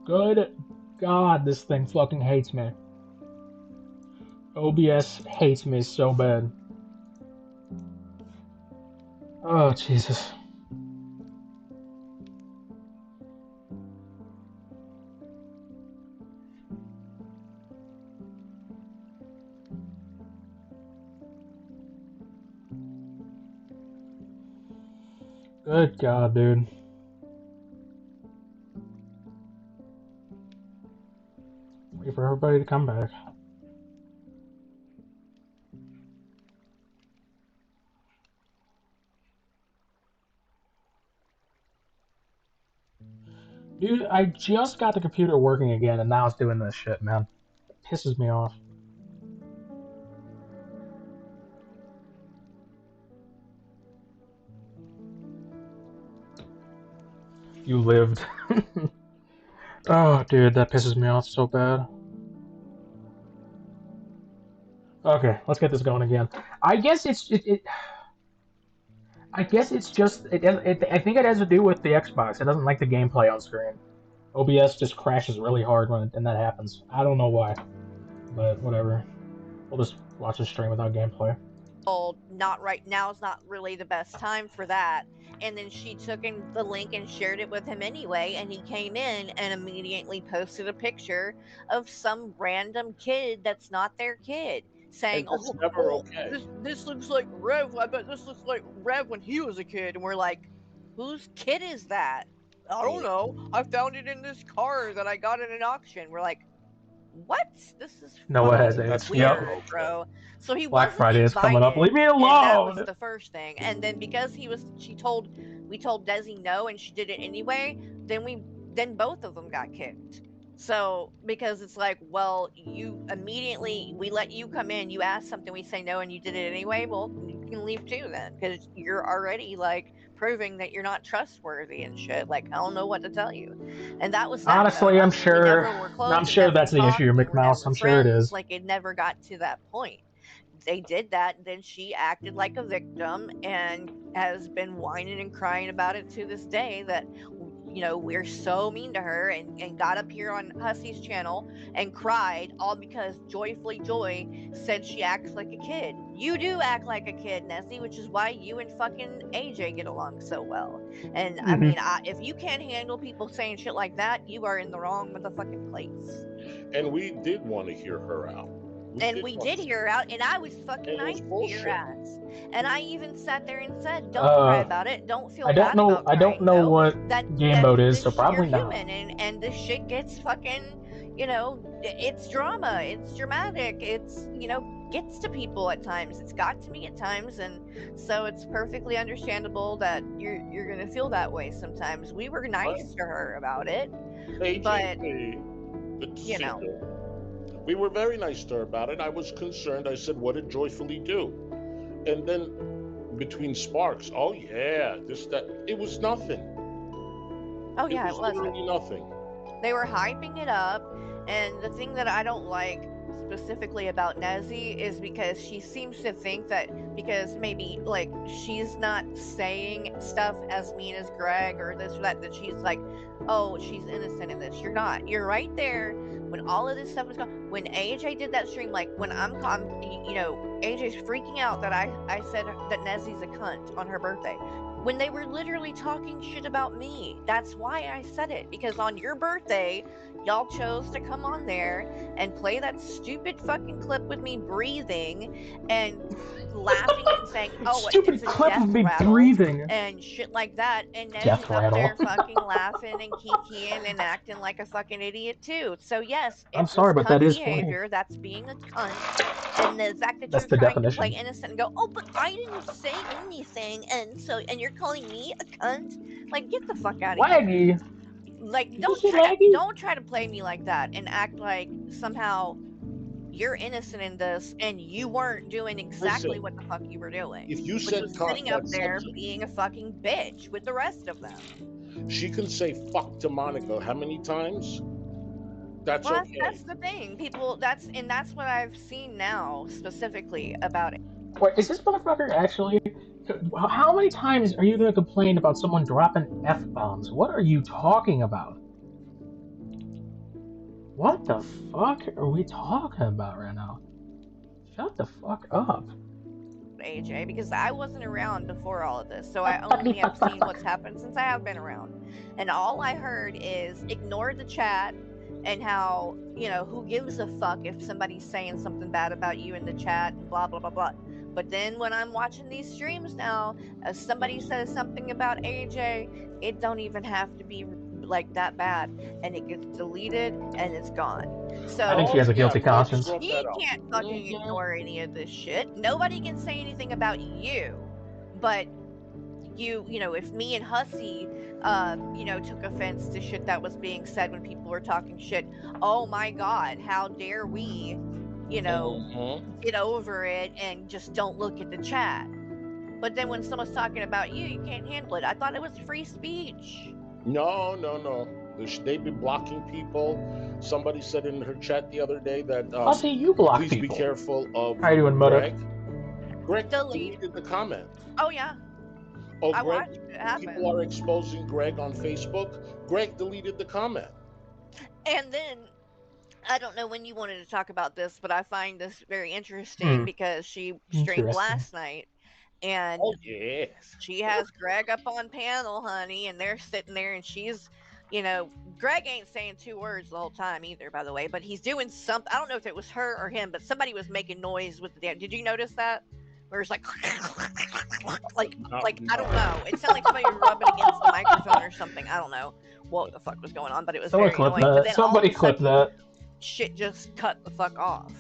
Good God, this thing fucking hates me. OBS hates me so bad. Oh, Jesus. Good God, dude. Wait for everybody to come back. Dude, I just got the computer working again and now it's doing this shit, man. It pisses me off. You lived. Oh, dude, that pisses me off so bad. Okay, let's get this going again. I guess I guess it's just I think it has to do with the Xbox. It doesn't like the gameplay on screen. OBS just crashes really hard when that happens. I don't know why, but whatever. We'll just watch the stream without gameplay. Told not right now is not really the best time for that. And then she took in the link and shared it with him anyway. And he came in and immediately posted a picture of some random kid that's not their kid, saying, And that's "Oh, never okay. this looks like Rev. I bet this looks like Rev when he was a kid." And we're like, "Whose kid is that?" "I don't know. I found it in this car that I got at an auction." We're like, what? This is Noah has fucking That's AIDS. Yep. weird, never okay. bro. So he Black wasn't Friday is coming up. invited, Leave me and that was alone. the first thing. And then because we told Desi no, and she did it anyway. Then both of them got kicked. So because it's like, well, we let you come in, you asked something, we say no, and you did it anyway. Well, you can leave too then, because you're already like proving that you're not trustworthy and shit. Like, I don't know what to tell you. And that was that though. Honestly, I mean, we never were I'm close, we sure never that's the issue, talked, we were McMouse. never I'm sure it friends, is. like it never got to that point. They did that, and then she acted like a victim and has been whining and crying about it to this day, that we're so mean to her, and got up here on Hussy's channel and cried, all because Joyfully Joy said she acts like a kid. You do act like a kid, Nessie, which is why you and fucking AJ get along so well. And I Mhm. mean, if you can't handle people saying shit like that, you are in the wrong motherfucking place. And we did want to hear her out. And we did hear her out, and I was fucking And it was nice to your bullshit. ass. And I even sat there and said, "Don't cry about it. Don't feel I don't bad know. about I don't crying, know though. what game mode is, so You're probably not. human, and this shit gets fucking, it's drama, it's dramatic, it's gets to people at times. It's got to me at times, and so it's perfectly understandable that you're gonna feel that way sometimes. We were nice to her about it, but AJP, the you know." singer, we were very nice to her about it. I was concerned. I said, what did Joyfully do? And then between sparks, oh yeah, this, that, it was nothing. Oh yeah, It was literally nothing. They were hyping it up, and the thing that I don't like specifically about Nezzy is because she seems to think that because maybe like she's not saying stuff as mean as Greg or this or that she's like, oh, she's innocent in this. You're not. You're right there when all of this stuff was going. When AJ did that stream, like when AJ's freaking out that I said that Nezzy's a cunt on her birthday, when they were literally talking shit about me. That's why I said it, because on your birthday, y'all chose to come on there and play that stupid fucking clip with me breathing and laughing and saying, "Oh, it's Stupid a clip death of me rattle," breathing. and shit like that. And Death Nezzy's up rattle. there fucking laughing and kikiing and acting like a fucking idiot too. So yes, I'm it was sorry, but that cunt is funny. behavior. That's being a cunt. And the fact that That's you're the trying to play definition. innocent and go, "Oh, but I didn't say anything," and you're calling me a cunt, like, get the fuck out of here. Laggy. Like, Did you say laggy? don't try to play me like that and act like somehow you're innocent in this and you weren't doing exactly Listen, what the fuck you were doing, if you which said was cunt, sitting up that's there something. being a fucking bitch with the rest of them. She can say fuck to Monica how many times? That's Well, okay. that's the thing. People, that's what I've seen now specifically about it. Wait, is this motherfucker actually? How many times are you gonna complain about someone dropping f bombs? What are you talking about? What the fuck are we talking about right now? Shut the fuck up. AJ, because I wasn't around before all of this, so I Fuck, only fuckity, have fuck, fuck, seen fuck. what's happened since I have been around. And all I heard is ignore the chat and how, who gives a fuck if somebody's saying something bad about you in the chat and blah, blah, blah, blah. But then when I'm watching these streams now, if somebody says something about AJ, it don't even have to be like that bad. And it gets deleted and it's gone. I think So she has a Yeah, guilty Greg conscience. brought he that up. can't fucking ignore any of this shit. Nobody can say anything about you, but if me and Hussy, took offense to shit that was being said when people were talking shit, oh my god, how dare we, get over it and just don't look at the chat. But then when someone's talking about you, you can't handle it. I thought it was free speech. No. They've been blocking people. Somebody said in her chat the other day that Hussy, you block please people. be careful of How you doing, Muddock? Greg Delete. deleted the comment. Oh yeah, Oh, I Greg, watched it happen. people are exposing Greg on Facebook. Greg deleted the comment. And then I don't know when you wanted to talk about this, but I find this very interesting because she streamed Interesting. last night and Oh yes. she has Greg up on panel, honey, and they're sitting there and she's, Greg ain't saying 2 words the whole time either, by the way, but he's doing something. I don't know if it was her or him, but somebody was making noise with the damn. Did you notice that? Where it's like, like I don't know. It sounded like somebody was rubbing against the microphone or something. I don't know what the fuck was going on, but it was Someone very clip annoying. But that. then Somebody all of a clip sudden, that. shit just cut the fuck off,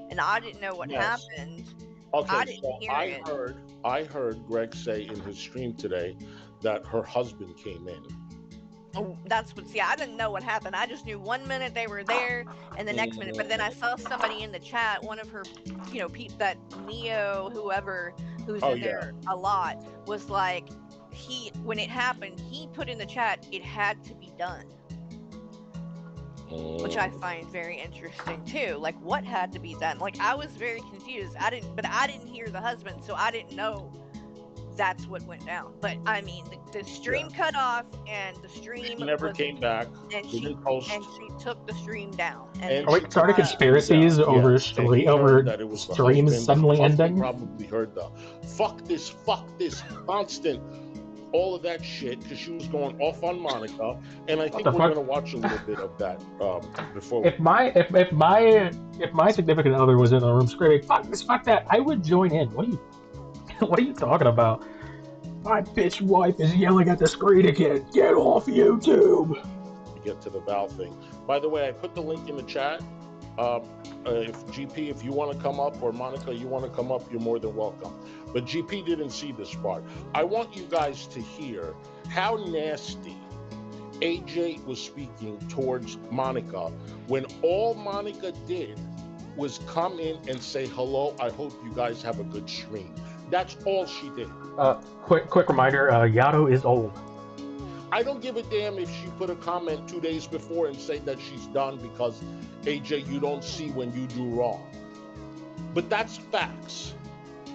and I didn't know what Yes. happened. Okay, I didn't hear it. I heard Greg say in his stream today that her husband came in. Oh, that's what. See, I didn't know what happened. I just knew 1 minute they were there, and the next minute. But then I saw somebody in the chat, one of her, that Neo, whoever who's in there a lot, was like, when it happened, he put in the chat, it had to be done. Which I find very interesting too. Like, what had to be done? Like, I was very confused. I didn't hear the husband, so I didn't know that's what went down. But I mean, the stream cut off, and the stream never came back. and she took the stream down. And Are we starting conspiracies over streams suddenly ending? Probably heard the fuck this, constant. All of that shit because she was going off on Monica, and I think we're going to watch a little bit of that before. If my significant other was in the room screaming "fuck this, fuck that," I would join in. What are you talking about? My bitch wife is yelling at the screen again. Get off YouTube. Get to the Val thing. By the way, I put the link in the chat. If GP, if you want to come up, or Monica, you want to come up, you're more than welcome. But GP didn't see this part. I want you guys to hear how nasty AJ was speaking towards Monica when all Monica did was come in and say hello. I hope you guys have a good stream. That's all she did. Quick reminder, Yato is old. I don't give a damn if she put a comment 2 days before and say that she's done because, AJ, you don't see when you do wrong. But that's facts.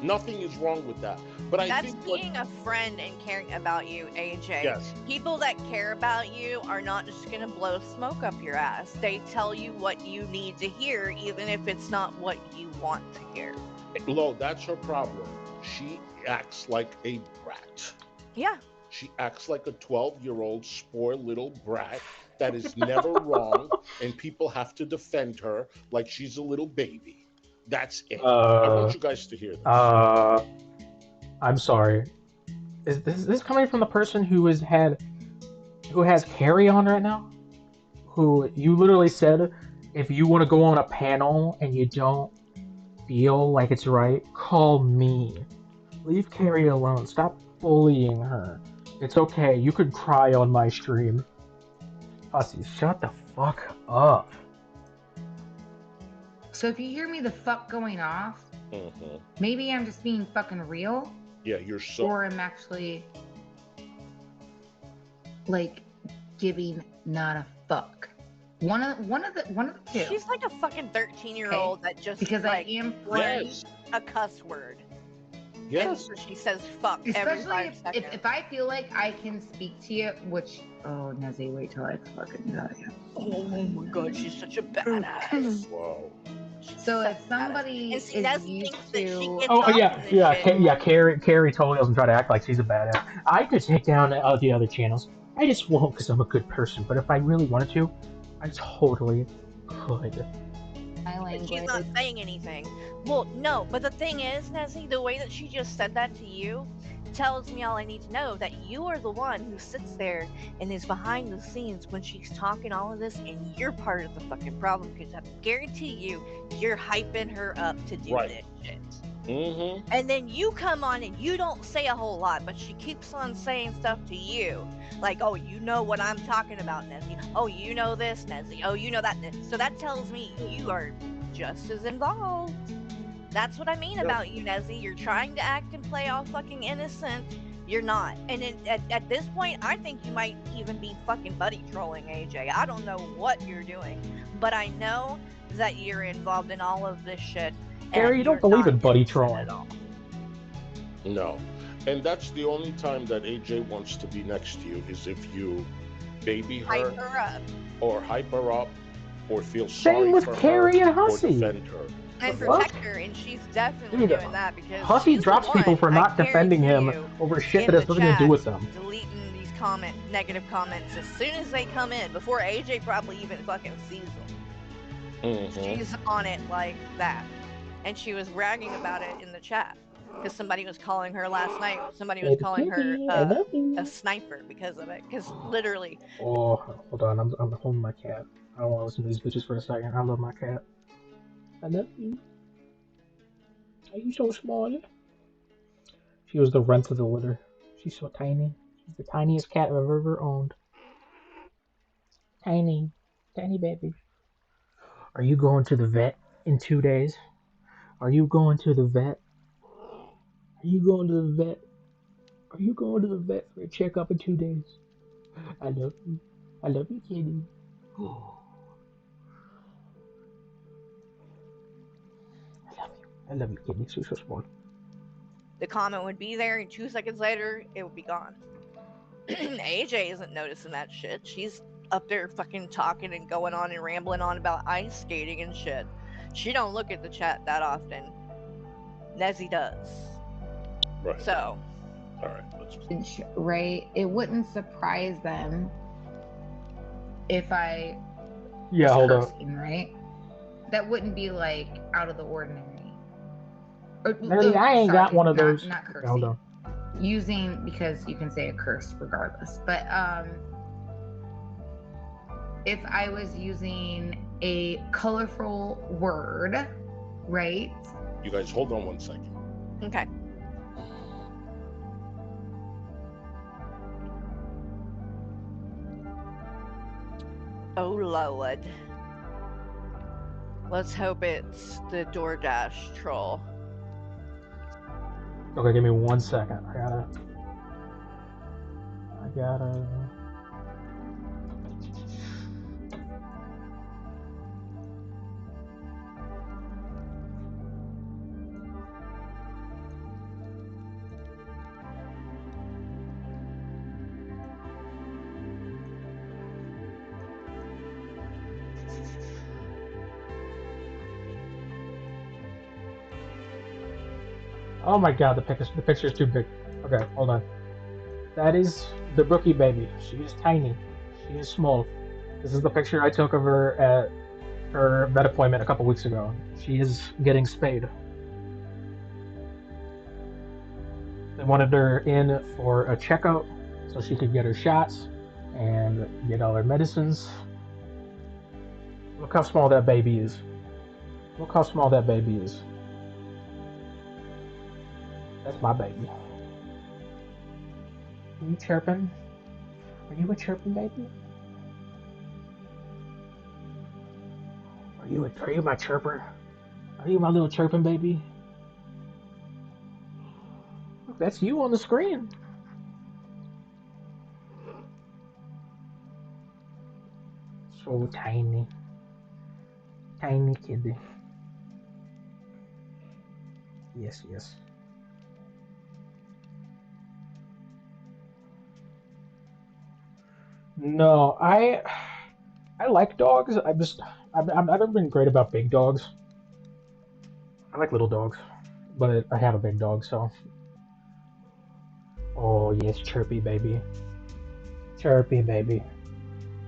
Nothing is wrong with that. But I think being a friend and caring about you, AJ. Yes. People that care about you are not just going to blow smoke up your ass. They tell you what you need to hear, even if it's not what you want to hear. Lo, that's her problem. She acts like a brat. Yeah. She acts like a 12-year-old spoiled little brat that is never wrong, and people have to defend her like she's a little baby. That's it. I want you guys to hear this. I'm sorry. Is this coming from the person who has Carrie on right now? Who you literally said, if you want to go on a panel and you don't feel like it's right, call me. Leave Carrie alone. Stop bullying her. It's okay. You could cry on my stream. Hussy, shut the fuck up. So if you hear me the fuck going off, maybe I'm just being fucking real. Yeah, you're so. Or I'm actually like giving not a fuck. One of the two. She's like a fucking 13-year-old that just because like I am learned a cuss word. And Yes. so she says fuck every Especially 5 if, seconds. if I feel like I can speak to you, which Nezzy, wait till I fucking tell you. Oh my god, she's such a badass. Wow. She's So such if a badass. somebody And see, is Nessie used thinks that she to gets Oh off yeah, in this yeah, shit. yeah. Carrie totally doesn't try to act like she's a badass. I could take down the other channels. I just won't because I'm a good person. But if I really wanted to, I totally could. my But she's language, not saying anything. Well, no, but the thing is, Nessie, the way that she just said that to you tells me all I need to know, that you are the one who sits there and is behind the scenes when she's talking all of this, and you're part of the fucking problem because I guarantee you're hyping her up to do Right. this shit. Mm-hmm. And then you come on and you don't say a whole lot, but she keeps on saying stuff to you. Like, oh, you know what I'm talking about, Nessie. Oh, you know this, Nessie. Oh, you know that. So that tells me you are just as involved. That's what I mean Yep. about you, Nessie. You're trying to act and play all fucking innocent. You're not. And at this point, I think you might even be fucking buddy trolling AJ. I don't know what you're doing, but I know that you're involved in all of this shit. Carrie, And you don't you're believe not in buddy innocent trolling. at all. No. And that's the only time that AJ wants to be next to you is if you baby her, Hype her up or hype her up or feel Same sorry with for Carrie her and or Hussy. defend her. and The fuck? protect her, and she's definitely Dude, doing that because Hussy she's drops the people one, for I not defending him guarantee you, over shit in that the has nothing to do chat, with them. deleting these negative comments as soon as they come in before AJ probably even fucking sees them. Mm-hmm. She's on it like that, and she was bragging about it in the chat because somebody was calling her last night. Somebody was Baby calling her kitty, I love you. a sniper because of it. Because literally, Oh, hold on, I'm holding my cat. I don't want to listen to these bitches for a second. I love my cat. I love you. Are you so small? She was the runt of the litter. She's so tiny. She's the tiniest cat I've ever owned. Tiny. Tiny baby. Are you going to the vet in 2 days? Are you going to the vet? Are you going to the vet? Are you going to the vet for a checkup in 2 days? I love you. I love you, kitty. I love you. I love you, kitty. She's so small. the comment would be there, and 2 seconds later, it would be gone. AJ isn't noticing that shit. She's up there fucking talking and going on and rambling on about ice skating and shit. She don't look at the chat that often. Nezzy does. Right. So, All right. Let's... right? It wouldn't surprise them if I Yeah, was hold on. cursing, right? That wouldn't be like out of the ordinary. Or, Nerdy, I ain't got one of those. Not Okay, cursing. hold on. Using, because you can say a curse regardless, but if I was using a colorful word, right? You guys hold on 1 second. okay. Oh Lord. Let's hope it's the DoorDash troll. Okay, give me 1 second. I gotta. Oh my god, the picture's too big. Okay, hold on. That is the Brookie baby. She is tiny. She is small. This is the picture I took of her at her vet appointment a couple weeks ago. She is getting spayed. They wanted her in for a checkout so she could get her shots and get all her medicines. Look how small that baby is. Look how small that baby is. That's my baby. Are you chirping? Are you a chirping baby? Are you my chirper? Are you my little chirping baby? Look, that's you on the screen. So tiny. Tiny kitty. Yes, yes. No, I like dogs. I've never been great about big dogs. I like little dogs, but I have a big dog, so. Oh yes, chirpy baby, chirpy baby.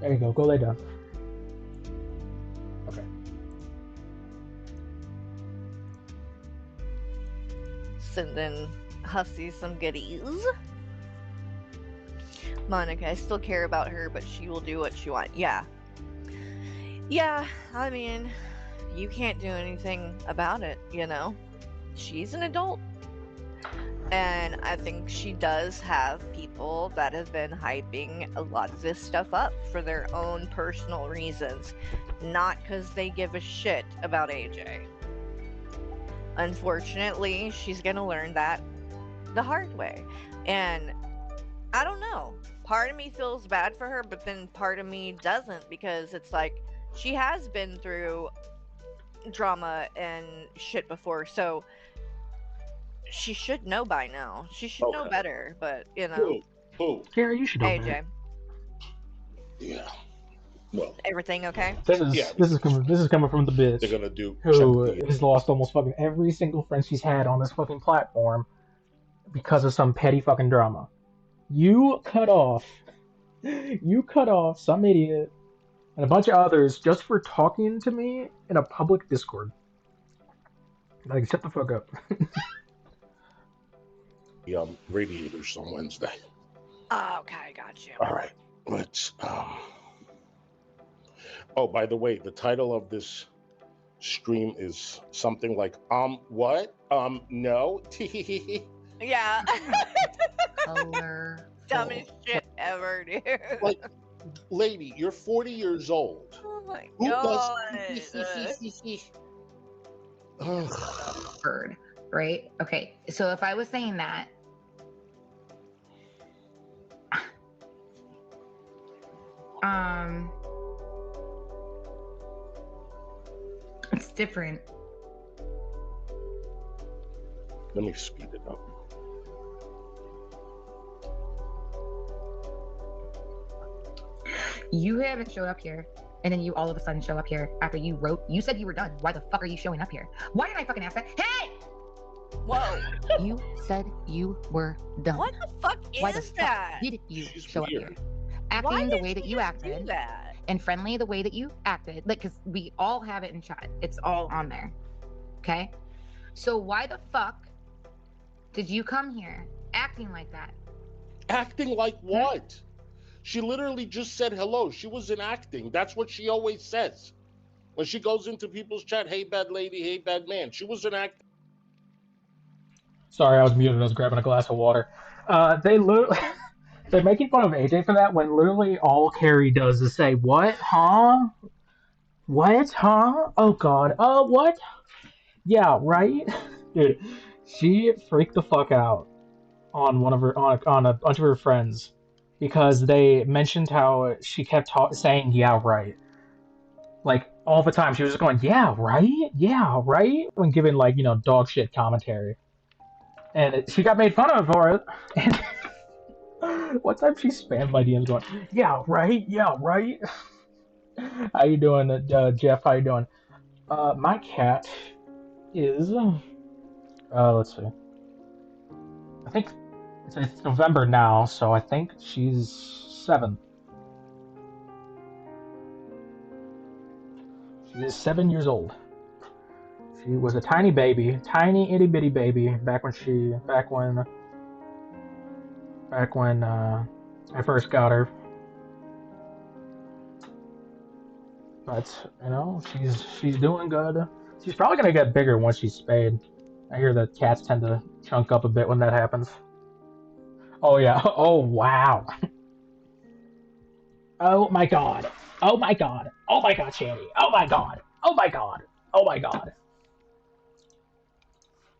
There you go. Go lay down. Okay. Sending Hussy some goodies. Monica, I still care about her, but she will do what she wants. Yeah. Yeah, I mean, you can't do anything about it, you know? She's an adult. And I think she does have people that have been hyping a lot of this stuff up for their own personal reasons, not because they give a shit about AJ. Unfortunately, she's going to learn that the hard way. And I don't know. Part of me feels bad for her, but then part of me doesn't, because it's like she has been through drama and shit before. So she should know by now. She should know Okay. better, but you know. Who? Gary, you should know AJ, better. Yeah. Well, everything okay? yeah. This is coming from the bitch They're gonna do check who the. has lost almost fucking every single friend she's had on this fucking platform because of some petty fucking drama. You cut off some idiot and a bunch of others just for talking to me in a public Discord. Like, shut the fuck up. Radiators on Wednesday. Oh, okay, got you. All right, let's. Oh, by the way, the title of this stream is something like what? No. Yeah. Color. Dumbest shit ever, dude. Like, lady, you're 40 years old. Oh my Who god. Bird, right? Okay, so if I was saying that, it's different. Let me speed it up. You haven't showed up here, and then you all of a sudden show up here after you said you were done. Why the fuck are you showing up here? Why did I fucking ask that? Hey! Whoa. You said you were done. What the fuck Why the is fuck that? did you She's show weird. up here? Acting Why the did way that she you just do acted, that? and friendly the way that you acted, like, because we all have it in chat. It's all on there. Okay? So why the fuck did you come here acting like that? Acting like what? She literally just said hello. She wasn't acting. That's what she always says. When she goes into people's chat, hey, bad lady, hey, bad man. She wasn't acting. Sorry, I was muted. I was grabbing a glass of water. They literally. They're making fun of AJ for that when literally all Carrie does is say, "What? Huh? What? Huh? Oh god. What? Yeah, right." Dude, she freaked the fuck out on on a bunch of her friends because they mentioned how she kept saying, "Yeah, right." Like all the time, she was just going, "Yeah, right? Yeah, right?" when giving like dog shit commentary, and she got made fun of for it. And one time she spammed my DMs going, "Yeah, right? Yeah, right?" How you doing, Jeff? How you doing? My cat is. Let's see. I think it's November now, so I think she's 7. She is 7 years old. She was a tiny baby, tiny itty bitty baby back when I first got her. But she's doing good. She's probably gonna get bigger once she's spayed. I hear that cats tend to chunk up a bit when that happens. Oh yeah. Oh wow. Oh my god. Oh my god. Oh my god, Shanny. Oh my god. Oh my god. Oh my god.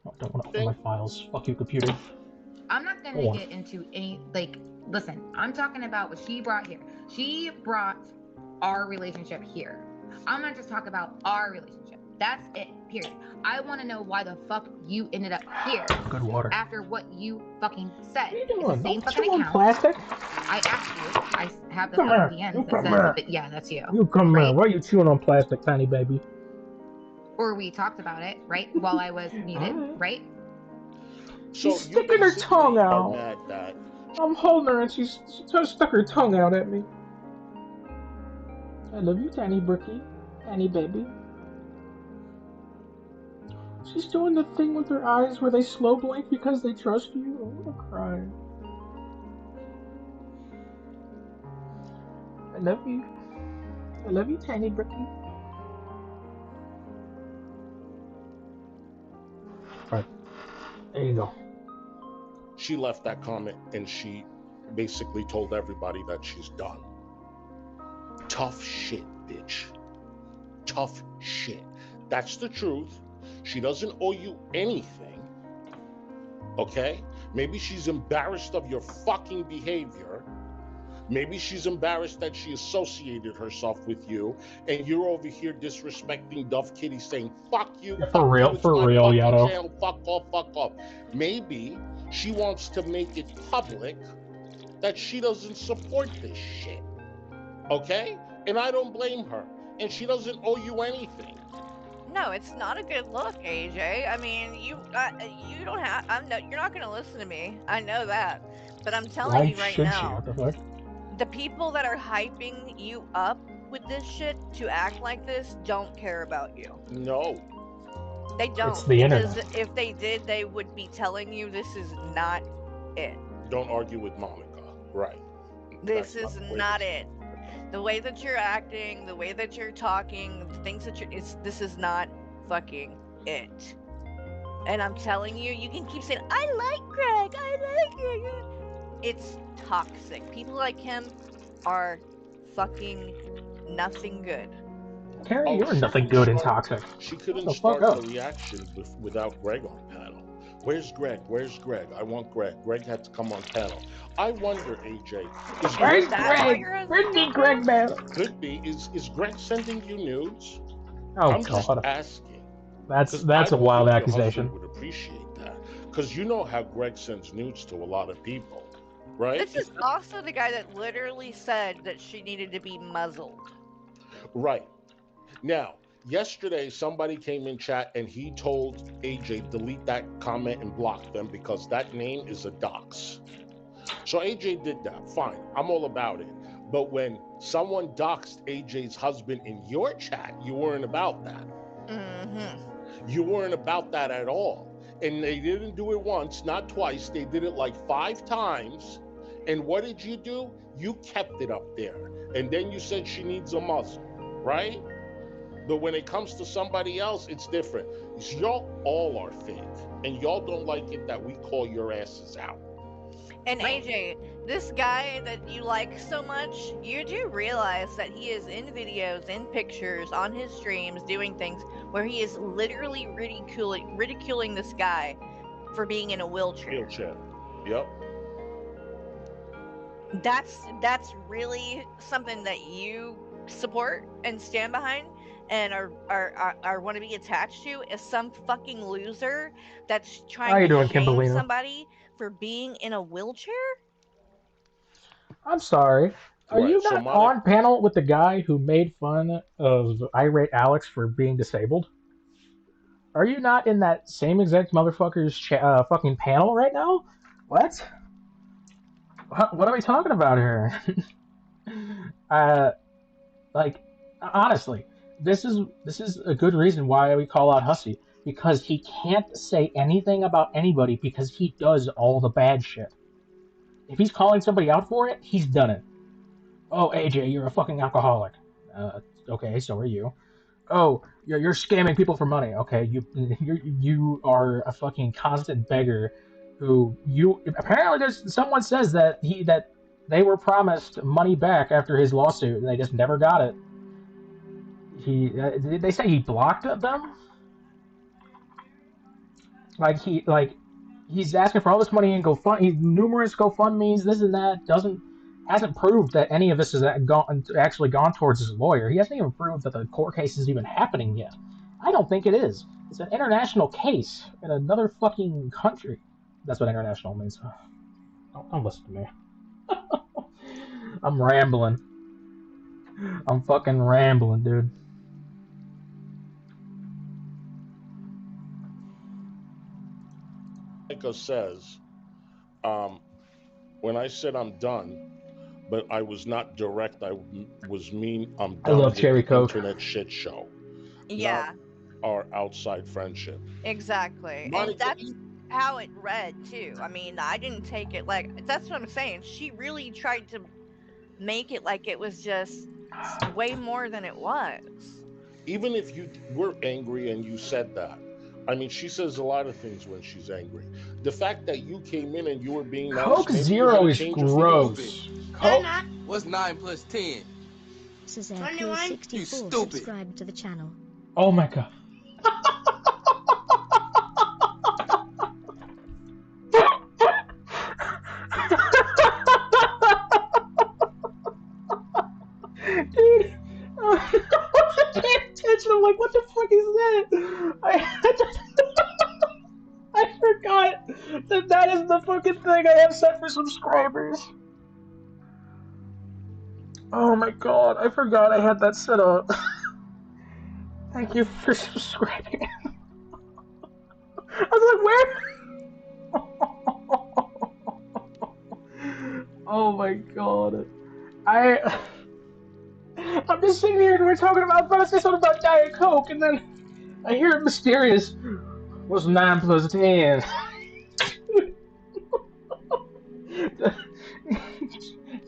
Oh, I don't want to open my files. Fuck you, computer. I'm not Go gonna on. get into any, like, listen, I'm talking about what she brought here. She brought our relationship here. I'm gonna just talk about our relationship. That's it. Period. I want to know why the fuck you ended up here Good water. after what you fucking said. What are you It's the doing? same Don't fucking chew on account. plastic. I asked you. I have the Come fucking here. DMs You that come says here. that, yeah, that's you. You come Right? here. Why are you chewing on plastic, tiny baby? Or we talked about it, right? While I was muted, right? So She's you sticking her basically tongue are out. mad that I'm holding her and she stuck her tongue out at me. I love you, tiny brookie. Tiny baby. She's doing the thing with her eyes where they slow blink because they trust you. I'm gonna cry. I love you. I love you, tiny brookie. Right. There you go. she left that comment and she basically told everybody that she's done. Tough shit, bitch. Tough shit. That's the truth. She doesn't owe you anything. Okay? Maybe she's embarrassed of your fucking behavior. Maybe she's embarrassed that she associated herself with you, and you're over here disrespecting Dove Kitty, saying, fuck you, Yeah, fuck you, it's my fucking Yato. channel, fuck off, fuck off. Maybe she wants to make it public that she doesn't support this shit. Okay? And I don't blame her. And she doesn't owe you anything. No, it's not a good look, AJ. I mean, you don't have. You're not gonna listen to me. I know that, but I'm telling Why you right should she? now, What the fuck? the people that are hyping you up with this shit to act like this don't care about you. No. They don't. It's the because internet. if they did, they would be telling you this is not it. Don't argue with Monica. Right. This That's is the way not it it. The way that you're acting, the way that you're talking, the things that you're, this is not fucking it. And I'm telling you, you can keep saying, I like Greg, I like Greg. It's toxic. People like him are fucking nothing good. Carrie, you're she nothing couldn't good and start- toxic. She Shut couldn't the fuck start up. the reaction without Greg on panel. Where's Greg? Where's Greg? I want Greg. Greg had to come on panel. I wonder, AJ, is Where's Isn't that why Greg? your Bring husband me got Greg, banned? man. could be is Greg sending you nudes? Oh I'm just god. asking. That's 'Cause I a don't wild think your accusation. husband would appreciate that. Because you know how Greg sends nudes to a lot of people, right? This is also the guy that literally said that she needed to be muzzled. Right. Now, yesterday somebody came in chat and he told AJ delete that comment and block them because that name is a dox. So AJ did that. Fine. I'm all about it. But when someone doxed AJ's husband in your chat, you weren't about that. Mm-hmm. You weren't about that at all. And they didn't do it once, not twice. They did it like 5 times. And what did you do? You kept it up there. And then you said she needs a muzzle, right? But when it comes to somebody else, it's different. Y'all all are fake. And y'all don't like it that we call your asses out. And AJ, this guy that you like so much, you do realize that he is in videos, in pictures, on his streams, doing things where he is literally ridiculing this guy for being in a wheelchair. Wheelchair. Yep. That's really something that you support and stand behind and are want to be attached to, is some fucking loser that's How trying you doing, to shame Kimberlina? somebody for being in a wheelchair? I'm sorry. Are Right, you so not Monica- on panel with the guy who made fun of irate Alex for being disabled? Are you not in that same exact motherfucker's fucking panel right now? What? What are we talking about here? Like, honestly, this is a good reason why we call out Hussy, because he can't say anything about anybody because he does all the bad shit. If he's calling somebody out for it, he's done it. Oh, AJ, you're a fucking alcoholic. Okay, so are you. Oh, you're scamming people for money. Okay, you are a fucking constant beggar. Who you apparently there's someone says that they were promised money back after his lawsuit and they just never got it. Did they say he blocked them? He's asking for all this money in GoFund, numerous GoFundMe's, this and that. Hasn't proved that any of this has actually gone towards his lawyer. He hasn't even proved that the court case is even happening yet. I don't think it is. It's an international case in another fucking country. That's what international means. Don't listen to me. I'm rambling. I'm fucking rambling, dude. Monica says, when I said I'm done, but I was not direct. I was mean. I'm I done love with cherry the coke. internet shit show, Yeah, not our outside friendship. exactly. And Monica, that's how it read too. I mean, I didn't take it like that's what I'm saying. She really tried to make it like it was just way more than it was. even if you were angry and you said that, I mean, she says a lot of things when she's angry. The fact that you came in and you were being nice, Coke maybe you had Zero a is change of feelings. gross. Coke. What's 9 plus 10? Cesare 64 You stupid. subscribed to the channel. Oh my god. Dude, I wasn't paying attention. I'm like, what the fuck is that? I forgot that is the fucking thing I have set for subscribers. Oh my god, I forgot I had that set up. Thank you for subscribing. I was like, where? Oh my god. I'm just sitting here and we're talking about, I'm about to say something about Diet Coke, and then I hear it mysterious. What's 9 plus 10?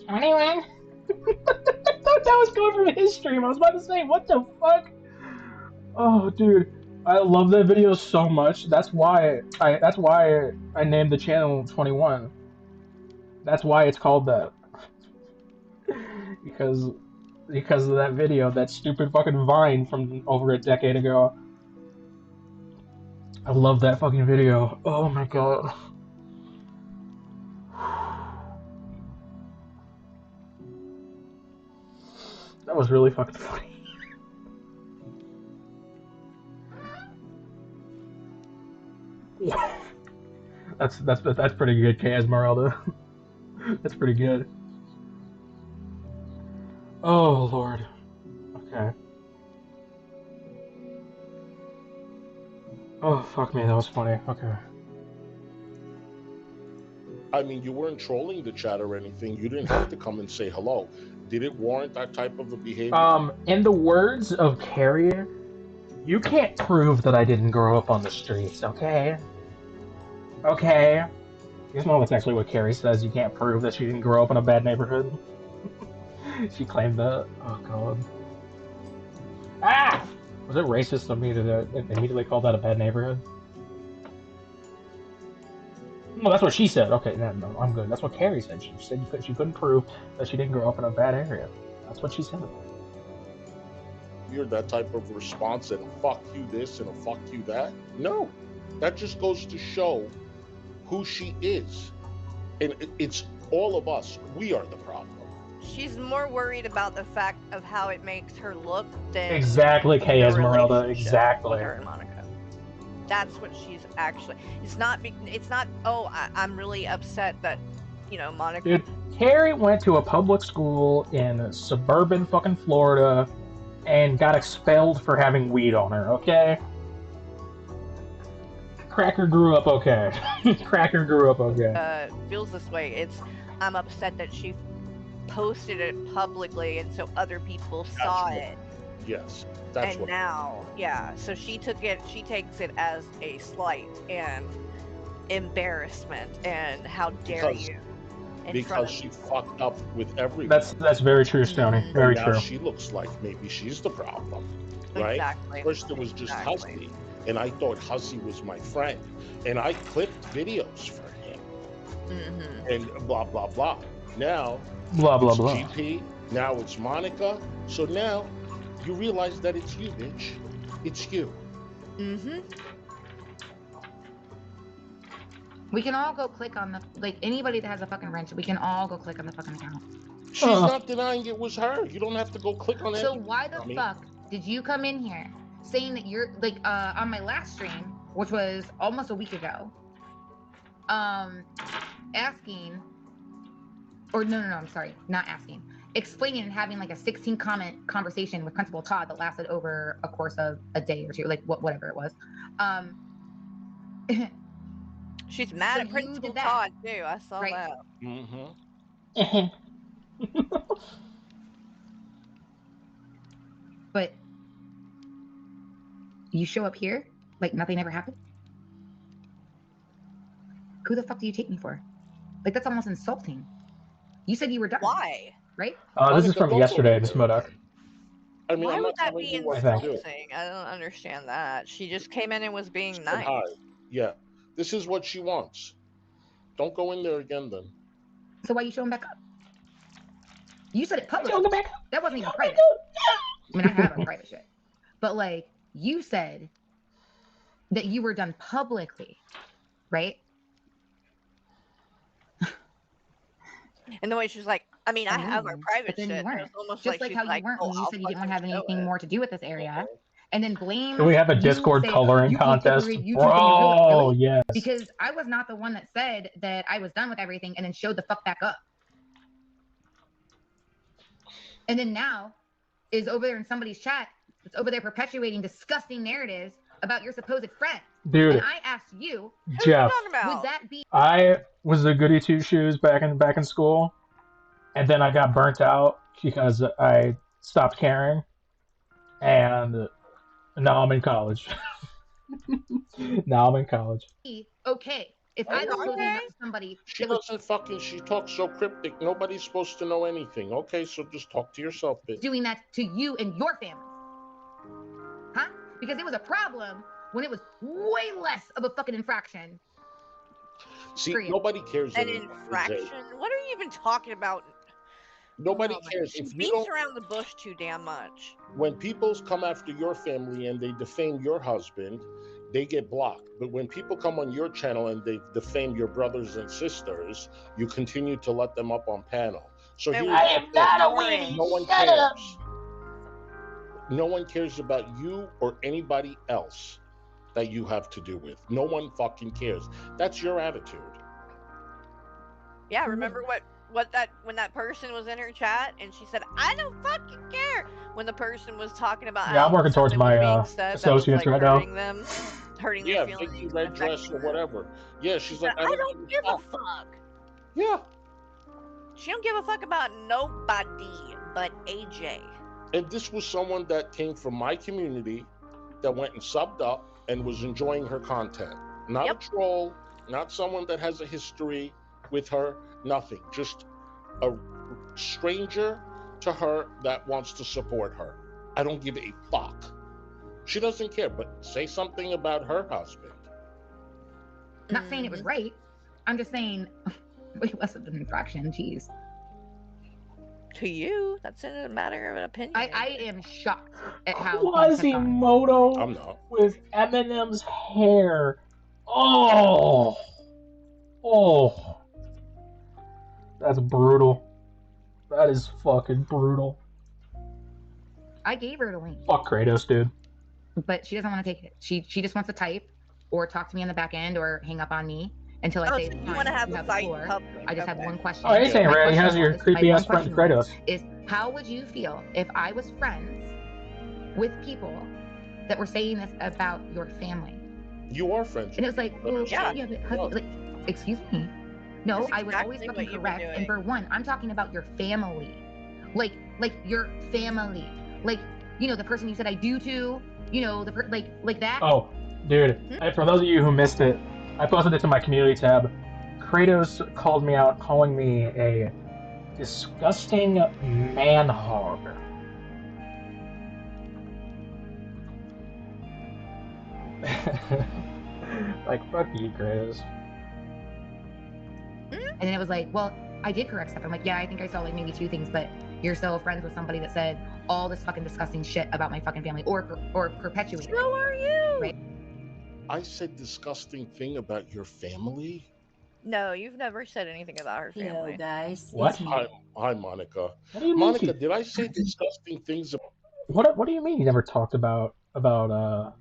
21? I thought that was going from his stream. I was about to say, what the fuck? Oh, dude, I love that video so much. That's why I named the channel 21. That's why it's called that. because of that video, that stupid fucking Vine from over a decade ago. I love that fucking video. Oh my god. That was really fucking funny. Yeah. That's pretty good, K Esmeralda. That's pretty good. Oh lord. Okay. Oh fuck me, that was funny. Okay. I mean, you weren't trolling the chat or anything. You didn't have to come and say hello. Did it warrant that type of a behavior? In the words of Carrie, you can't prove that I didn't grow up on the streets, okay? Okay. Well, that's actually what Carrie says. You can't prove that she didn't grow up in a bad neighborhood. She claimed that. Oh god. Ah! Was it racist of me to immediately call that a bad neighborhood? No, that's what she said. Okay, no, I'm good. That's what Carrie said. She said she couldn't prove that she didn't grow up in a bad area. That's what she said. You're that type of response and a fuck you this and a fuck you that. No, that just goes to show who she is. And it's all of us. We are the problem. She's more worried about the fact of how it makes her look than Exactly, K the Esmeralda. relationship Exactly. with her and Monica. That's what she's actually. It's not. Oh, I'm really upset that, Monica. Dude, Carrie went to a public school in suburban fucking Florida and got expelled for having weed on her, okay? Cracker grew up okay. Cracker grew up okay. Feels this way. I'm upset that she posted it publicly and so other people saw it. Yes, that's and what. Now, yeah. So she takes it as a slight and embarrassment, and how dare you? Because she fucked up with everyone. That's very true, Stoney. Very now true. She looks like maybe she's the problem, right? Exactly. First it was just Hussy, and I thought Hussy was my friend, and I clipped videos for him, and blah blah blah. Now, blah blah blah. GP. Now it's Monica. So now you realize that it's you, bitch. It's you. We can all go click on the, anybody that has a fucking wrench, we can all go click on the fucking account. She's not denying it was her. You don't have to go click on it. So why the fuck did you come in here saying that you're like on my last stream, which was almost a week ago, asking, or no, I'm sorry, not asking, explaining and having like a 16 comment conversation with Principal Todd that lasted over a course of a day or two, like whatever it was. She's mad So at you Principal did that, Todd too. I saw right? that. Mm-hmm. But you show up here like nothing ever happened. Who the fuck do you take me for? Like, that's almost insulting. You said you were done. Why? Right? This is Monica, from don't yesterday, go this there. Modoc. I mean, Why I'm would not that telling be you what to do. insulting? I don't understand that. She just came in and was being Said nice. hi. Yeah. This is what she wants. Don't go in there again then. So why are you showing back up? You said it publicly. Showing back up. That wasn't even private. I mean, I have a private shit. But like, you said that you were done publicly, right? And the way she's like, I mean, I have our private but then shit. you It weren't. was almost Just like like how she's you weren't when you I'll said you didn't want fucking to have show anything it. more to do with this area, and then blame. Can we have a you, Discord say, coloring you can't contest? separate YouTube Bro, from your real life. Really? yes. Because I was not the one that said that I was done with everything and then showed the fuck back up. And then now is over there in somebody's chat that's over there perpetuating disgusting narratives about your supposed friend. Dude, and I asked you, Jeff, would that be? I was a goody two shoes back in school, and then I got burnt out because I stopped caring, and now I'm in college. Now I'm in college. Okay, if I was closing up to somebody, She doesn't fucking. She talks so cryptic. Nobody's supposed to know anything. Okay, so just talk to yourself, bitch. Doing that to you and your family, huh? Because it was a problem when it was way less of a fucking infraction. See, nobody cares. An infraction? What are you even talking about? Nobody cares. She If you beats don't, around the bush too damn much. when people come after your family and they defame your husband, they get blocked. But when people come on your channel and they defame your brothers and sisters, you continue to let them up on panel. So And here's I the am thing. not a weenie. No one Shut cares. up. No one cares about you or anybody else that you have to do with. No one fucking cares. That's your attitude. Yeah, remember when that person was in her chat and she said, "I don't fucking care," when the person was talking about Yeah, I'm how working towards something was my being said associates that was, like, right now. hurting them, hurting Yeah, their feelings, Vicky Red Dress or whatever. Yeah, she's like, I don't give a fuck. Yeah. She don't give a fuck about nobody but AJ. And this was someone that came from my community that went and subbed up and was enjoying her content. Not a troll, not someone that has a history with her, nothing. Just a stranger to her that wants to support her. I don't give a fuck. She doesn't care, but say something about her husband. I'm not saying it was right. I'm just saying way less of an infraction. Jeez. To you, that's a matter of an opinion. I am shocked at how Quasimodo with Eminem's hair. Oh, that's brutal. That is fucking brutal. I gave her the link, Fuck Kratos, dude. but she doesn't want to take it. She just wants to type or talk to me on the back end or hang up on me until I say it's you fine. want to have You a the fight floor. in public. I just have one question. Oh, anything, My Ray. question How's your was- creepy my ass one friend question was, Kratos? is how would you feel if I was friends with people that were saying this about your family? You are friends. And it was like, well, Yeah. yeah, but Hussy, like, excuse me. No, That's I would always exactly what fucking you were correct. doing. And for one, I'm talking about your family, like your family, like the person you said I do to, like that. Oh, dude. For those of you who missed it, I posted it to my community tab. Kratos called me out, calling me a disgusting man hog. Like, fuck you, Kratos. And then it was like, well, I did correct stuff. I'm like, yeah, I think I saw like maybe 2 things, but you're still friends with somebody that said all this fucking disgusting shit about my fucking family or perpetuated. So are you? Right? I said disgusting thing about your family? No, you've never said anything about her family. Hello, guys. What? It's me. Hi, Monica. What do you mean? Monica, did I say disgusting things about... What do you mean you never talked about about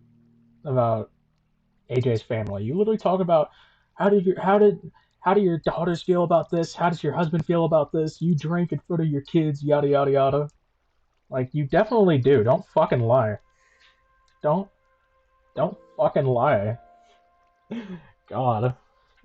AJ's family. You literally talk about how do your daughters feel about this? How does your husband feel about this? You drink in front of your kids, yada yada yada. Like you definitely do. Don't fucking lie. Don't don't fucking lie. God.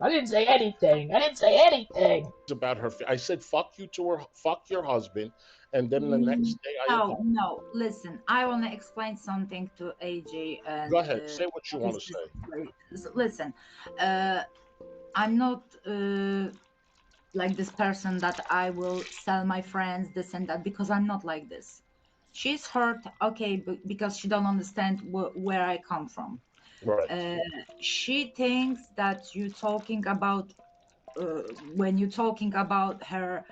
I didn't say anything. I didn't say anything. About her. I said fuck you to her, fuck your husband, and then the next day I No, no. Listen, I want to explain something to AJ and go ahead, say what you want to say. listen, I'm not like this person that I will sell my friends this and that because I'm not like this. She's hurt, okay, because she don't understand where I come from. Right. She thinks that you talking about when you're talking about her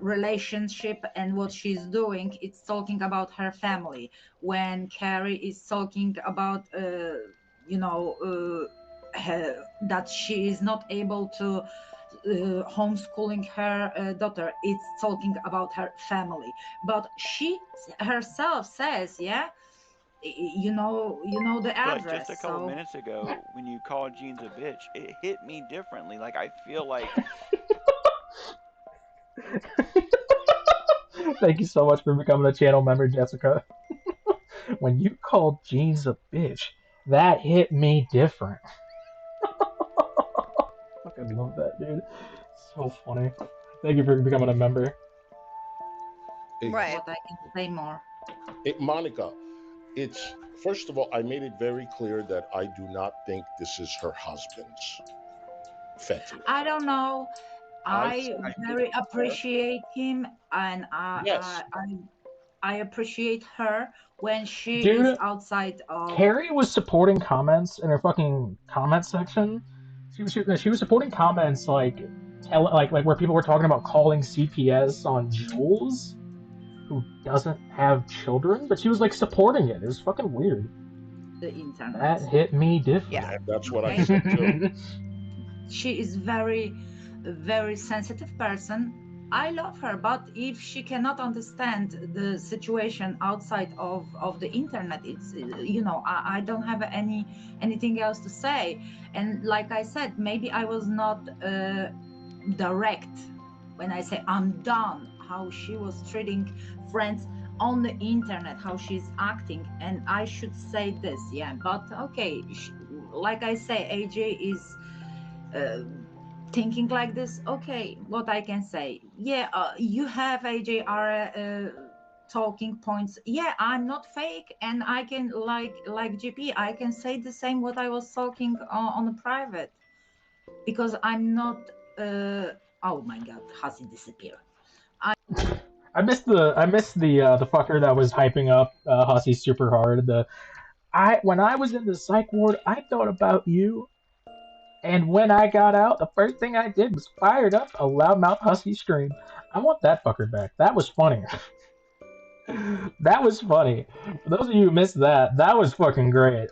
relationship and what she's doing, it's talking about her family. When Carrie is talking about, that she is not able to homeschooling her daughter, it's talking about her family. But she herself says, yeah, the But just a address. couple So minutes ago, when you called Jeans a bitch, it hit me differently. Like I feel like Thank you so much for becoming a channel member, Jessica. When you called Jeans a bitch, that hit me different. Fucking love that, dude. So funny. Thank you for becoming a member. Right. what I can say more. Monica, it's first of all, I made it very clear that I do not think this is her husband's fetish. I don't know. I I said very to her, appreciate him, and yes, I appreciate her when she is Dude, outside of. Carrie was supporting comments in her fucking comment section. She was supporting comments like like where people were talking about calling CPS on Jules, who doesn't have children, but she was like supporting it. It was fucking weird. The internet. That hit me different. Yeah. and that's what I Okay, said too. she is very sensitive person. I love her, but if she cannot understand the situation outside of the internet, it's I don't have anything else to say. And like I said, maybe I was not direct when I say I'm done. How she was treating friends on the internet, how she's acting, and I should say this, yeah. But okay, like I say, AJ is. Uh, Thinking like this, okay, what I can say, yeah, you have AJR talking points. Yeah, I'm not fake, and I can like GP, I can say the same what I was talking on the private, because I'm not oh my god, Hussy disappeared. I missed the fucker that was hyping up Hussy super hard. When I was in the psych ward, I thought about you. And when I got out, the first thing I did was fired up a loudmouth husky scream. I want that fucker back. That was funny. That was funny. For those of you who missed that, that was fucking great.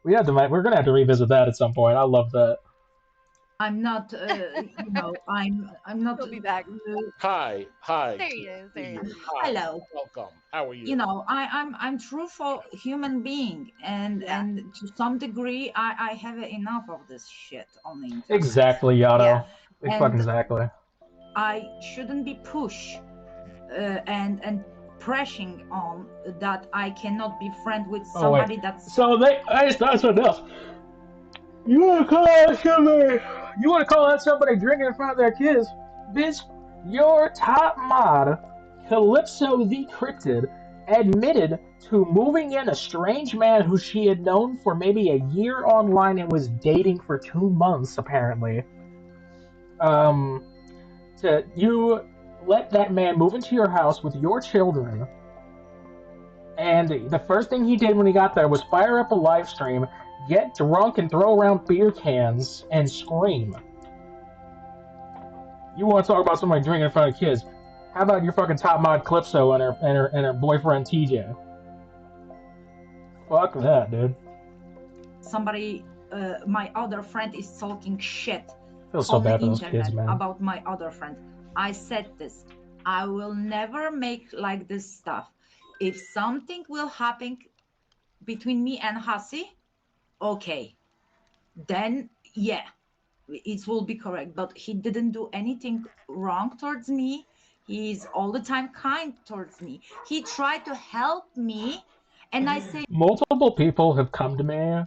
We're gonna have to revisit that at some point. I love that. I'm not I'm not He'll be back. Hi, hi. There he is. There he is. Hi, hello. welcome. How are you? I'm truthful human being, and Yeah. to some degree I have enough of this shit on the internet. Exactly, Yato. Yeah. Fucking And exactly. I shouldn't be pushed and pressing on that I cannot be friend with Oh wait. somebody that's So that's enough. You wanna call out somebody? You wanna call out somebody drinking in front of their kids? Bitch, your top mod, Calypso the Cryptid, admitted to moving in a strange man who she had known for maybe a year online and was dating for 2 months, apparently. Um, you let that man move into your house with your children, and the first thing he did when he got there was fire up a live stream, get drunk, and throw around beer cans and scream. You want to talk about somebody drinking in front of kids? How about your fucking top mod Calypso and her boyfriend TJ? Fuck that, dude. somebody my other friend is talking shit I feel so on the bad for those internet kids, man. about my other friend. I said this. I will never make like this stuff. if something will happen between me and Hussy, okay, then yeah, it will be correct. But he didn't do anything wrong towards me. He's all the time kind towards me. He tried to help me, and I say, Multiple people have come to me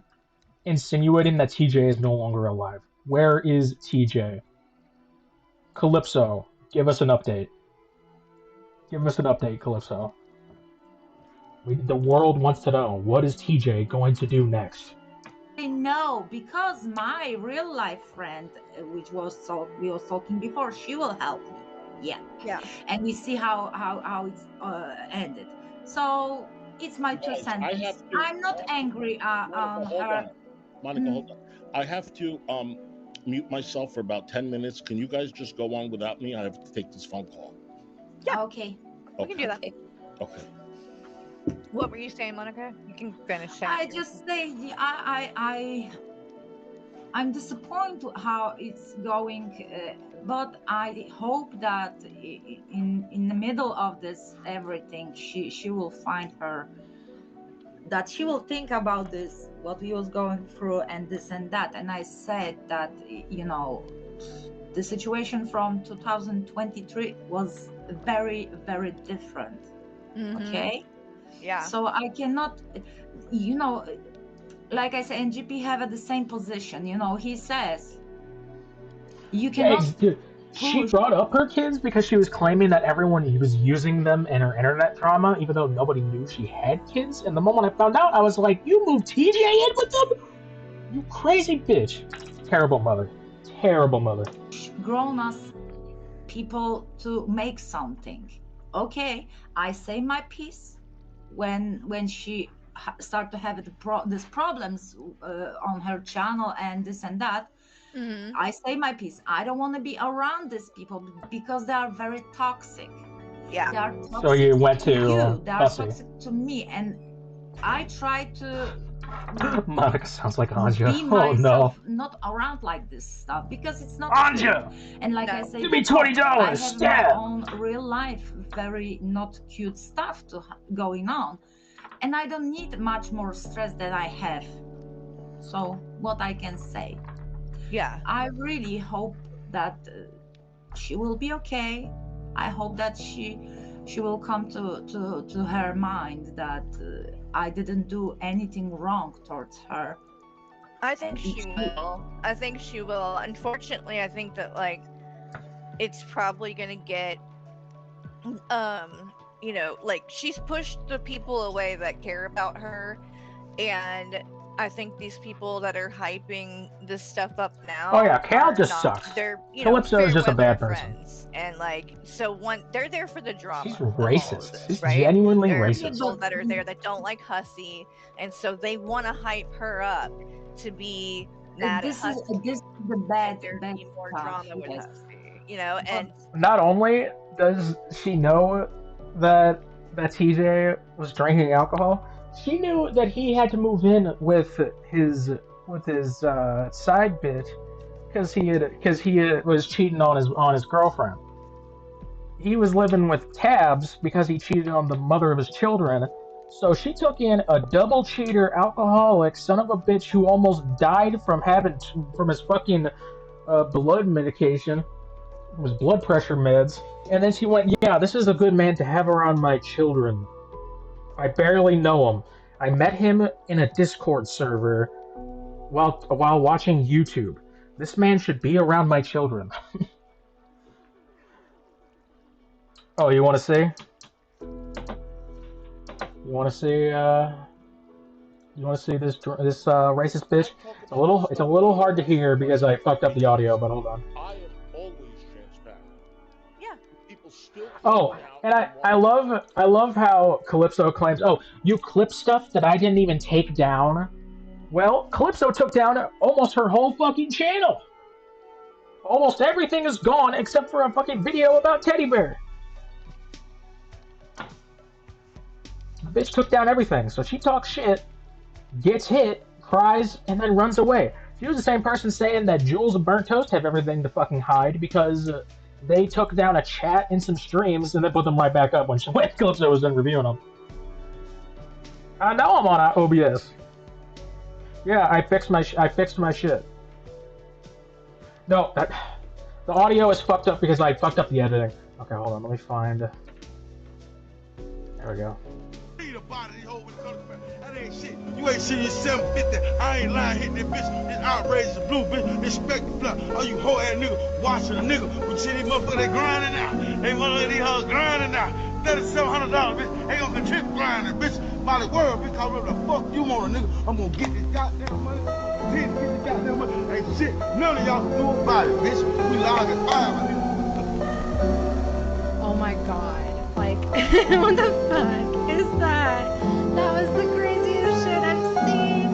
insinuating that TJ is no longer alive. Where is TJ? Calypso, give us an update. Give us an update, Calypso. The world wants to know, what is TJ going to do next? no, because my real life friend, which was we was talking before, she will help me. Yeah. Yeah. And we see how it's ended. So it's my two Guys, cents. I'm not angry on hold her. on. Monica, hold on. I have to mute myself for about 10 minutes. Can you guys just go on without me? I have to take this phone call. Yeah. Okay. We can do that. Okay. What were you saying, Monica? You can finish saying. I just say I'm disappointed how it's going, but I hope that in the middle of this everything, she will find her, that she will think about this, what we was going through, and this and that. And I said that, you know, the situation from 2023 was very, very different. Okay. Yeah. So I cannot, you know, like I said, NGP have the same position. You know, he says you cannot. She brought up her kids because she was claiming that everyone was using them in her internet drama, even though nobody knew she had kids. And the moment I found out, I was like, "You moved TJ in with them? You crazy bitch!" Terrible mother. Terrible mother. Grown us people to make something. Okay, I say my piece when she start to have these problems on her channel and this and that. I say my piece. I don't want to be around these people because they are very toxic. Yeah. They are toxic So you went to you. They are Hussy. toxic to me, and I try to Monica sounds like Anja. be Oh myself, no. not around like this stuff because it's not Anja! true. And like No. I said, Give me before, $20, I have stab! my own real life, very not cute stuff going on, and I don't need much more stress than I have. So what I can say, Yeah. I really hope that she will be okay. I hope that she will come to her mind that I didn't do anything wrong towards her. I think she will. I think she will. Unfortunately, I think that like it's probably gonna get you know, like she's pushed the people away that care about her, and I think these people that are hyping this stuff up now. Oh yeah, Cal are just not, sucks. They're Calypso is just a bad person. friends, and like so they're there for the drama. She's racist. This, She's right? genuinely there racist. Are people that are there that don't like Hussy, and so they want to hype her up to be mad this at is Hussy. this is the bad Be more stuff, drama with yes. Hussy, you know. And not only does she know that TJ was drinking alcohol, she knew that he had to move in with his side bitch because he was cheating on his girlfriend. He was living with Tabs because he cheated on the mother of his children. So she took in a double cheater, alcoholic son of a bitch who almost died from his fucking blood medication, from his blood pressure meds. And then she went, "Yeah, this is a good man to have around my children. I barely know him. I met him in a Discord server while watching YouTube. This man should be around my children." Oh, you want to see? You want to see? You want to see this racist bitch? It's a little hard to hear because I fucked up the audio. But hold on. I am always transparent. Yeah. People still. Oh, and I love how Calypso claims, "Oh, you clip stuff that I didn't even take down." Well, Calypso took down almost her whole fucking channel. Almost everything is gone except for a fucking video about Teddy Bear. Bitch took down everything, so she talks shit, gets hit, cries, and then runs away. She was the same person saying that Jules and Burnt Toast have everything to fucking hide because they took down a chat and some streams and then put them right back up when Calypso was done reviewing them. I know I'm on OBS. Yeah, I fixed my shit. No, the audio is fucked up because I fucked up the editing. Okay, hold on. Let me find. There we go. That ain't shit. You ain't seen your 750. I ain't lying, hitting that bitch. This outrageous blue bitch. Expect the blood. All you hoe ass nigga watching a nigga. But you see these motherfuckers, they grinding out. They motherfuckers, these hoes grinding out. $700, bitch. Ain't gonna continue grinding, bitch. By the world, bitch. Cause whatever the fuck you want, a nigga. I'm gonna get this goddamn money. Continue to get this goddamn money. Ain't shit. None of y'all can do about it, bitch. We live at 5, my nigga. Oh my god. Like, what the fuck is that? That was the craziest shit I've seen.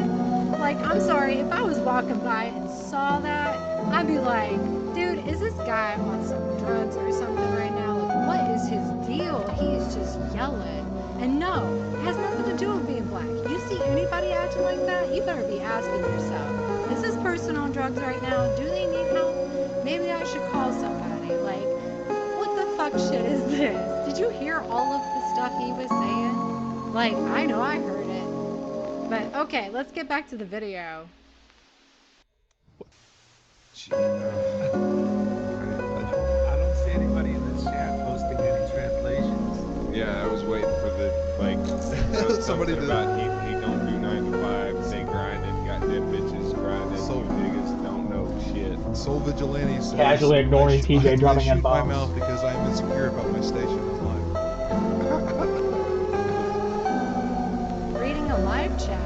Like, I'm sorry, if I was walking by and saw that, I'd be like, dude, is this guy on some drugs or something right now? Like, what is his deal? He is just yelling. And no, it has nothing to do with being black. You see anybody acting like that, you better be asking yourself, is this person on drugs right now? Do they need help? Maybe I should call somebody. Like, what the fuck shit is this? Did you hear all of the stuff he was saying? Like, I know I heard it. But okay, let's get back to the video. I don't see anybody in the chat posting any translations. Yeah, I was waiting for the somebody about he don't do 9 to 5, they grinding, got them bitches grinding. So niggas don't know shit. Soul Vigilante says, casually ignoring TJ dropping in bombs. my mouth because I'm insecure about my station in life. Reading a live chat.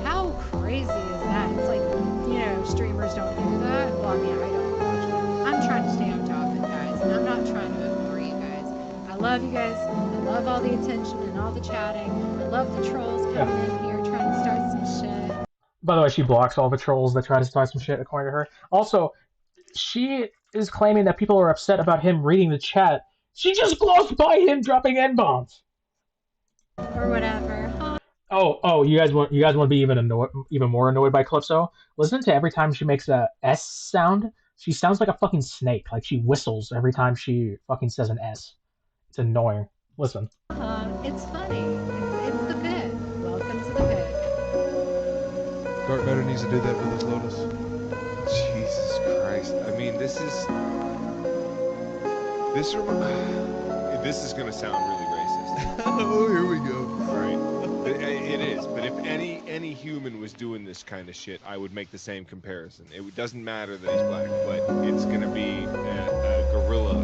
How crazy is that? It's like, you know, streamers don't do that. Well, I mean, I don't watch it. I'm trying to stay on top of it, guys, and I'm not trying to ignore you guys. I love you guys. I love all the attention and all the chatting. I love the trolls coming in here trying to start some shit. By the way, she blocks all the trolls that try to start some shit, according to her. Also, she is claiming that people are upset about him reading the chat. She just glossed by him dropping N-bombs. Or whatever. Oh, you guys want to be even more annoyed by Calypso? Listen to every time she makes a S sound. She sounds like a fucking snake. Like she whistles every time she fucking says an S. It's annoying. Listen. It's funny. It's the pit. Welcome to the pit. Dark Matter needs to do that with his Lotus. Jesus Christ. I mean, this is gonna sound really racist. Oh, here we go. Right. It is. But if any human was doing this kind of shit, I would make the same comparison. It doesn't matter that he's black, but it's gonna be a gorilla.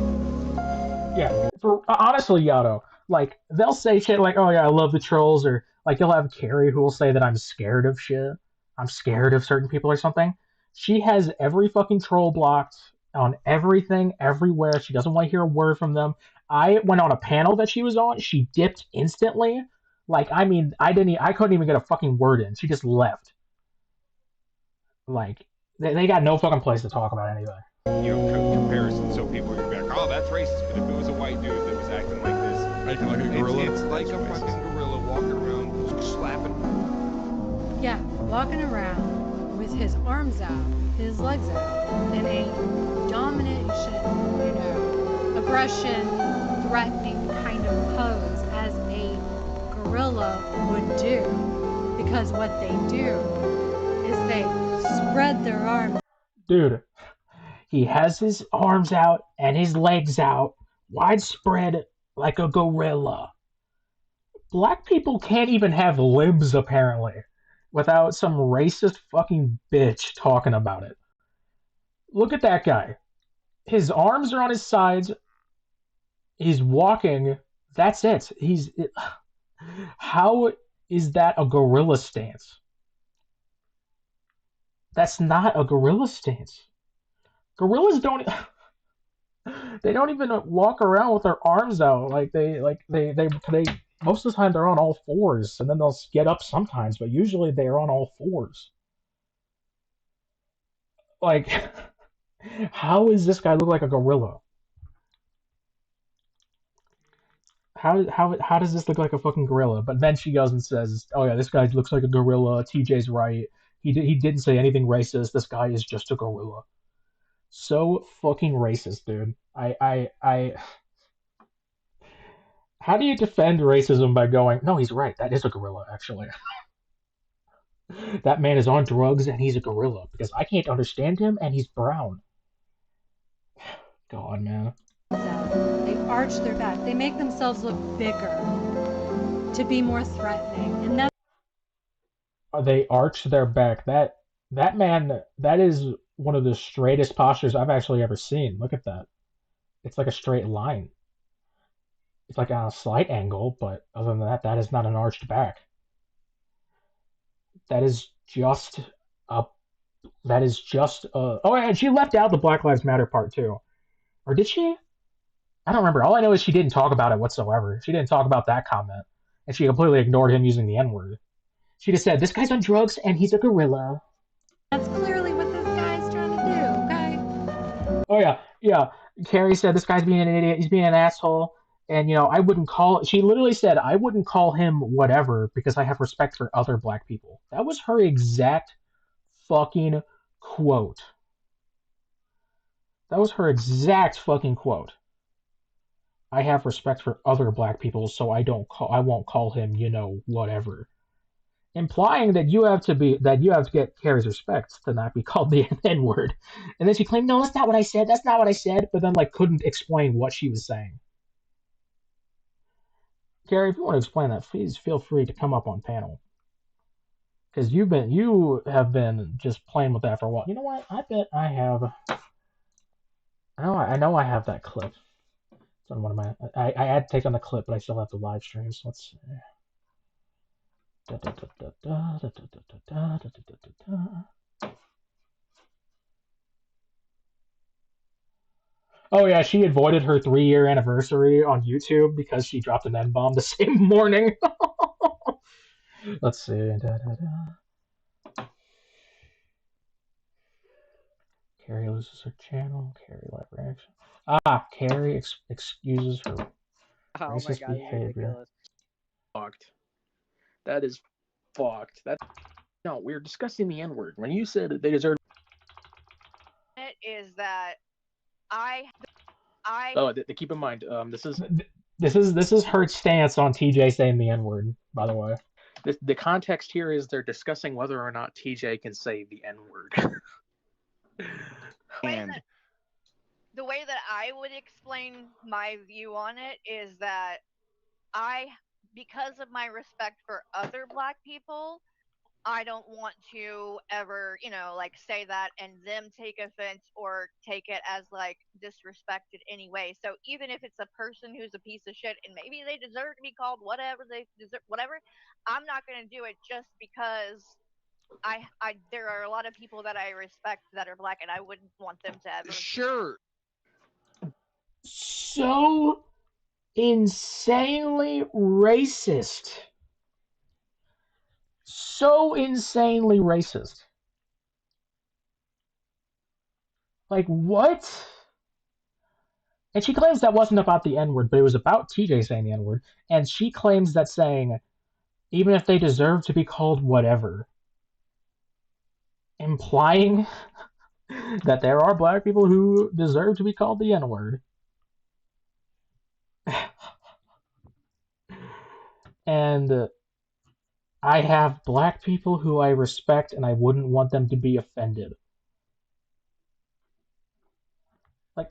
Yeah. Honestly, Yato, like they'll say shit like, "Oh yeah, I love the trolls," or like you'll have Carrie who will say that I'm scared of shit. I'm scared of certain people or something. She has every fucking troll blocked on everything, everywhere. She doesn't want to hear a word from them. I went on a panel that she was on. She dipped instantly. Like, I mean, I couldn't even get a fucking word in. She just left. Like, they got no fucking place to talk about anything. You know, comparison. So people are gonna be like, "Oh, that's racist." But if it was a white dude that was acting like this, acting like a gorilla, it's like a fucking gorilla walking around slapping. Yeah, walking around with his arms out, his legs out, in a domination, you know, aggression, threatening kind of pose as a gorilla would do. Because what they do is they spread their arms. Dude, he has his arms out and his legs out, widespread like a gorilla. Black people can't even have limbs, apparently, without some racist fucking bitch talking about it. Look at that guy. His arms are on his sides. He's walking. That's it. How is that a gorilla stance? That's not a gorilla stance. Gorillas don't. They don't even walk around with their arms out. They most of the time they're on all fours, and then they'll get up sometimes, but usually they are on all fours. Like, how does this guy look like a gorilla? How does this look like a fucking gorilla? But then she goes and says, "Oh yeah, this guy looks like a gorilla. TJ's right. He didn't say anything racist. This guy is just a gorilla." So fucking racist, dude. How do you defend racism by going, no, he's right, that is a gorilla, actually. That man is on drugs and he's a gorilla because I can't understand him and he's brown. God, man. They arch their back. They make themselves look bigger to be more threatening, and that's They arch their back. That man, that is one of the straightest postures I've actually ever seen. Look at that. It's like a straight line. It's like on a slight angle, but other than that, that is not an arched back. That is just a. That is just a. Oh, and she left out the Black Lives Matter part too, or did she? I don't remember. All I know is she didn't talk about it whatsoever. She didn't talk about that comment, and she completely ignored him using the N word. She just said, "This guy's on drugs and he's a gorilla." clearly what this guy's trying to do. Okay. Oh yeah, yeah. Carrie said this guy's being an idiot. He's being an asshole. And I wouldn't call. She literally said, "I wouldn't call him whatever because I have respect for other black people." That was her exact fucking quote. That was her exact fucking quote. I have respect for other black people, so I won't call him, whatever. Implying that you have to get Carrie's respect to not be called the N word. And then she claimed, "No, that's not what I said. That's not what I said," but then couldn't explain what she was saying. Carrie, if you want to explain that, please feel free to come up on panel. Because you have been just playing with that for a while. You know what? I bet I have. I know I have that clip. It's on one of my. I had taken the clip, but I still have the live streams. Let's see. Oh yeah, she avoided her 3-year anniversary on YouTube because she dropped an N-bomb the same morning. Let's see. Carrie loses her channel. Carrie live reaction. Carrie excuses her racist behavior. Ridiculous. Fucked. That is fucked. No, we're discussing the N-word. When you said that they deserve It is that I keep in mind, this is her stance on TJ saying the N-word, by the way. The context here is they're discussing whether or not TJ can say the N-word. And the way that I would explain my view on it is that because of my respect for other black people, I don't want to ever, say that and them take offense or take it as disrespected anyway. So even if it's a person who's a piece of shit and maybe they deserve to be called whatever they deserve, whatever, I'm not going to do it just because there are a lot of people that I respect that are black and I wouldn't want them to ever. Sure. So insanely racist. So insanely racist. What? And she claims that wasn't about the N-word, but it was about TJ saying the N-word. And she claims that saying, even if they deserve to be called whatever, implying that there are black people who deserve to be called the N-word. And I have black people who I respect and I wouldn't want them to be offended.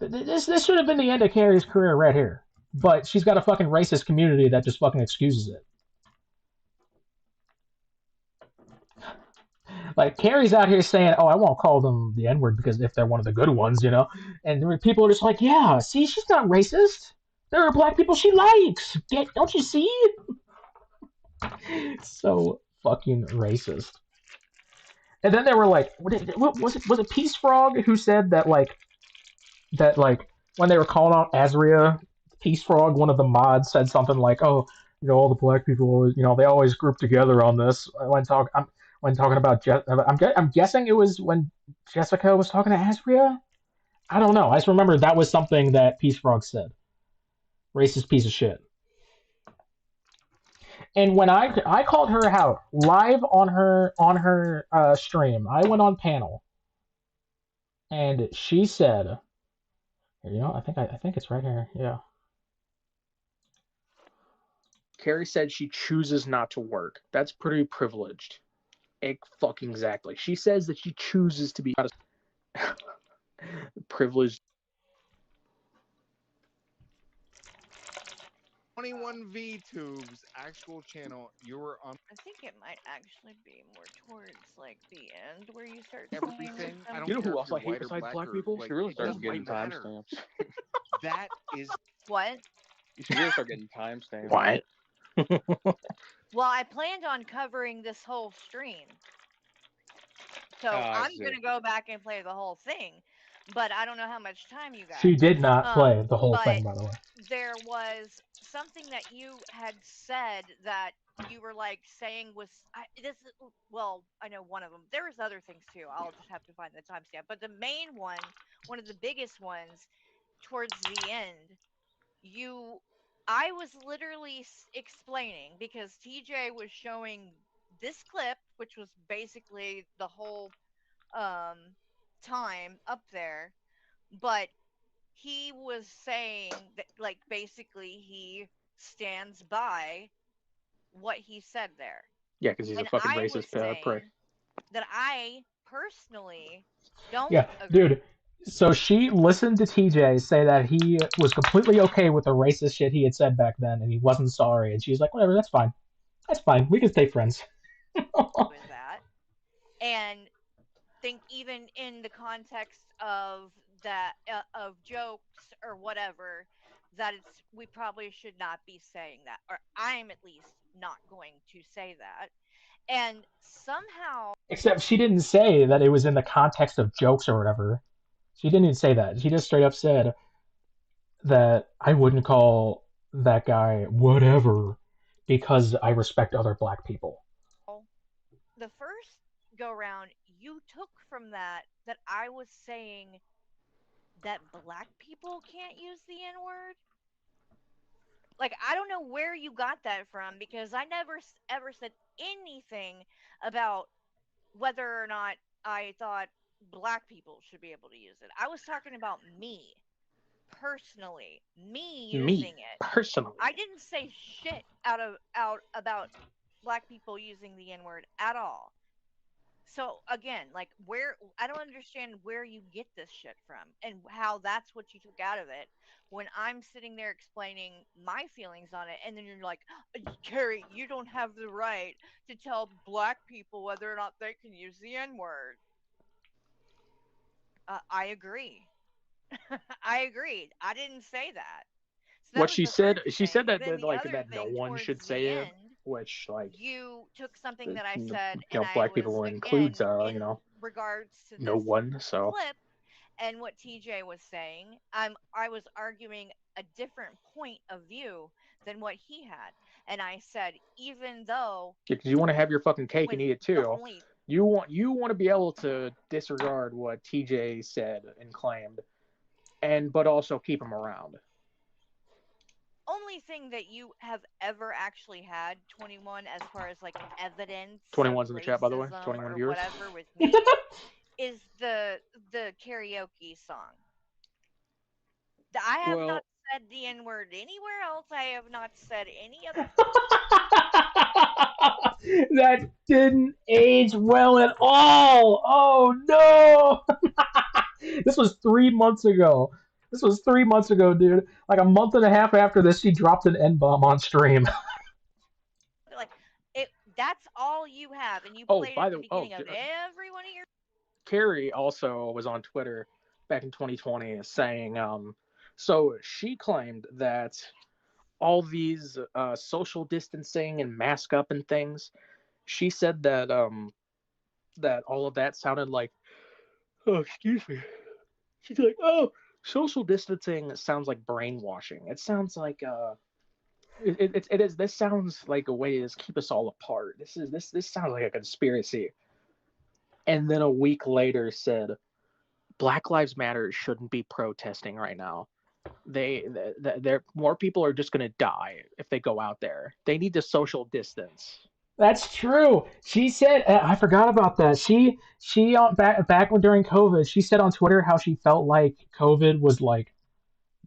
This should have been the end of Carrie's career right here. But she's got a fucking racist community that just fucking excuses it. Carrie's out here saying, "Oh, I won't call them the N-word because if they're one of the good ones, And people are just like, "Yeah, see, she's not racist. There are black people she likes. Don't you see?" So fucking racist. And then they were like, what was it? Was it Peace Frog who said that when they were calling out Azria, Peace Frog, one of the mods, said something like, "Oh, all the black people always, they always group together on this." When talking about I'm guessing it was when Jessica was talking to Azria. I don't know. I just remember that was something that Peace Frog said. Racist piece of shit. And when I called her out live on her stream, I went on panel, and she said, I think it's right here. Yeah. Carrie said she chooses not to work. That's pretty privileged. Fucking exactly. She says that she chooses to be privileged. 21V Tubes actual channel. You were on I think it might actually be more towards like the end where you start everything. I don't You know care who if else you're I hate white or besides black black or people? like. She really It starts doesn't getting matter. timestamps. That is What? You should really start getting timestamps. What? Well, I planned on covering this whole stream. So I I'm see. gonna go back and play the whole thing, but I don't know how much time you got. She did not play the whole thing, by the way. There was something that you had said that you were like saying was well, I know one of them. There was other things too. I'll just have to find the timestamp. But the main one of the biggest ones, towards the end, I was literally explaining because TJ was showing this clip, which was basically the whole time up there, but he was saying that, like, basically he stands by what he said there. Yeah, because he's a fucking I was racist prick. saying that I personally don't Yeah, agree. dude. So she listened to TJ say that he was completely okay with the racist shit he had said back then, and he wasn't sorry. And she's like, "Whatever, that's fine. That's fine. We can stay friends." With that, and think even in the context of that of jokes or whatever, that we probably should not be saying that, or I'm at least not going to say that. And somehow, Except she didn't say that it was in the context of jokes or whatever. She didn't even say that. She just straight up said that I wouldn't call that guy whatever because I respect other black people. the first go round, you took from that I was saying that black people can't use the N word. Like, I don't know where you got that from, because I never ever said anything about whether or not I thought black people should be able to use it. I was talking about me personally, me using it personally. I didn't say shit out about black people using the N word at all. So again, like, where I don't understand where you get this shit from and how that's what you took out of it, when I'm sitting there explaining my feelings on it, and then you're like, Carrie, you don't have the right to tell black people whether or not they can use the N word. I agree. I agreed. I didn't say that. So that What was she the said, first she said thing. that, Then the like other that no thing, one should towards say the it, end, which like you took something that I said, you and know, I black was, people again, includes in you know, regards to no this one. So clip and what TJ was saying, I was arguing a different point of view than what he had, and I said, even though, because you want to have your fucking cake and when eat it the too. only You want to be able to disregard what TJ said and claimed, but also keep him around. only thing that you have ever actually had, 21, as far as like evidence of 21's in the chat, by the way. racism 21 or viewers. whatever with me, is the karaoke song. I have not said the N word anywhere else. I have not said any other. That didn't age well at all. Oh no! This was 3 months ago. This was 3 months ago, dude. Like a month and a half after this, she dropped an N bomb on stream. Like, that's all you have, and you Oh, played by at the the beginning of every one of your. Carrie also was on Twitter back in 2020 saying, so she claimed that all these social distancing and mask up and things, she said that that all of that sounded like, oh, excuse me. She's like, oh, social distancing sounds like brainwashing. It sounds like it is. This sounds like a way to just keep us all apart. This sounds like a conspiracy. And then a week later said, Black Lives Matter shouldn't be protesting right now. They're more people are just gonna die if they go out there. They need to social distance. That's true. She said, I forgot about that. She back when during COVID, she said on Twitter how she felt like COVID was like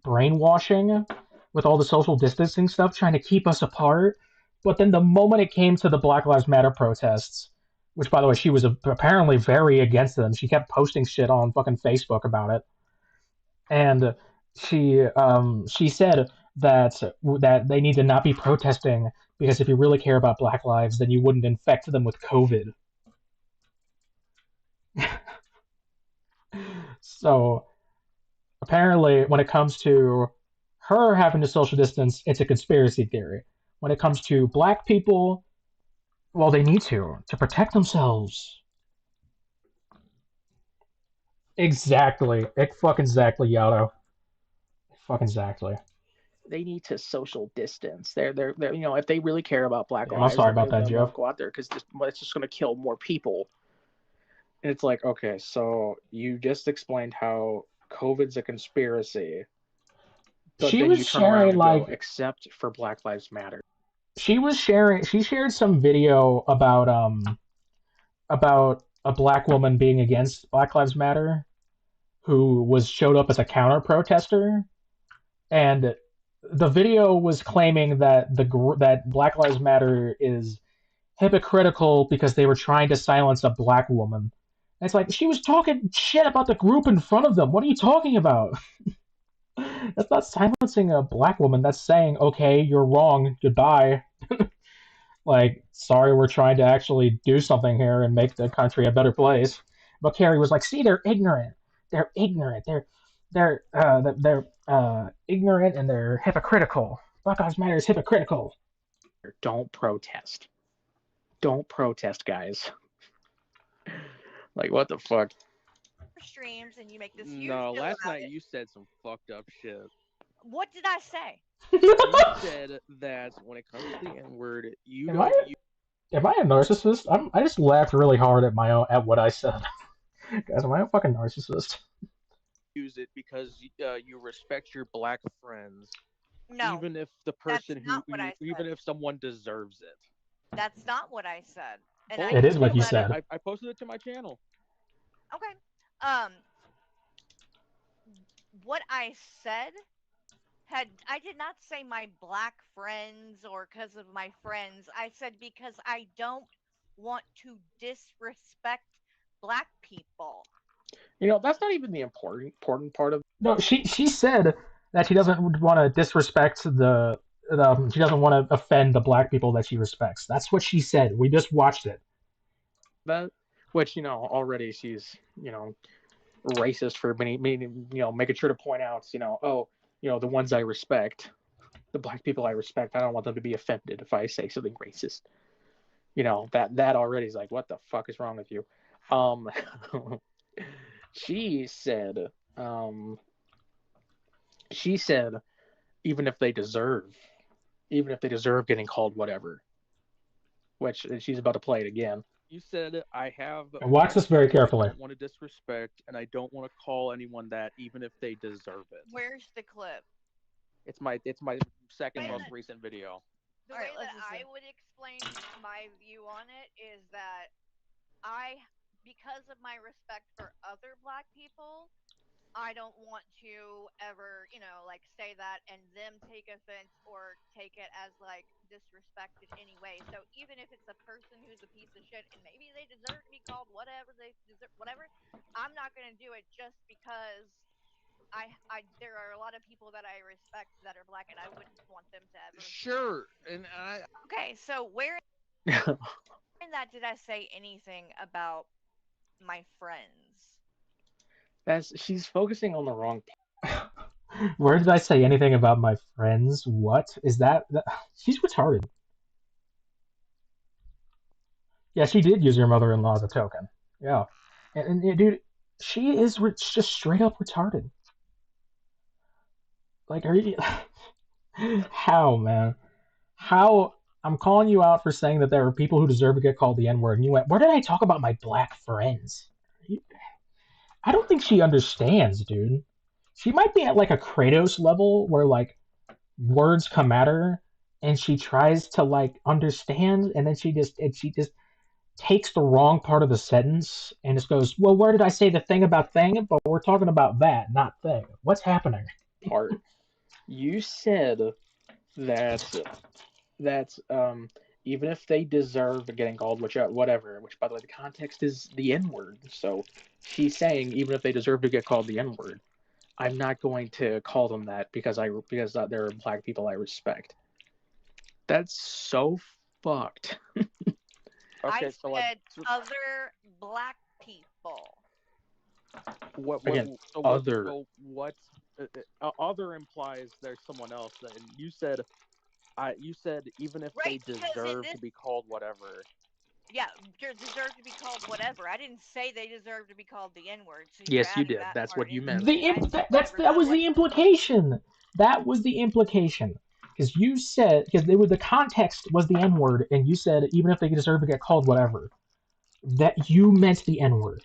brainwashing, with all the social distancing stuff, trying to keep us apart. But then the moment it came to the Black Lives Matter protests, which by the way she was apparently very against them, she kept posting shit on fucking Facebook about it, and she said that they need to not be protesting because if you really care about Black lives, then you wouldn't infect them with COVID. So apparently, when it comes to her having to social distance, it's a conspiracy theory. When it comes to black people, well, they need to protect themselves. Exactly. Fucking exactly, Yato. Fucking exactly. They need to social distance. They're if they really care about Black Damn, I'm lives, sorry about that, then Jeff. won't go out there because it's just going to kill more people. And it's like, okay, so you just explained how COVID's a conspiracy, but She then was you turn around sharing and like go, except for Black Lives Matter. she shared some video about a black woman being against Black Lives Matter who showed up as a counter protester, and the video was claiming that that Black Lives Matter is hypocritical because they were trying to silence a black woman. And it's like she was talking shit about the group in front of them. What are you talking about? That's not silencing a black woman. That's saying, okay, you're wrong. Goodbye. Like, sorry, we're trying to actually do something here and make the country a better place. But Carrie was like, see, they're ignorant. They're ignorant. They're ignorant and they're hypocritical. Black Lives Matter is hypocritical. Don't protest. Don't protest, guys. Like, what the fuck? Streams and you make this huge No, deal last about night it. you said some fucked up shit. What did I say? You said that when it comes to the N-word, you Am don't. Am I a narcissist? I just laughed really hard at what I said. Guys, am I a fucking narcissist? Use it because you respect your black friends. No, even if the person even if someone deserves it. That's not what I said. And It is what you said. I posted it to my channel. Okay. What I said I did not say my black friends or because of my friends. I said because I don't want to disrespect black people. That's not even the important part of. No, she said that she doesn't want to disrespect she doesn't want to offend the black people that she respects. That's what she said. We just watched it. That, which already she's racist for making sure to point out the ones I respect, the black people I respect, I don't want them to be offended if I say something racist. That already is like, what the fuck is wrong with you? She said even if they deserve getting called whatever, which she's about to play it again. You said I have. And watch this very carefully. I don't want to disrespect, and I don't want to call anyone that, even if they deserve it. Where's the clip? It's my second most recent video. The way that I would explain my view on it is that because of my respect for other black people, I don't want to ever, say that and them take offense or take it as disrespected anyway. So even if it's a person who's a piece of shit and maybe they deserve to be called whatever they deserve, whatever, I'm not going to do it just because there are a lot of people that I respect that are black and I wouldn't want them to ever. Sure, and Okay, so where in that did I say anything about my friends? She's focusing on the wrong. Where did I say anything about my friends? What is that? She's retarded. Yeah, she did use her mother-in-law as a token. Yeah, and dude, she is just straight up retarded. Like, are you? How, man? How? I'm calling you out for saying that there are people who deserve to get called the N-word, and you went, where did I talk about my black friends? I don't think she understands, dude. She might be at like a Kratos level where like words come at her and she tries to like understand, and then she just takes the wrong part of the sentence and just goes, well, where did I say the thing about thing? But we're talking about that, not thing. What's happening? Part. You said that even if they deserve getting called whatever, which by the way the context is the N-word, so she's saying even if they deserve to get called the N-word, I'm not going to call them that because they're black people I respect. That's so fucked. I said other black people. What Again, so other. what other implies there's someone else. And you said even if they Right, because in deserve this, to be called whatever. yeah, deserve to be called whatever. I didn't say they deserve to be called the N-word, so you're Yes, you adding did. that That's part what you into meant. it. I said whatever. That was the implication. That was the implication. Because you said the context was the N word, and you said even if they deserve to get called whatever, that you meant the N word.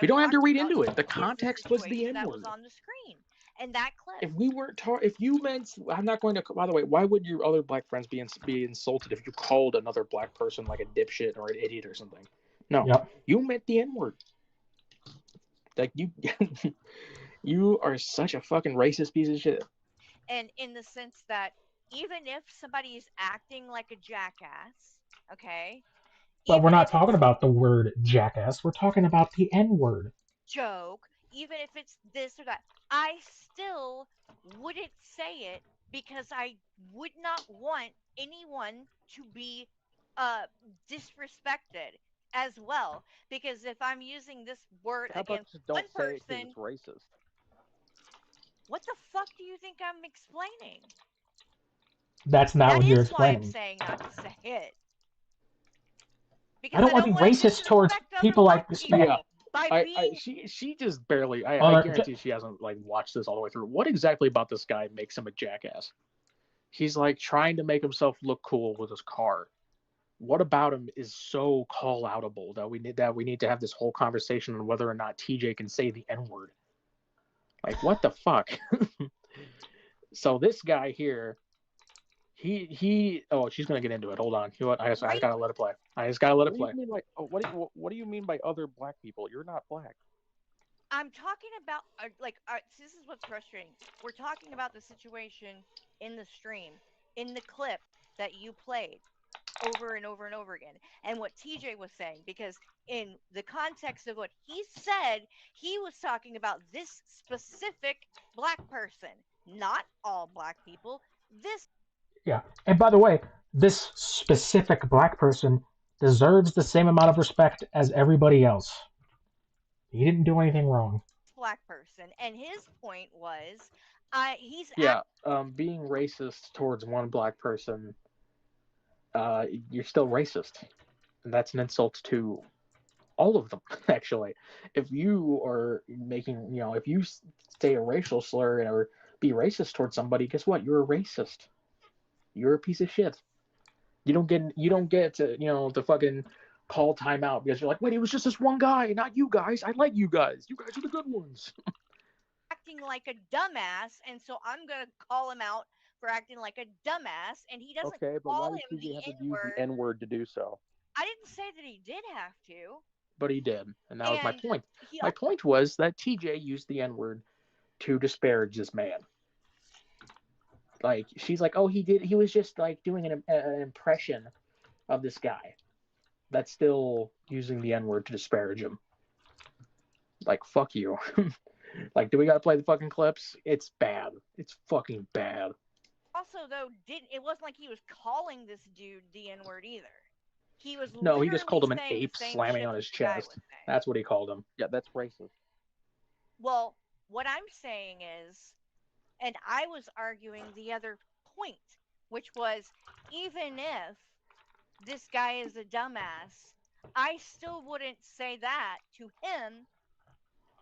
We don't have to read into it. The Is context the was the situation that N was word. on the screen and that clip. If we weren't if you meant, I'm not going to. By the way, why would your other black friends be insulted if you called another black person like a dipshit or an idiot or something? No, Yep. You meant the N word. Like you, you are such a fucking racist piece of shit. And in the sense that even if somebody is acting like a jackass, okay, But we're even not if talking it's about the word jackass. We're talking about the N word. joke, even if it's this or that, I still wouldn't say it because I would not want anyone to be disrespected as well. Because if I'm using this word How about against just one don't say it because person, it's racist? what the fuck do you think I'm explaining? That's not That what you're is why I'm explaining. saying not to say it. I Because don't I want to don't be want to racist towards disrespect other people like black this. people by being. She just barely. I guarantee she hasn't like watched this all the way through. What exactly about this guy makes him a jackass? He's like trying to make himself look cool with his car. What about him is so call outable that we need to have this whole conversation on whether or not TJ can say the N word. Like what the fuck? So this guy here, he oh she's gonna get into it. Hold on. You know what? I just gotta let it play. I just gotta let it play. What do you mean by what do you mean by other black people? You're not black. I'm talking about this is what's frustrating. We're talking about the situation in the stream, in the clip that you played over and over and over again, and what TJ was saying, because in the context of what he said, he was talking about this specific black person, not all black people. This. Yeah. And by the way, this specific black person deserves the same amount of respect as everybody else. He didn't do anything wrong. Black person, and his point was, he's being racist towards one black person, you're still racist, and that's an insult to all of them. Actually, if you are making, if you say a racial slur or be racist towards somebody, guess what? You're a racist. You're a piece of shit. You don't get to to fucking call timeout because you're like, wait, it was just this one guy, not you guys. I like you guys. You guys are the good ones. Acting like a dumbass, and so I'm gonna call him out for acting like a dumbass, and he doesn't Okay, but why call does him TJ the have to use N-word. the N word to do so? I didn't say that he did have to. But he did, and that was my And point. My point was that TJ used the N word to disparage this man. Like she's like, oh, he was just like doing an impression of this guy. That's still using the N word to disparage him. Like fuck you. Like, do we gotta play the fucking clips? It's bad. It's fucking bad. Also, though, it wasn't like he was calling this dude the N-word either. He was No, he just called him an saying ape the same slamming shit on his the guy chest. was saying. That's what he called him. Yeah, that's racist. Well, what I'm saying is, and I was arguing the other point, which was, even if this guy is a dumbass, I still wouldn't say that to him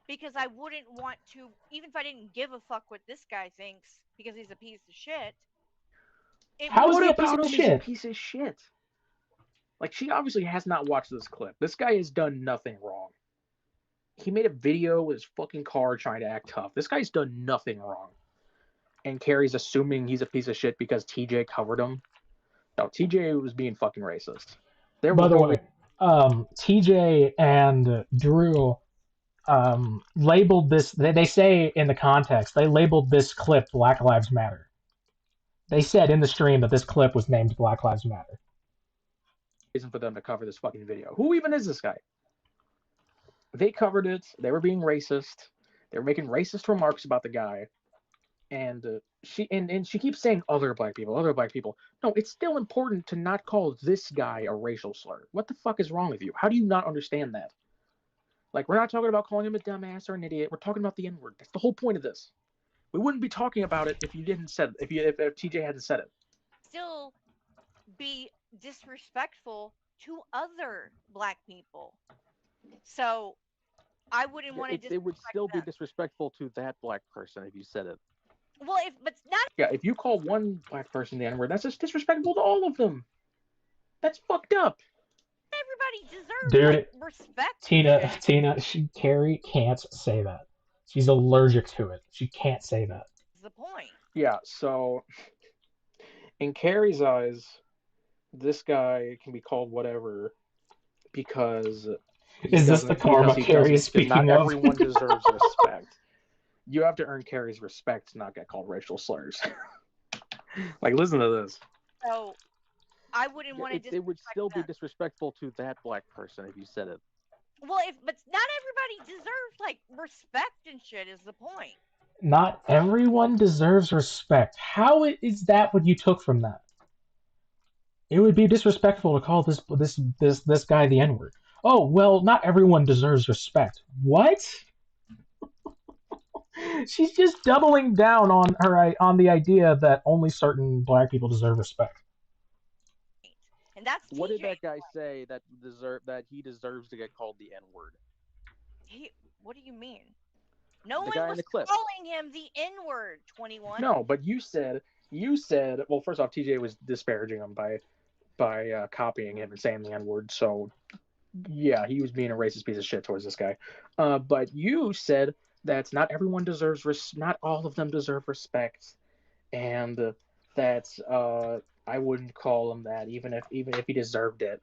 because I wouldn't want to, even if I didn't give a fuck what this guy thinks because he's a piece of shit. What about him is a piece of shit? Like, she obviously has not watched this clip. This guy has done nothing wrong. He made a video with his fucking car trying to act tough. This guy's done nothing wrong. And Carrie's assuming he's a piece of shit because TJ covered him. No, TJ was being fucking racist. By the way, TJ and Drew labeled this. They say in the context they labeled this clip "Black Lives Matter." They said in the stream that this clip was named "Black Lives Matter." Reason for them to cover this fucking video. Who even is this guy? They covered it. They were being racist. They were making racist remarks about the guy, and she keeps saying other black people, other black people. No, it's still important to not call this guy a racial slur. What the fuck is wrong with you? How do you not understand that? Like, we're not talking about calling him a dumbass or an idiot. We're talking about the N-word. That's the whole point of this. We wouldn't be talking about it if you didn't said it, if TJ hadn't said it. Still be disrespectful to other black people. So I wouldn't want to. It would still be disrespectful to that black person if you said it. Well, but not. Yeah, if you call one black person the N-word, that's just disrespectful to all of them. That's fucked up. Everybody deserves Dude, respect. Carrie can't say that. She's allergic to it. She can't say that. That's the point. Yeah, so in Carrie's eyes, this guy can be called whatever because is this the karma Carrie is speaking of? Not everyone of? deserves respect. You have to earn Carrie's respect to not get called racial slurs. Like, listen to this. So I wouldn't want to. It would still be disrespectful to that black person if you said it. Well, but not everybody deserves respect and shit. Is the point? Not everyone deserves respect. How is that what you took from that? It would be disrespectful to call this guy the N-word. Oh, well, not everyone deserves respect. What? She's just doubling down on the idea that only certain black people deserve respect. And that's what did that guy say that he deserves to get called the N-word? What do you mean? No one was calling him the N-word. 21. No, but you said. Well, first off, TJ was disparaging him by copying him and saying the N-word. So yeah, he was being a racist piece of shit towards this guy. But you said that not everyone deserves not all of them deserve respect, and that I wouldn't call him that even if he deserved it.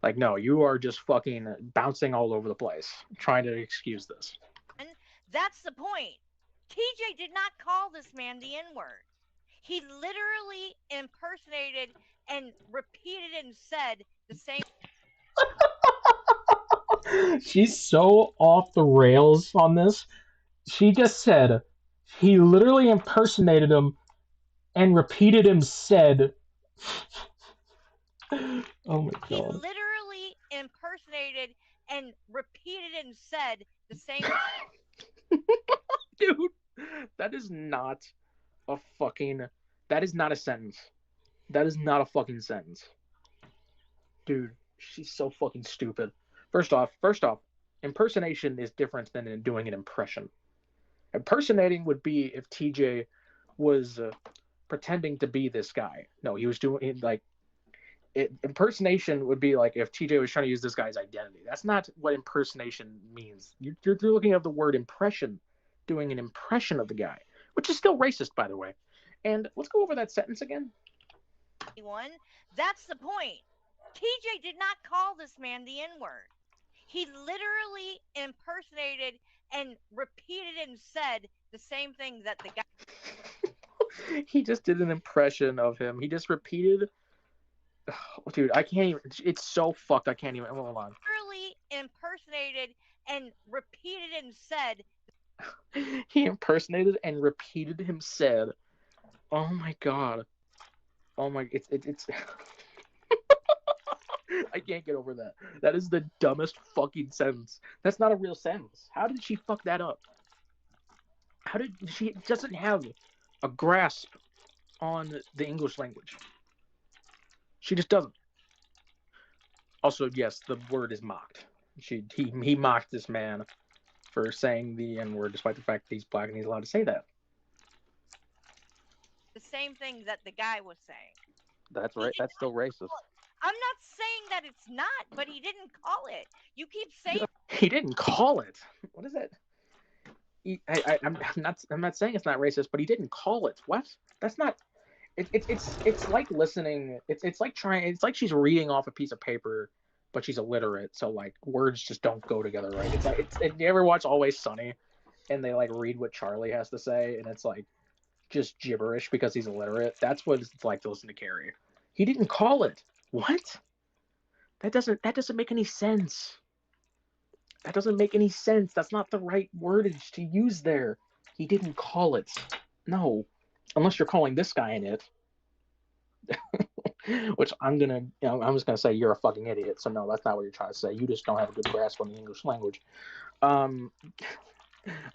Like, no, you are just fucking bouncing all over the place trying to excuse this. And that's the point. TJ did not call this man the N-word. He literally impersonated and repeated and said the same. She's so off the rails on this. She just said he literally impersonated him and repeated him said. Oh my god. He literally impersonated and repeated and said the same. Dude, that is not a sentence. That is not a fucking sentence. Dude, she's so fucking stupid. First off, impersonation is different than doing an impression. Impersonating would be if TJ was pretending to be this guy. No, he was doing impersonation would be like if TJ was trying to use this guy's identity. That's not what impersonation means. You're looking at the word impression, doing an impression of the guy, which is still racist, by the way. And let's go over that sentence again. That's the point. TJ did not call this man the N-word. He literally impersonated and repeated and said the same thing that the guy. He just did an impression of him. He just repeated. Oh, dude, I can't even. It's so fucked. I can't even. Hold on. Literally impersonated and repeated and said. He impersonated and repeated him said. Oh my god. Oh my. It's. I can't get over that. That is the dumbest fucking sentence. That's not a real sentence. How did she fuck that up? How did she doesn't have a grasp on the English language? She just doesn't. Also, yes, the word is mocked. He mocked this man for saying the N-word, despite the fact that he's black and he's allowed to say that. The same thing that the guy was saying. That's right. That's still racist. I'm not saying that it's not, but he didn't call it. You keep saying he didn't call it. What is that? I'm not saying it's not racist, but he didn't call it. What? That's not. It's like listening. It's like she's reading off a piece of paper but she's illiterate, so like words just don't go together right. It's like you ever watch Always Sunny, and they like read what Charlie has to say, and it's like just gibberish because he's illiterate. That's what it's like to listen to Carrie. He didn't call it. What? That doesn't make any sense. That doesn't make any sense. That's not the right wordage to use there. He didn't call it. No. Unless you're calling this guy in it. Which I'm just gonna say you're a fucking idiot. So no, that's not what you're trying to say. You just don't have a good grasp on the English language. I'm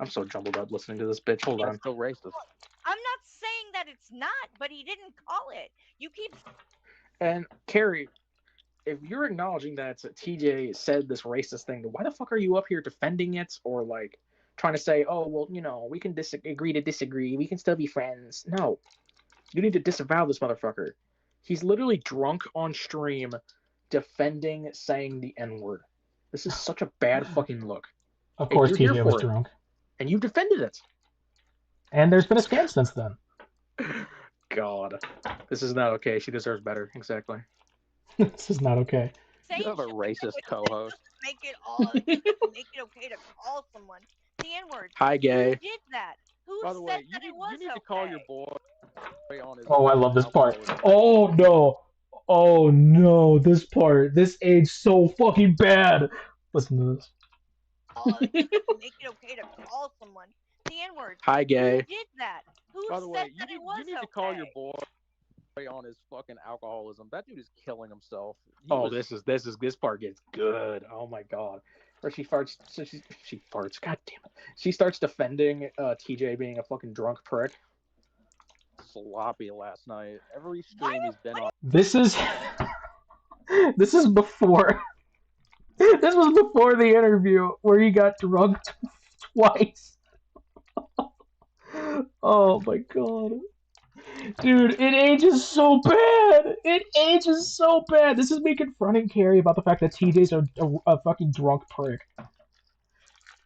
so jumbled up listening to this bitch. Hold on. That's still racist. I'm not saying that it's not, but he didn't call it. You keep. And Carrie, if you're acknowledging that TJ said this racist thing, why the fuck are you up here defending it or like trying to say, oh well, we can agree to disagree. We can still be friends. No, you need to disavow this motherfucker. He's literally drunk on stream, defending saying the N-word. This is such a bad fucking look. Of course, TJ was drunk, and you defended it. And there's been a scam since then. God, this is not okay. She deserves better. Exactly. This is not okay. You have a racist co-host. Make it okay to call someone the N-word. Hi, gay. Who did that? Who By the said way, that you it was need to call your boy on his. Oh, I love this part. Oh no. Oh no, this part. This aged so fucking bad. Listen to this. Make it okay to call someone the N-word. Hi, gay. Who did that? Who By the way, said that it was you need to call your boy on his fucking alcoholism. That dude is killing himself. This part gets good. Oh my god. Or she farts. So she farts. God damn it. She starts defending TJ being a fucking drunk prick. Sloppy last night. Every stream he's been on. This is before. This was before the interview where he got drunk twice. Oh my god. Dude, it ages so bad. It ages so bad. This is me confronting Carrie about the fact that TJ's a fucking drunk prick.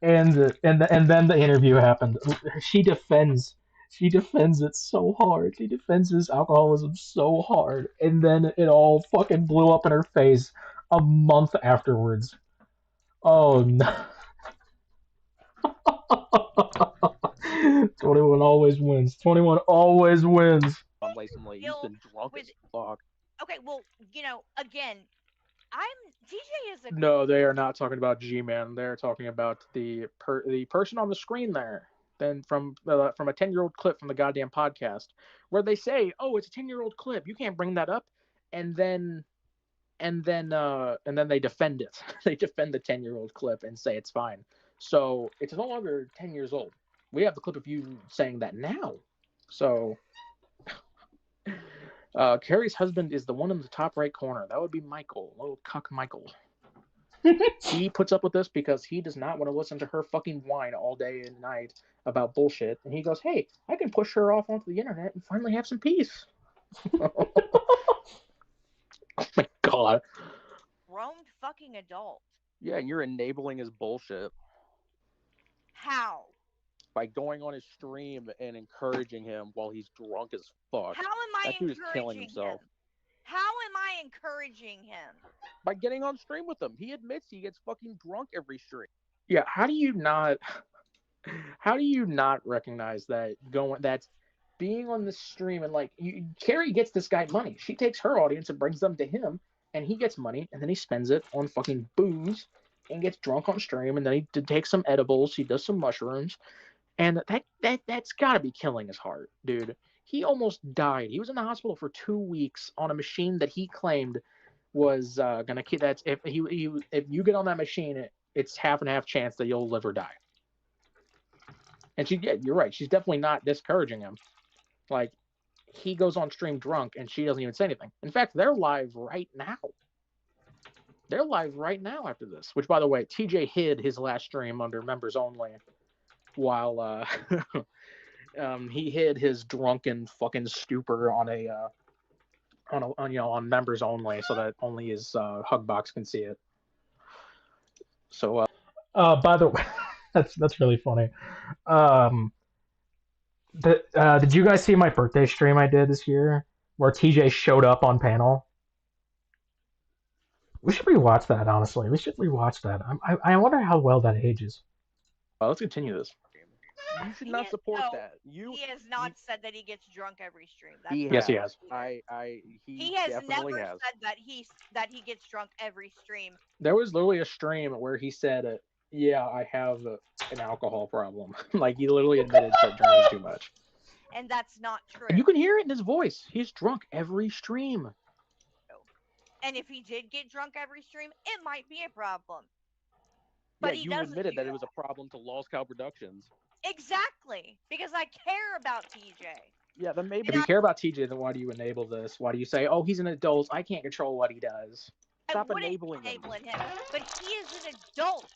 And then the interview happened. She defends it so hard. She defends his alcoholism so hard, and then it all fucking blew up in her face a month afterwards. Oh no. 21 always wins. 21 always wins. Recently, he's been drunk as fuck. Okay, well, again, TJ is a. No, they are not talking about G-Man. They're talking about the person on the screen there. Then from a 10-year-old clip from the goddamn podcast where they say, "Oh, it's a 10-year-old clip. You can't bring that up." And then they defend it. They defend the 10-year-old clip and say it's fine. So it's no longer 10 years old. We have the clip of you saying that now. So Carrie's husband is the one in the top right corner. That would be Michael, little cuck Michael. He puts up with this because he does not want to listen to her fucking whine all day and night about bullshit. And he goes, hey, I can push her off onto the internet and finally have some peace. Oh my god. Grown fucking adult. Yeah, you're enabling his bullshit. How? By going on his stream and encouraging him while he's drunk as fuck. How am I that dude is encouraging killing himself. him? How am I encouraging him? By getting on stream with him. He admits he gets fucking drunk every stream. Yeah, how do you not recognize that being on the stream and like Carrie gets this guy money. She takes her audience and brings them to him, and he gets money, and then he spends it on fucking booze and gets drunk on stream, and then he takes some edibles, he does some mushrooms, and that's gotta be killing his heart, dude. He almost died. He was in the hospital for 2 weeks on a machine that he claimed was gonna kill. That's if you get on that machine, it's half and half chance that you'll live or die. And you're right. She's definitely not discouraging him. Like, he goes on stream drunk and she doesn't even say anything. In fact, they're live right now. They're live right now after this. Which, by the way, TJ hid his last stream under members only, while he hid his drunken fucking stupor on members only, so that only his hug box can see it. So. By the way, that's really funny. Did you guys see my birthday stream I did this year, where TJ showed up on panel? We should rewatch that. Honestly, we should rewatch that. I wonder how well that ages. Let's continue this. You should not support that. He has not said that he gets drunk every stream. That's He not Yes, he true has. either. He He has definitely never has. said that he gets drunk every stream. There was literally a stream where he said, "Yeah, I have an alcohol problem." Like he literally admitted to drinking too much. And that's not true. And you can hear it in his voice. He's drunk every stream. And if he did get drunk every stream, it might be a problem. But yeah, he you doesn't admitted do that it was a problem to Lost Cow Productions. Exactly, because I care about TJ. Yeah, then maybe If you care about TJ, then why do you enable this? Why do you say, "Oh, he's an adult. I can't control what he does"? Stop I wouldn't enabling him. But he is an adult.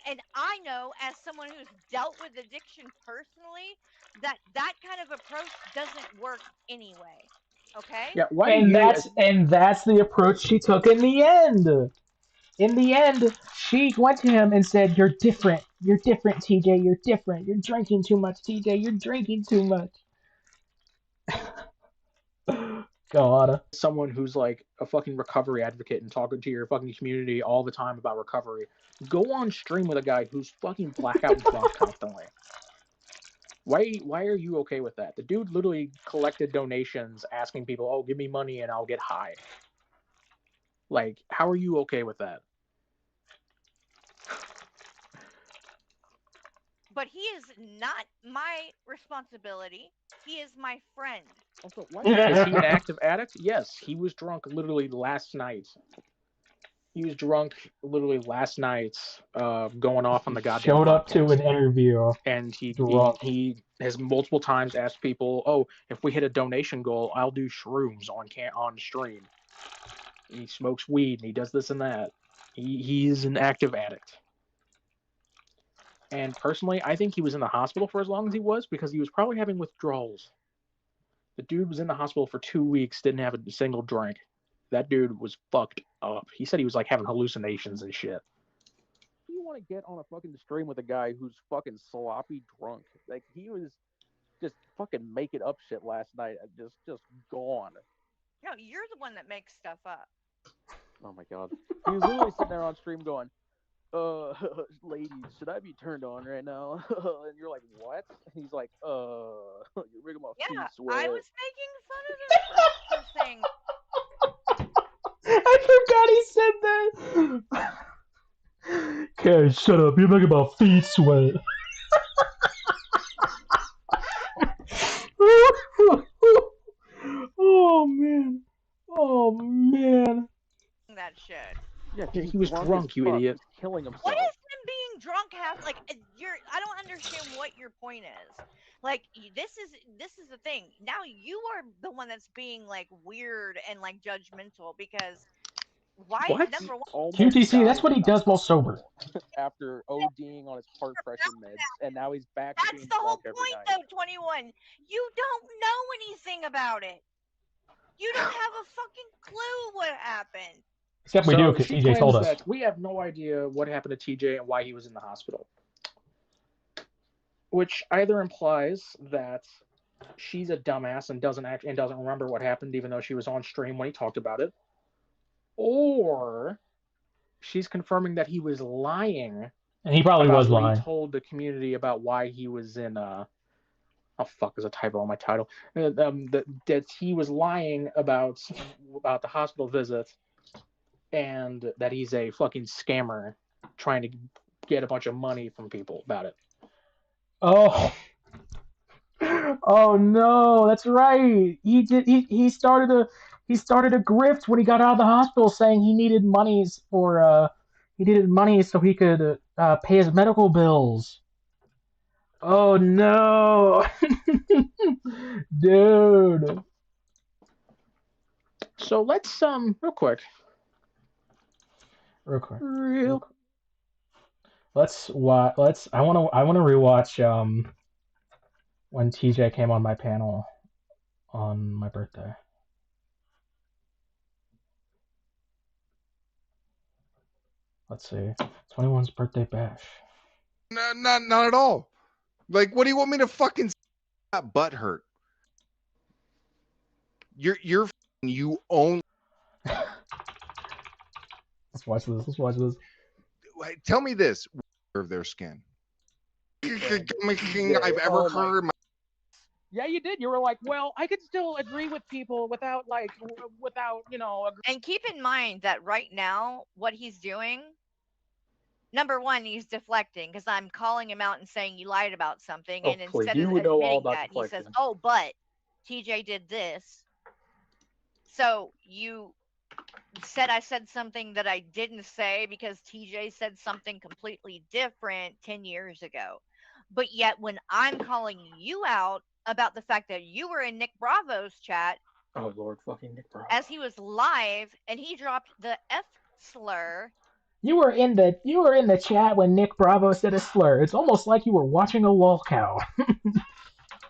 And I know, as someone who's dealt with addiction personally, that kind of approach doesn't work anyway. Okay? Yeah, why do And you? that's the approach she took in the end. In the end, she went to him and said, "You're different. You're different, TJ. You're different. You're drinking too much, TJ. You're drinking too much." God. Someone who's like a fucking recovery advocate and talking to your fucking community all the time about recovery, go on stream with a guy who's fucking blackout drunk constantly. Why are you okay with that? The dude literally collected donations asking people, "Oh, give me money and I'll get high." Like, how are you okay with that? But he is not my responsibility. He is my friend. Also, why Is he an active addict? Yes, he was drunk literally last night. He was drunk literally last night, going off on the goddamn Showed up podcast. to an interview And drunk. he has multiple times asked people, "Oh, if we hit a donation goal, I'll do shrooms on stream." And he smokes weed and he does this and that. He's an active addict. And personally, I think he was in the hospital for as long as he was because he was probably having withdrawals. The dude was in the hospital for 2 weeks, didn't have a single drink. That dude was fucked up. He said he was like having hallucinations and shit. do you want to get on a fucking stream with a guy who's fucking sloppy drunk? Like he was just fucking making up shit last night, just gone. No, you're the one that makes stuff up. Oh my god, he was literally sitting there on stream going, ladies, should I be turned on right now?" And you're like, what? And he's like, you're making my feet sweat. I was making fun of him for saying. I forgot he said that. Carrie, shut up. You're making my feet sweat. Oh man. Oh man. That shit. Yeah, he was drunk, you idiot. He's killing himself. What does him being drunk have like? I don't understand what your point is. Like this is the thing. Now you are the one that's being like weird and like judgmental because why? What? Number one, Almost QTC, that's died what he does while sober. after ODing on his heart pressure meds, and now he's back to that's being the whole drunk every point, night. though. 21. You don't know anything about it. You don't have a fucking clue what happened. Except we do, because she TJ told claims us. that we have no idea what happened to TJ and why he was in the hospital. Which either implies that she's a dumbass and doesn't remember what happened, even though she was on stream when he talked about it, or she's confirming that he was lying. And he probably was what lying. He told the community about why he was in. Oh fuck! There's a typo on my title. That he was lying about the hospital visit, and that he's a fucking scammer trying to get a bunch of money from people about it. Oh. Oh no, that's right. He started a grift when he got out of the hospital, saying he needed monies so he could pay his medical bills. Oh no. Dude. So let's real quick. Let's I want to rewatch when TJ came on my panel on my birthday. Let's see. 21's birthday bash. No, not at all. Like, what do you want me to fucking that butt hurt? You own. Let's watch this. Let's watch this. Wait, tell me this: of their skin. The dumbest thing I've ever Oh my- heard. In my Yeah, you did. You were like, well, I could still agree with people without And keep in mind that right now, what he's doing, number one, he's deflecting because I'm calling him out and saying you lied about something, Oh, and please. instead You of would know all admitting about that, he says, deflecting. "Oh, but TJ did this." So you said I said something that I didn't say because TJ said something completely different 10 years ago. But yet, when I'm calling you out about the fact that you were in Nick Bravo's chat Oh Lord, fucking Nick Bravo. as he was live and he dropped the F slur, You were in the chat when Nick Bravo said a slur. It's almost like you were watching a lol cow.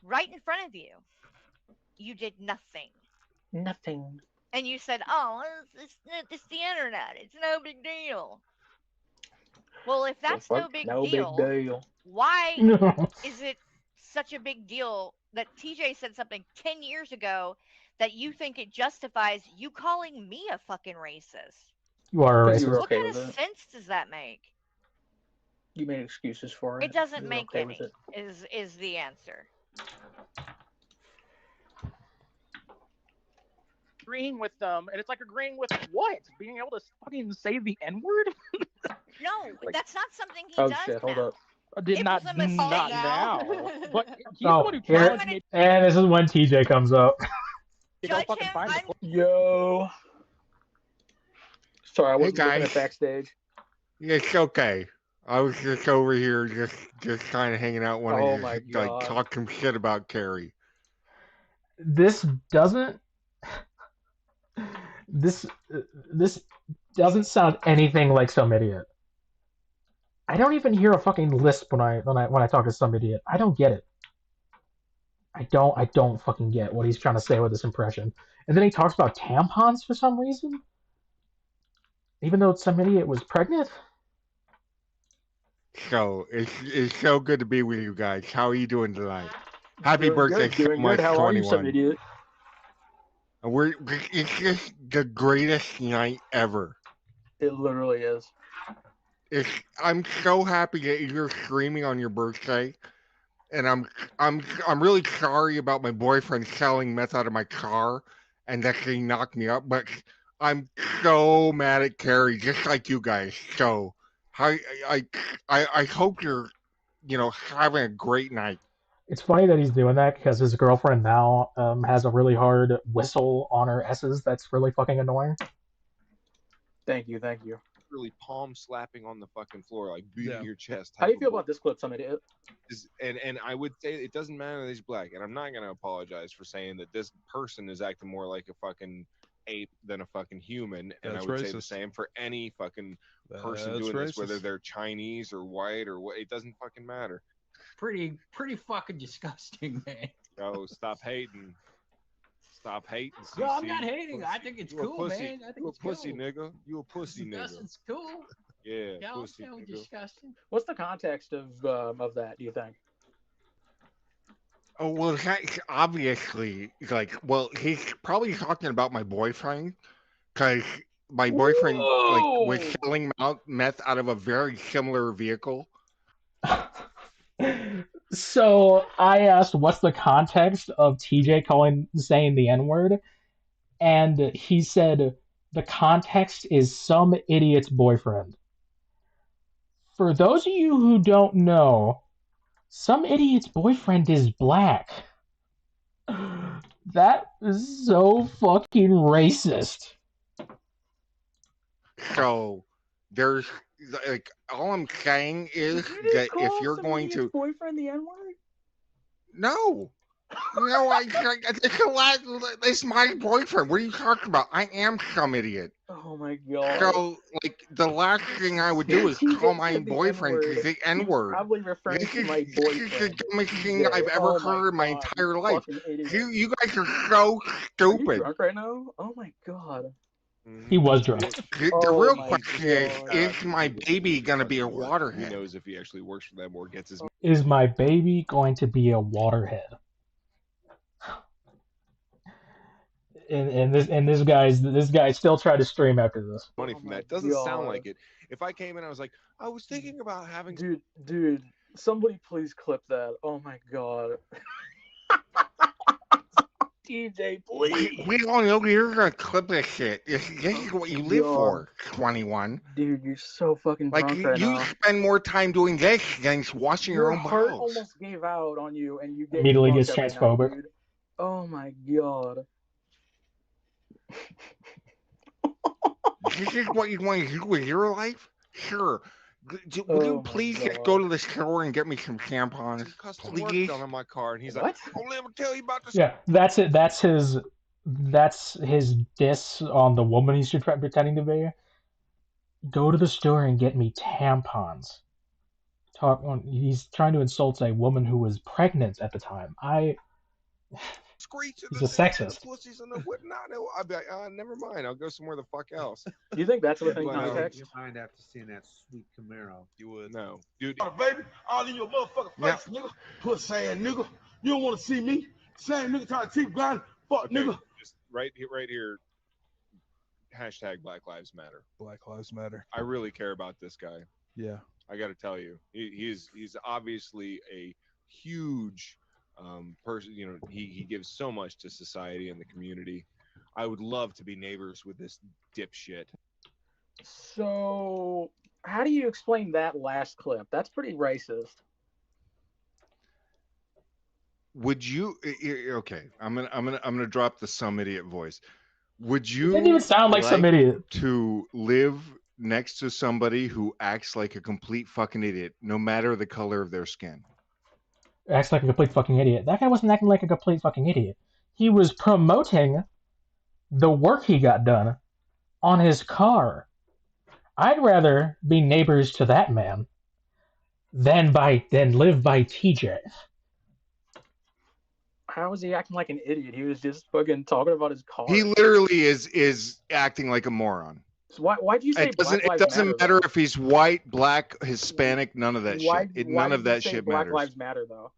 right in front of you, you did nothing. Nothing. And you said, "Oh, it's the internet. It's no big deal." Well, if that's no big deal, why is it such a big deal that TJ said something 10 years ago that you think it justifies you calling me a fucking racist? You are a Because you were racist. What okay kind with of it. sense does that make? You made excuses for it. It doesn't You were make okay with any. it. Is the answer. Agreeing with them, and it's like agreeing with what? Being able to fucking say the N-word? No, Like- that's not something he Oh does shit, hold now. up. Did It not was a mistake. not now. But he's the Oh, one who here, challenged me. and this is when TJ comes up. Judge him. Yo. Sorry, I wasn't looking guys. at backstage. It's okay. I was just over here, just kind of hanging out, wanting Oh to my like God. talk some shit about Carrie. This doesn't sound anything like some idiot. I don't even hear a fucking lisp when I talk to some idiot. I don't get it. I don't fucking get what he's trying to say with this impression. And then he talks about tampons for some reason, even though some idiot was pregnant. So it's so good to be with you guys. How are you doing tonight? Happy Doing birthday, good, doing Mike good. How are you, some 21. idiot? And it's just the greatest night ever. It literally is. I'm so happy that you're streaming on your birthday, and I'm really sorry about my boyfriend selling meth out of my car, and that he knocked me up. But I'm so mad at Carrie, just like you guys. So I hope you're having a great night. It's funny that he's doing that because his girlfriend now has a really hard whistle on her S's that's really fucking annoying. Thank you. Really palm slapping on the fucking floor, like beating your chest. How do you feel about this clip, some idiot? And I would say it doesn't matter that he's black, and I'm not gonna apologize for saying that this person is acting more like a fucking ape than a fucking human, and That's I would say the racist. same for any fucking person That's doing this, whether racist. they're Chinese or white or what. It doesn't fucking matter. Pretty fucking disgusting, man. Oh, stop hating. Stop hating. No, I'm CC. not hating. I think it's You a cool, pussy. man. I think You a it's pussy, cool. nigga. You a pussy, nigga. Disgusting's cool. Yeah, Yeah, pussy, I'm nigga. disgusting. What's the context of that? Do you think? Oh well, obviously, like, well, he's probably talking about my boyfriend, because my boyfriend was selling meth out of a very similar vehicle. So I asked, "What's the context of TJ saying the N-word?" And he said the context is some idiot's boyfriend. For those of you who don't know, some idiot's boyfriend is black. That is so fucking racist. So there's like, all I'm saying is that if you're going to boyfriend the N-word? no, it's my boyfriend. What are you talking about? I am some idiot. Oh my god. So, like, the last thing I would do is call my boyfriend the N-word. Probably referring This to is, my this boyfriend. is the dumbest thing I've ever Oh my heard in my God, entire you life. fucking idiot. You guys are so Are stupid. you drunk right now? Oh my god. He was drunk. The real question is my baby gonna be a waterhead? He knows if he actually works for them or gets his. Is my baby going to be a waterhead? and this guy still tried to stream after this. Money from that doesn't sound like it. If I came in, I was like, I was thinking about having. Dude, somebody please clip that. Oh my god. DJ, please. We all know you're gonna clip this shit. This is what you live for, 21. Dude, you're so fucking like drunk right you now. spend more time doing this than washing your own heart bowels. almost gave out on you, and you Immediately gets every transphobic. night, dude. Oh my god. This is what you want to do with your life? Sure. Would you please just go to the store and get me some tampons? Custom work done on my car, and he's like, "Oh, let me tell you about this." Yeah, that's it. That's his diss on the woman he's pretending to be. Go to the store and get me tampons. He's trying to insult a woman who was pregnant at the time. He's a sexist. Pussies and the whatnot. I'll be like, never mind. I'll go somewhere the fuck else. Do you think that's what they context? You mind after seeing that sweet Camaro? You would. No, dude. Baby, all in your motherfucking face, nigga. Pussy ass nigga. You don't want to see me. Same nigga trying to keep grinding. Fuck, nigga. Just right here. Hashtag Black Lives Matter. Black Lives Matter. I really care about this guy. Yeah. I got to tell you, he's obviously a huge person. You know, he gives so much to society and the community. I would love to be neighbors with this dipshit. So, how do you explain that last clip? That's pretty racist. Would you? Okay, I'm gonna drop the some idiot voice. Would you? It didn't even sound like some idiot. To live next to somebody who acts like a complete fucking idiot, no matter the color of their skin. Acts like a complete fucking idiot. That guy wasn't acting like a complete fucking idiot. He was promoting the work he got done on his car. I'd rather be neighbors to that man than live by TJ. How was he acting like an idiot? He was just fucking talking about his car. He literally is acting like a moron. So why do you say it doesn't matter if he's white, black, Hispanic, none of that shit. None of that shit matters. Black Lives Matter though.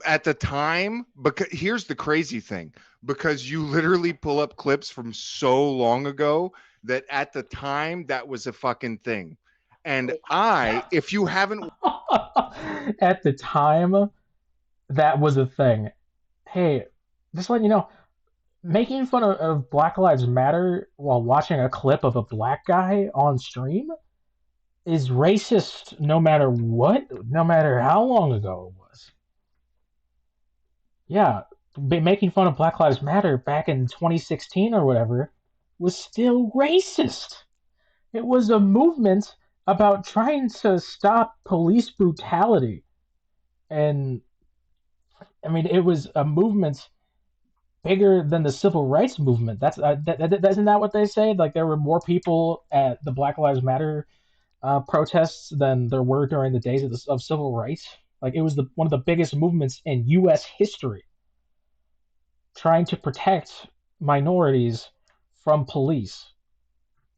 At the time, because here's the crazy thing, because you literally pull up clips from so long ago that at the time that was a fucking thing. And if you haven't at the time that was a thing. Hey, just letting you know, making fun of Black Lives Matter while watching a clip of a black guy on stream is racist no matter what, no matter how long ago it was. Yeah, making fun of Black Lives Matter back in 2016 or whatever was still racist. It was a movement about trying to stop police brutality. And, I mean, it was a movement bigger than the civil rights movement. Isn't that what they say? Like, there were more people at the Black Lives Matter protests than there were during the days of civil rights. Like, it was one of the biggest movements in U.S. history, trying to protect minorities from police.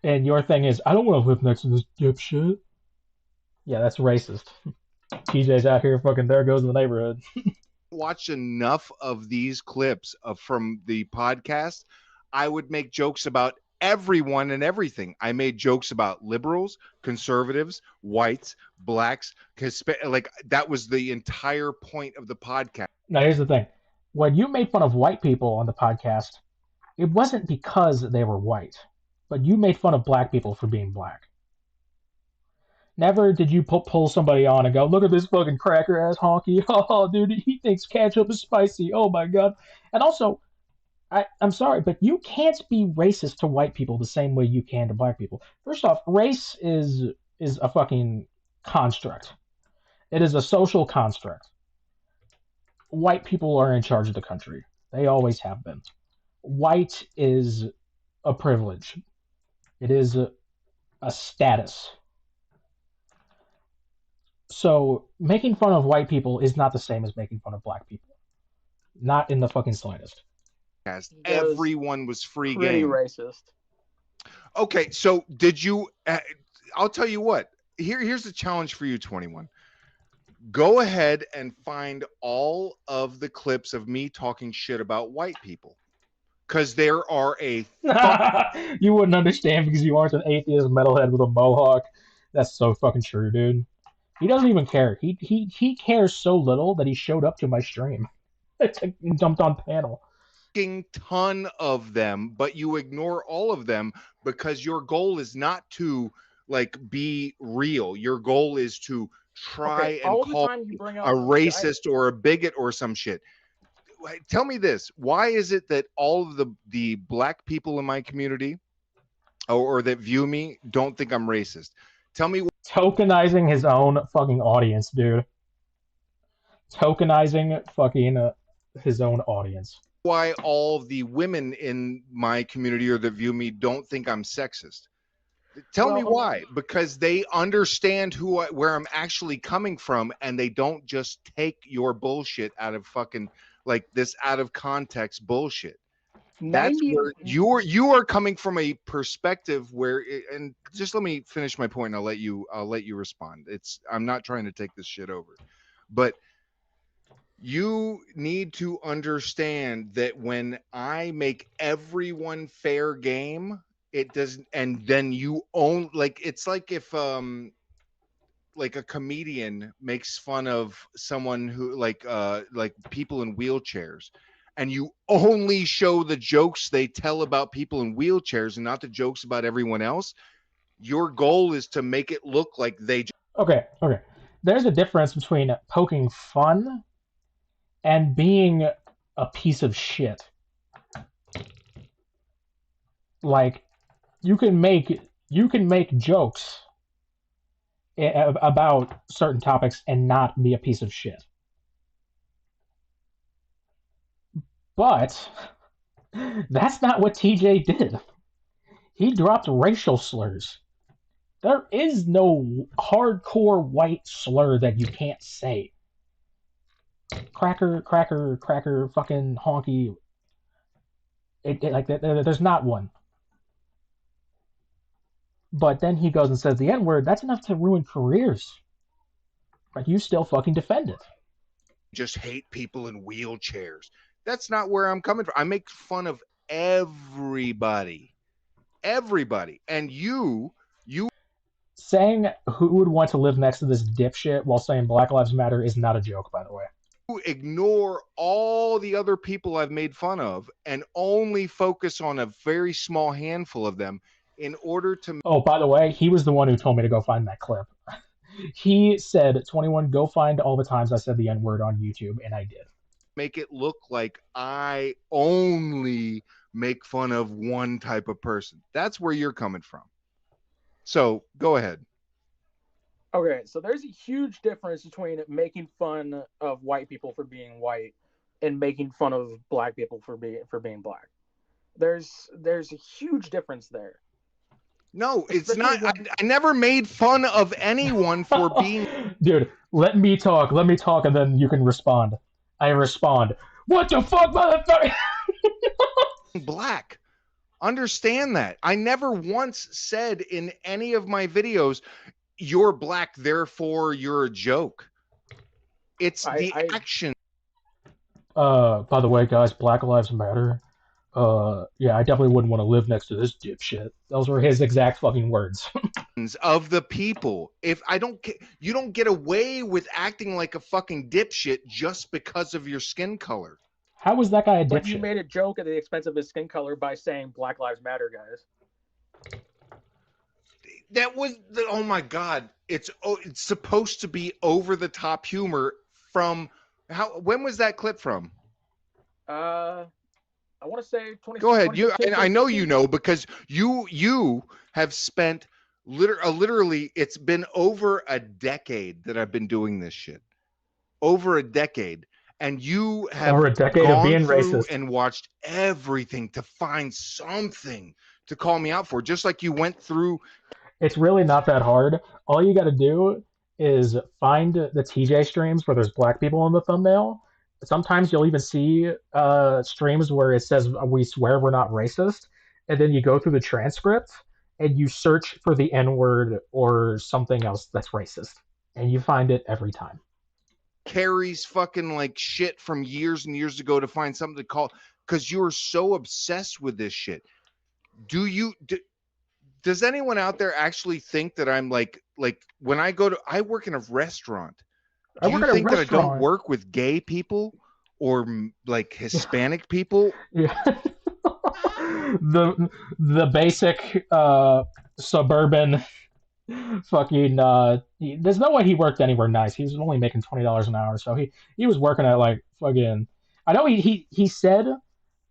And your thing is, I don't want to live next to this dipshit. Yeah, that's racist. TJ's out here fucking there goes the neighborhood. Watched enough of these clips from the podcast, I would make jokes about everyone and everything. I made jokes about liberals, conservatives, whites, blacks, like that was the entire point of the podcast. Now, here's the thing. When you made fun of white people on the podcast, it wasn't because they were white, but you made fun of black people for being black. Never did you pull somebody on and go, look at this fucking cracker ass honky. Oh, dude, he thinks ketchup is spicy. Oh my god. And also, I'm sorry, but you can't be racist to white people the same way you can to black people. First off, race is a fucking construct. It is a social construct. White people are in charge of the country. They always have been. White is a privilege. It is a status. So making fun of white people is not the same as making fun of black people. Not in the fucking slightest. Everyone was free Pretty game. racist. Okay, so did you? I'll tell you what. Here's the challenge for you, 21. Go ahead and find all of the clips of me talking shit about white people. because there are a You wouldn't understand because you aren't an atheist metalhead with a mohawk. That's so fucking true, dude. He doesn't even care. He cares so little that he showed up to my stream. He jumped on panel. ton of them, but you ignore all of them because your goal is not to like be real. Your goal is to try and all the call time you bring up a racist or a bigot or some shit. Tell me this: why is it that all of the black people in my community or that view me don't think I'm racist? Tell me. Tokenizing his own fucking audience, dude. Tokenizing fucking his own audience. Why all the women in my community or that view me don't think I'm sexist? Tell me why. Because they understand where I'm actually coming from, and they don't just take your bullshit out of fucking like this out of context bullshit. That's where you are coming from a perspective where, and just let me finish my point. And I'll let you respond. I'm not trying to take this shit over, but you need to understand that when I make everyone fair game, it doesn't, and then you own like it's like if like a comedian makes fun of someone who like people in wheelchairs, and you only show the jokes they tell about people in wheelchairs and not the jokes about everyone else. Your goal is to make it look like they Okay. There's a difference between poking fun and being a piece of shit. Like you can make jokes about certain topics and not be a piece of shit. But that's not what TJ did. He dropped racial slurs. There is no hardcore white slur that you can't say. Cracker, fucking honky. There's not one. But then he goes and says the N word. That's enough to ruin careers. But you still fucking defend it. just hate people in wheelchairs. That's not where I'm coming from. I make fun of everybody. And you saying who would want to live next to this dipshit while saying Black Lives Matter is not a joke, by the way. ignore all the other people I've made fun of and only focus on a very small handful of them in order to. Oh, by the way, he was the one who told me to go find that clip. He said, 21, go find all the times I said the N word on YouTube, and I did. Make it look like I only make fun of one type of person. That's where you're coming from. So go ahead. Okay, so there's a huge difference between making fun of white people for being white and making fun of black people for being black. There's a huge difference there. No, it's not. I never made fun of anyone for being. Dude, let me talk, and then you can respond. I respond, what the fuck, motherfucker? Black. Understand that. I never once said in any of my videos, you're black, therefore you're a joke. It's the action. By the way, guys, Black Lives Matter. Yeah, I definitely wouldn't want to live next to this dipshit. Those were his exact fucking words. Of the people. If I don't, you don't get away with acting like a fucking dipshit just because of your skin color. How was that guy a dipshit? But you made a joke at the expense of his skin color by saying Black Lives Matter, guys. That was oh my god! It's supposed to be over the top humor from how? When was that clip from? I want to say 20. Go ahead. I know you know because you have spent literally. It's been over a decade that I've been doing this shit. Over a decade, and you have over a decade of being racist and watched everything to find something to call me out for, just like you went through. It's really not that hard. All you got to do is find the TJ streams where there's black people in the thumbnail. Sometimes you'll even see streams where it says we swear we're not racist, and then you go through the transcript and you search for the N-word or something else that's racist, and you find it every time. Carrie's fucking like shit from years and years ago to find something to call. because you're so obsessed with this shit. Does anyone out there actually think that I'm like when I work in a restaurant? I Do work you at a think that I don't restaurant. work with gay people or like Hispanic people? Yeah. the basic suburban fucking there's no way he worked anywhere nice. He was only making $20 an hour, so he was working at like fucking. I know he said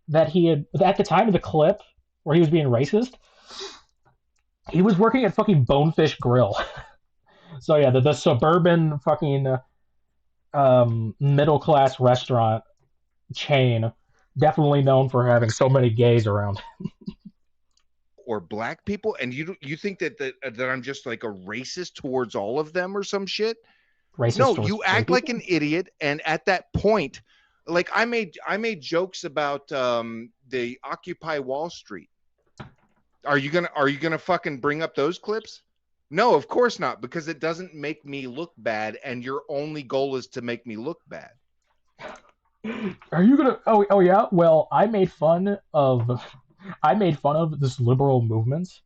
that he had at the time of the clip where he was being racist. He was working at fucking Bonefish Grill. So yeah, the suburban fucking middle class restaurant chain, definitely known for having so many gays around. Or black people, and you think that I'm just like a racist towards all of them or some shit? Racist No, towards you gay act like people? an idiot, and at that point, like I made jokes about the Occupy Wall Street. Are you gonna fucking bring up those clips? No, of course not, because it doesn't make me look bad, and your only goal is to make me look bad. Are you gonna? Oh yeah. Well, I made fun of this liberal movement.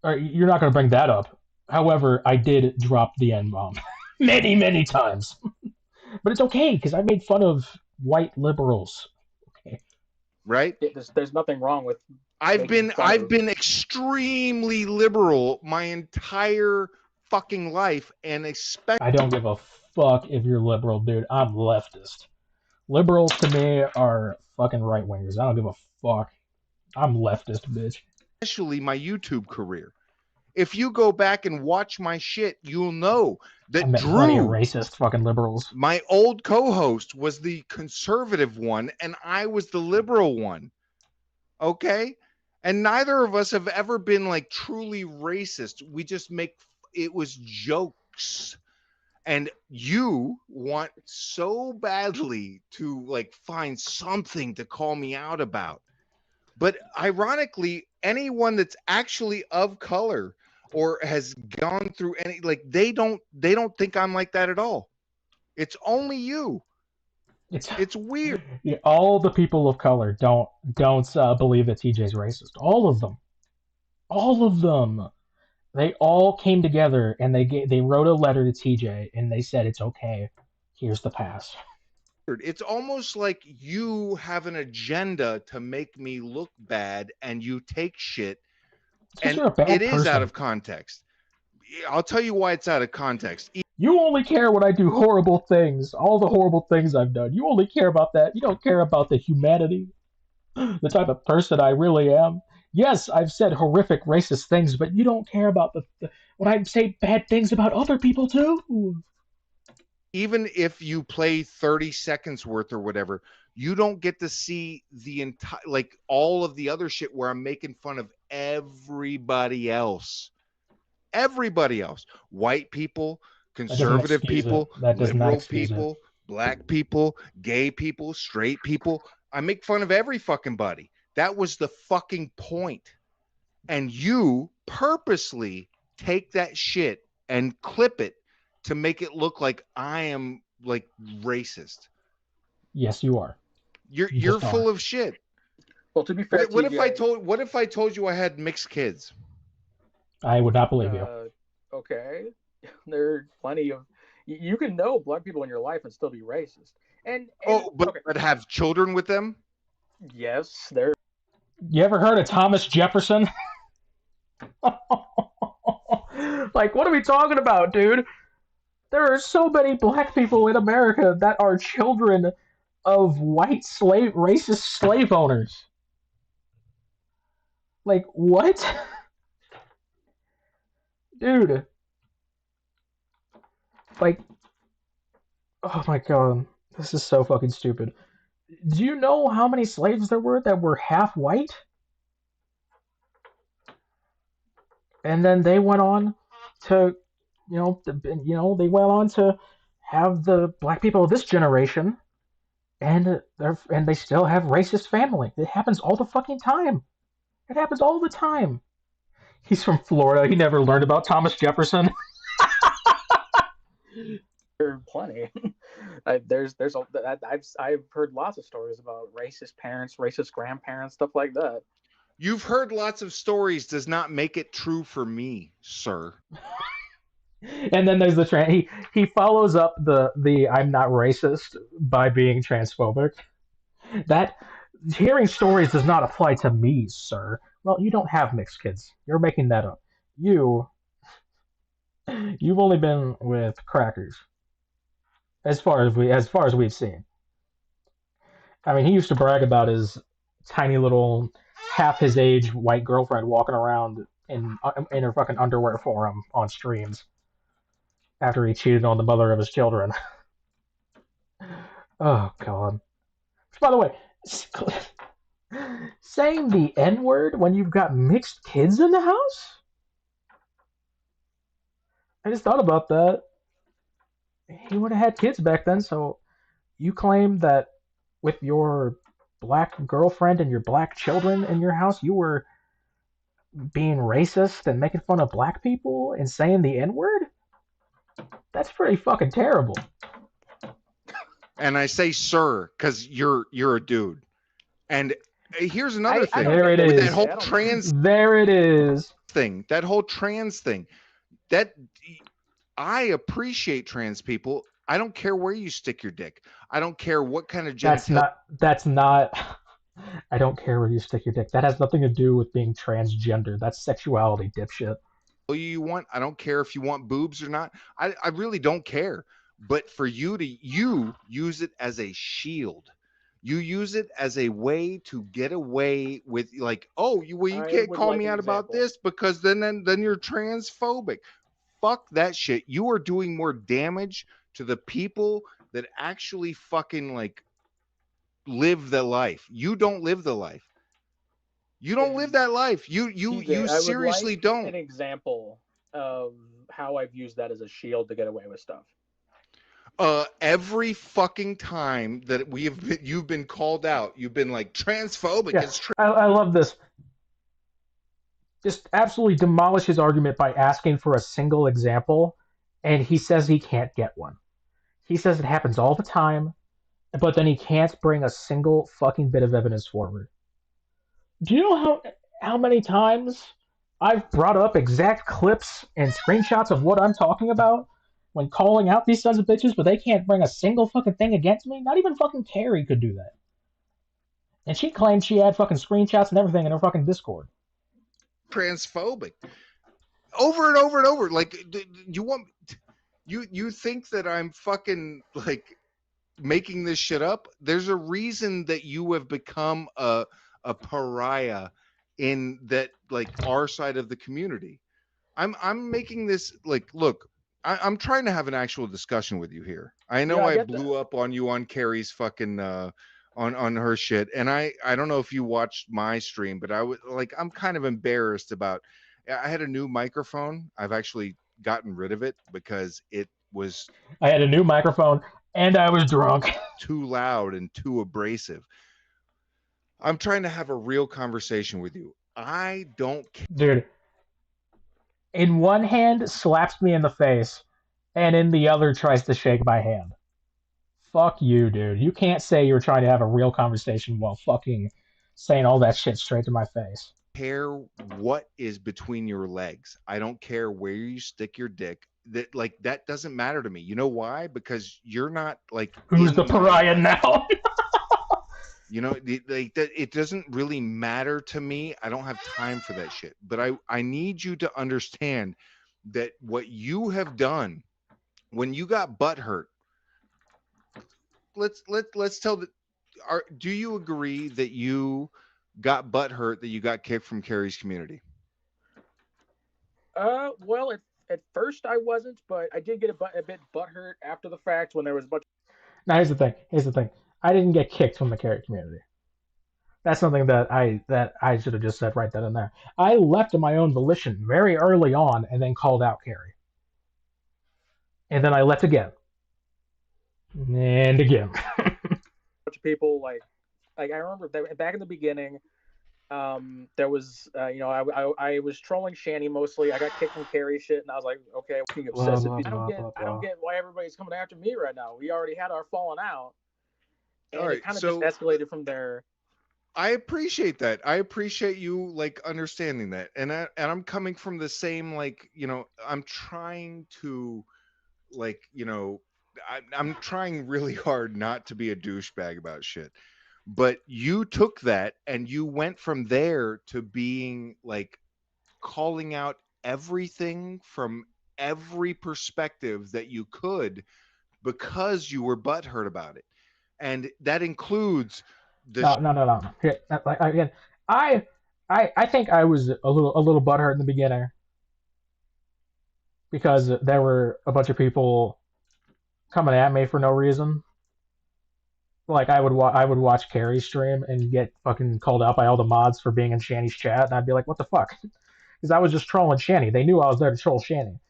You're not gonna bring that up. However, I did drop the N bomb many times, but it's okay because I made fun of white liberals. Okay. Right? There's nothing wrong with. I've been extremely liberal my entire fucking life, and especially I don't give a fuck if you're liberal, dude. I'm leftist. Liberals to me are fucking right wingers. I don't give a fuck. I'm leftist, bitch. Especially my YouTube career. If you go back and watch my shit, you'll know that I met plenty of Drew, racist fucking liberals. my old co-host, was the conservative one, and I was the liberal one. Okay? And neither of us have ever been like truly racist. We just it was jokes. And you want so badly to like find something to call me out about. But ironically, anyone that's actually of color or has gone through any, like, they don't think I'm like that at all. It's only you. It's weird. Yeah, all the people of color don't believe that TJ's racist. All of them. They all came together and they wrote a letter to TJ and they said it's okay. Here's the pass. It's almost like you have an agenda to make me look bad, and you take shit, and you're a bad it is person. out of context. I'll tell you why it's out of context. You only care when I do horrible things, all the horrible things I've done. You only care about that. You don't care about the humanity, the type of person I really am. Yes, I've said horrific racist things, but you don't care about when I say bad things about other people too. Even if you play 30 seconds worth or whatever, you don't get to see the entire, like, all of the other shit where I'm making fun of everybody else. White people, conservative people, liberal people, black people, gay people, straight people. I make fun of every fucking body. That was the fucking point. And you purposely take that shit and clip it to make it look like I am like racist. Yes, you are. You're full of shit. Well, to be fair, what if I told you I had mixed kids? I would not believe you. Okay, there are plenty of. You can know black people in your life and still be racist. But have children with them? Yes, there. You ever heard of Thomas Jefferson? Like, what are we talking about, dude? There are so many black people in America that are children of white racist slave owners. Like, what? Dude. Like, oh my god. This is so fucking stupid. Do you know how many slaves there were that were half white? And then they went on to, they went on to have the black people of this generation, and they still have racist family. It happens all the fucking time. It happens all the time. He's from Florida. He never learned about Thomas Jefferson. There are plenty. I've heard lots of stories about racist parents, racist grandparents, stuff like that. You've heard lots of stories does not make it true for me, sir. And then there's the he follows up the I'm not racist by being transphobic. That hearing stories does not apply to me, sir. Well, you don't have mixed kids. You're making that up. You've only been with crackers, as far as we've seen. I mean, he used to brag about his tiny little half his age white girlfriend walking around in her fucking underwear for him on streams after he cheated on the mother of his children. Oh god. By the way, saying the N word when you've got mixed kids in the house? I just thought about that. He would have had kids back then, so you claim that with your black girlfriend and your black children in your house, you were being racist and making fun of black people and saying the N word? That's pretty fucking terrible. And I say sir because you're a dude. And here's another thing. There it is. That whole trans There it is. thing. That whole trans thing. That I appreciate trans people. I don't care where you stick your dick. I don't care what kind of genitalia. That's not I don't care where you stick your dick. That has nothing to do with being transgender. That's sexuality, dipshit. You want. I don't care if you want boobs or not. I really don't care. But for you use it as a shield. You use it as a way to get away with, like, oh, you can't call me out about this because then you're transphobic. Fuck that shit. You are doing more damage to the people that actually fucking like live the life. You don't live the life. You don't live that life. You seriously don't. An example of how I've used that as a shield to get away with stuff. Every fucking time that you've been called out, you've been like transphobic. Yeah, I love this. Just absolutely demolish his argument by asking for a single example, and he says he can't get one. He says it happens all the time, but then he can't bring a single fucking bit of evidence forward. Do you know how many times I've brought up exact clips and screenshots of what I'm talking about when calling out these sons of bitches, but they can't bring a single fucking thing against me? Not even fucking Carrie could do that. And she claimed she had fucking screenshots and everything in her fucking Discord. Transphobic. Over and over and over. Like, you think that I'm fucking like making this shit up? There's a reason that you have become a pariah in that, like, our side of the community. I'm making this like, look, I'm trying to have an actual discussion with you here. I know I blew up on you on Carrie's fucking on her shit, and I don't know if you watched my stream, but I'm kind of embarrassed about. I had a new microphone. I've actually gotten rid of it because it was. I had a new microphone and I was drunk. Too loud and too abrasive. I'm trying to have a real conversation with you. I don't care. Dude, in one hand slaps me in the face, and in the other tries to shake my hand. Fuck you, dude. You can't say you're trying to have a real conversation while fucking saying all that shit straight to my face. Care what is between your legs. I don't care where you stick your dick. That doesn't matter to me. You know why? Because you're not like. Who's the pariah now? You know, it doesn't really matter to me. I don't have time for that shit. But I need you to understand that what you have done when you got butthurt. Let's tell the. Do you agree that you got butthurt that you got kicked from Carrie's community? Well, at first I wasn't, but I did get a bit butthurt after the fact when there was a bunch. Now here's the thing. I didn't get kicked from the Carrie community. That's something that I should have just said right then and there. I left of my own volition very early on and then called out Carrie. And then I left again. And again. Bunch of people like I remember back in the beginning, There was, I was trolling Shanny mostly. I got kicked from Carrie shit, and I was like, okay, fucking Blah, obsessive. blah, I don't blah, get, blah, I don't blah. get why everybody's coming after me right now. We already had our falling out, and All right, it kind of so just escalated from there. I appreciate that. I appreciate you like understanding that, and I'm coming from the same like I'm trying to like I'm trying really hard not to be a douchebag about shit, but you took that and you went from there to being like calling out everything from every perspective that you could because you were butthurt about it, and that includes the No. Here, like, again, I think I was a little butthurt in the beginning because there were a bunch of people coming at me for no reason. Like I would watch Carrie stream and get fucking called out by all the mods for being in Shanny's chat, and I'd be like, what the fuck? Because I was just trolling Shanny. They knew I was there to troll Shanny,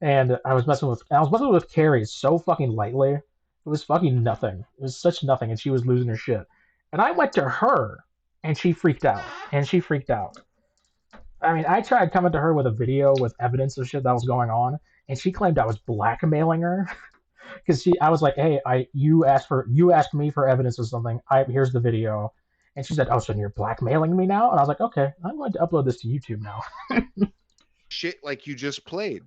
and I was messing with Carrie so fucking lightly. It was fucking nothing. It was such nothing, and she was losing her shit. And I went to her, and she freaked out. I mean, I tried coming to her with a video with evidence of shit that was going on, and she claimed I was blackmailing her because I was like, hey, you asked me for evidence of something. Here's the video, and she said, oh, so you're blackmailing me now? And I was like, okay, I'm going to upload this to YouTube now. shit like you just played.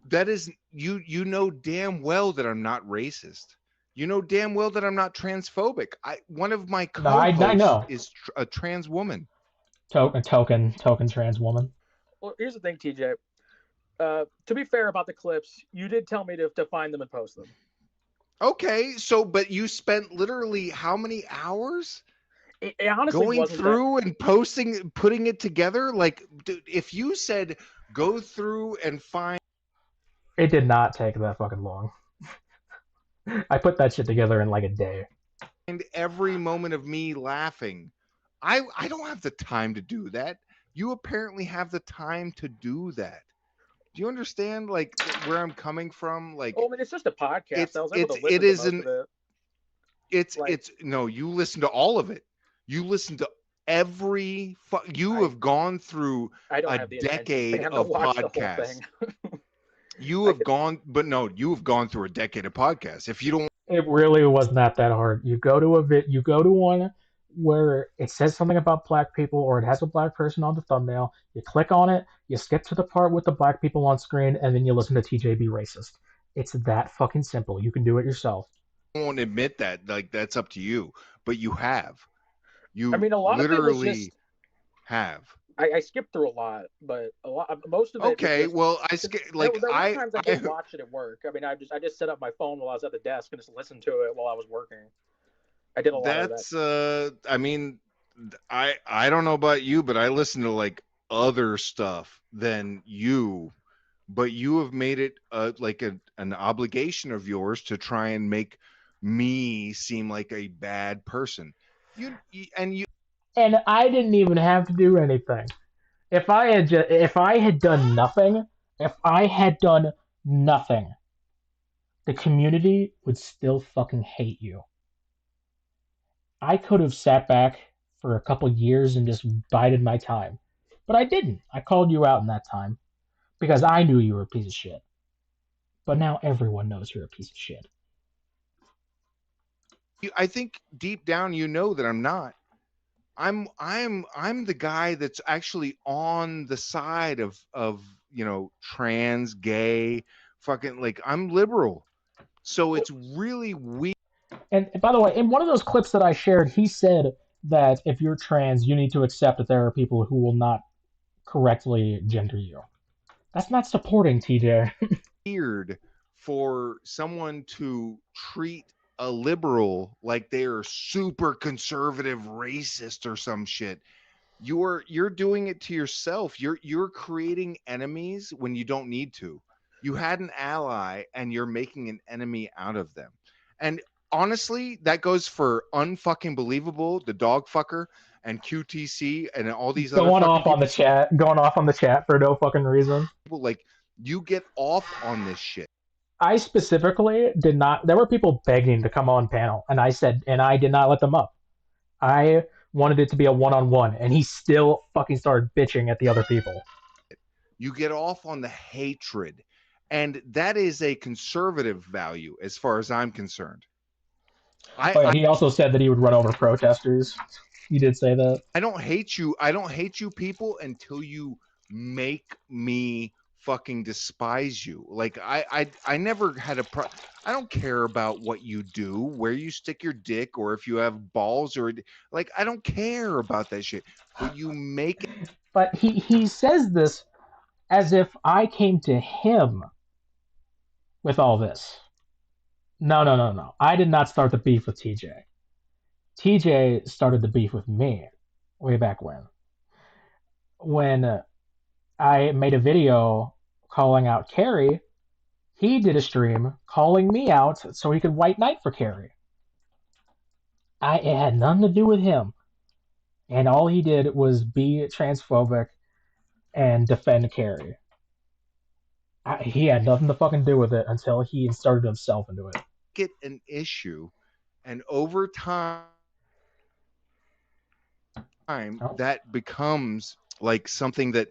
That is you know damn well that I'm not racist. You know damn well that I'm not transphobic. One of my No, I co-hosts know. is a trans woman. Token trans woman. Well, here's the thing, TJ. To be fair about the clips, you did tell me to find them and post them. Okay, so but you spent literally how many hours it honestly going wasn't through and putting it together? Like, dude, if you said go through and find, it did not take that fucking long. I put that shit together in like a day. And every moment of me laughing, I don't have the time to do that. You apparently have the time to do that. Do you understand like where I'm coming from? Like, well, I mean, it's just a podcast. I was able to listen it to is most of it. It's no, you listen to all of it. You listen to every you have gone through a decade of podcasts. You have gone, but no, you have gone through a decade of podcasts. If you don't, it really was not that hard. You go to you go to one where it says something about black people or it has a black person on the thumbnail. You click on it, you skip to the part with the black people on screen, and then you listen to TJ be racist. It's that fucking simple. You can do it yourself. Won't admit that, like that's up to you, but you have. You I mean, a lot literally of it was just, have. I skipped through a lot, but most of it. Okay, just, well, I skipped like there were times I did watch it at work. I mean, I just set up my phone while I was at the desk and just listened to it while I was working. I did a lot of that. I mean, I don't know about you, but I listen to like other stuff than you. But you have made it like an obligation of yours to try and make me seem like a bad person. And I didn't even have to do anything. If I had done nothing, the community would still fucking hate you. I could have sat back for a couple years and just bided my time, but I didn't. I called you out in that time because I knew you were a piece of shit. But now everyone knows you're a piece of shit. I think deep down you know that I'm not. I'm the guy that's actually on the side of trans, gay, fucking like I'm liberal. So it's really weird. And by the way, in one of those clips that I shared, he said that if you're trans, you need to accept that there are people who will not correctly gender you. That's not supporting, TJ. Weird for someone to treat a liberal like they're super conservative racist or some shit. You're doing it to yourself. You're creating enemies when you don't need to. You had an ally and you're making an enemy out of them. And honestly, that goes for unfucking believable, the dog fucker, and QTC and all these other going fucking off on the chat, going off on the chat for no fucking reason. Like you get off on this shit. I specifically did not. There were people begging to come on panel, and I said, and I did not let them up. I wanted it to be a one-on-one, and he still fucking started bitching at the other people. You get off on the hatred, and that is a conservative value as far as I'm concerned. He also said that he would run over protesters. He did say that. I don't hate you. I don't hate you people until you make me fucking despise you. Like I never had a I don't care about what you do, where you stick your dick, or if you have balls, or like I don't care about that shit. But you make it. But he says this as if I came to him with all this. No. I did not start the beef with TJ. TJ started the beef with me way back when. When I made a video calling out Carrie, he did a stream calling me out so he could white knight for Carrie. It had nothing to do with him. And all he did was be transphobic and defend Carrie. He had nothing to fucking do with it until he inserted himself into it. Get an issue, and over time that becomes like something that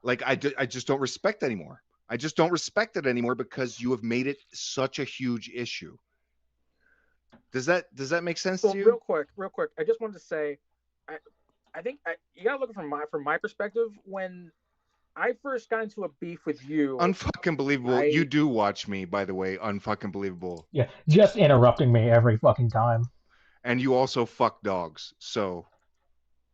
like I just don't respect anymore. I just don't respect it anymore because you have made it such a huge issue. Does that make sense to you? Real quick, I just wanted to say, I think you gotta look from my perspective. When I first got into a beef with you, unfucking believable. You do watch me, by the way. Unfucking believable. Yeah, just interrupting me every fucking time. And you also fuck dogs, so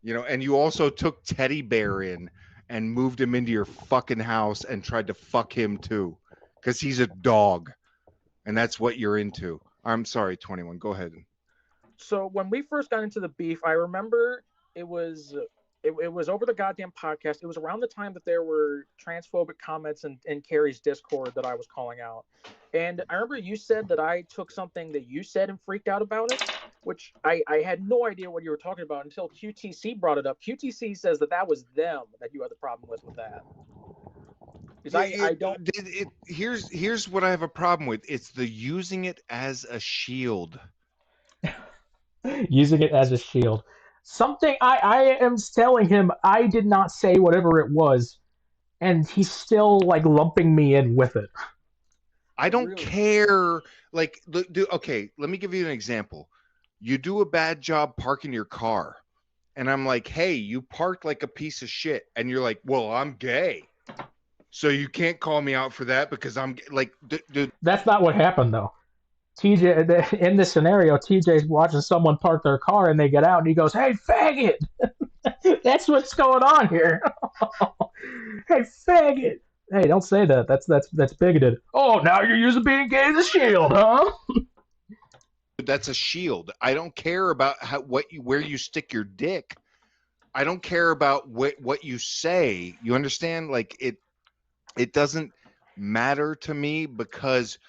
and you also took Teddy Bear in and moved him into your fucking house and tried to fuck him too, because he's a dog, and that's what you're into. I'm sorry, 21. Go ahead. So when we first got into the beef, I remember it was over the goddamn podcast. It was around the time that there were transphobic comments in Carrie's Discord that I was calling out. And I remember you said that I took something that you said and freaked out about it, which I had no idea what you were talking about until QTC brought it up. QTC says that was them that you had the problem with that. I don't. Here's what I have a problem with. It's the using it as a shield. Using it as a shield. Something I am telling him I did not say whatever it was, and he's still like lumping me in with it. I don't care. Like, okay, let me give you an example. You do a bad job parking your car, and I'm like, hey, you parked like a piece of shit, and you're like, well, I'm gay, so you can't call me out for that because I'm like, That's not what happened though. TJ, in this scenario, TJ's watching someone park their car and they get out and he goes, hey, faggot! That's what's going on here. Hey, faggot! Hey, don't say that. That's bigoted. Oh, now you're using being gay as a shield, huh? That's a shield. I don't care about where you stick your dick. I don't care about what you say. You understand? Like it doesn't matter to me because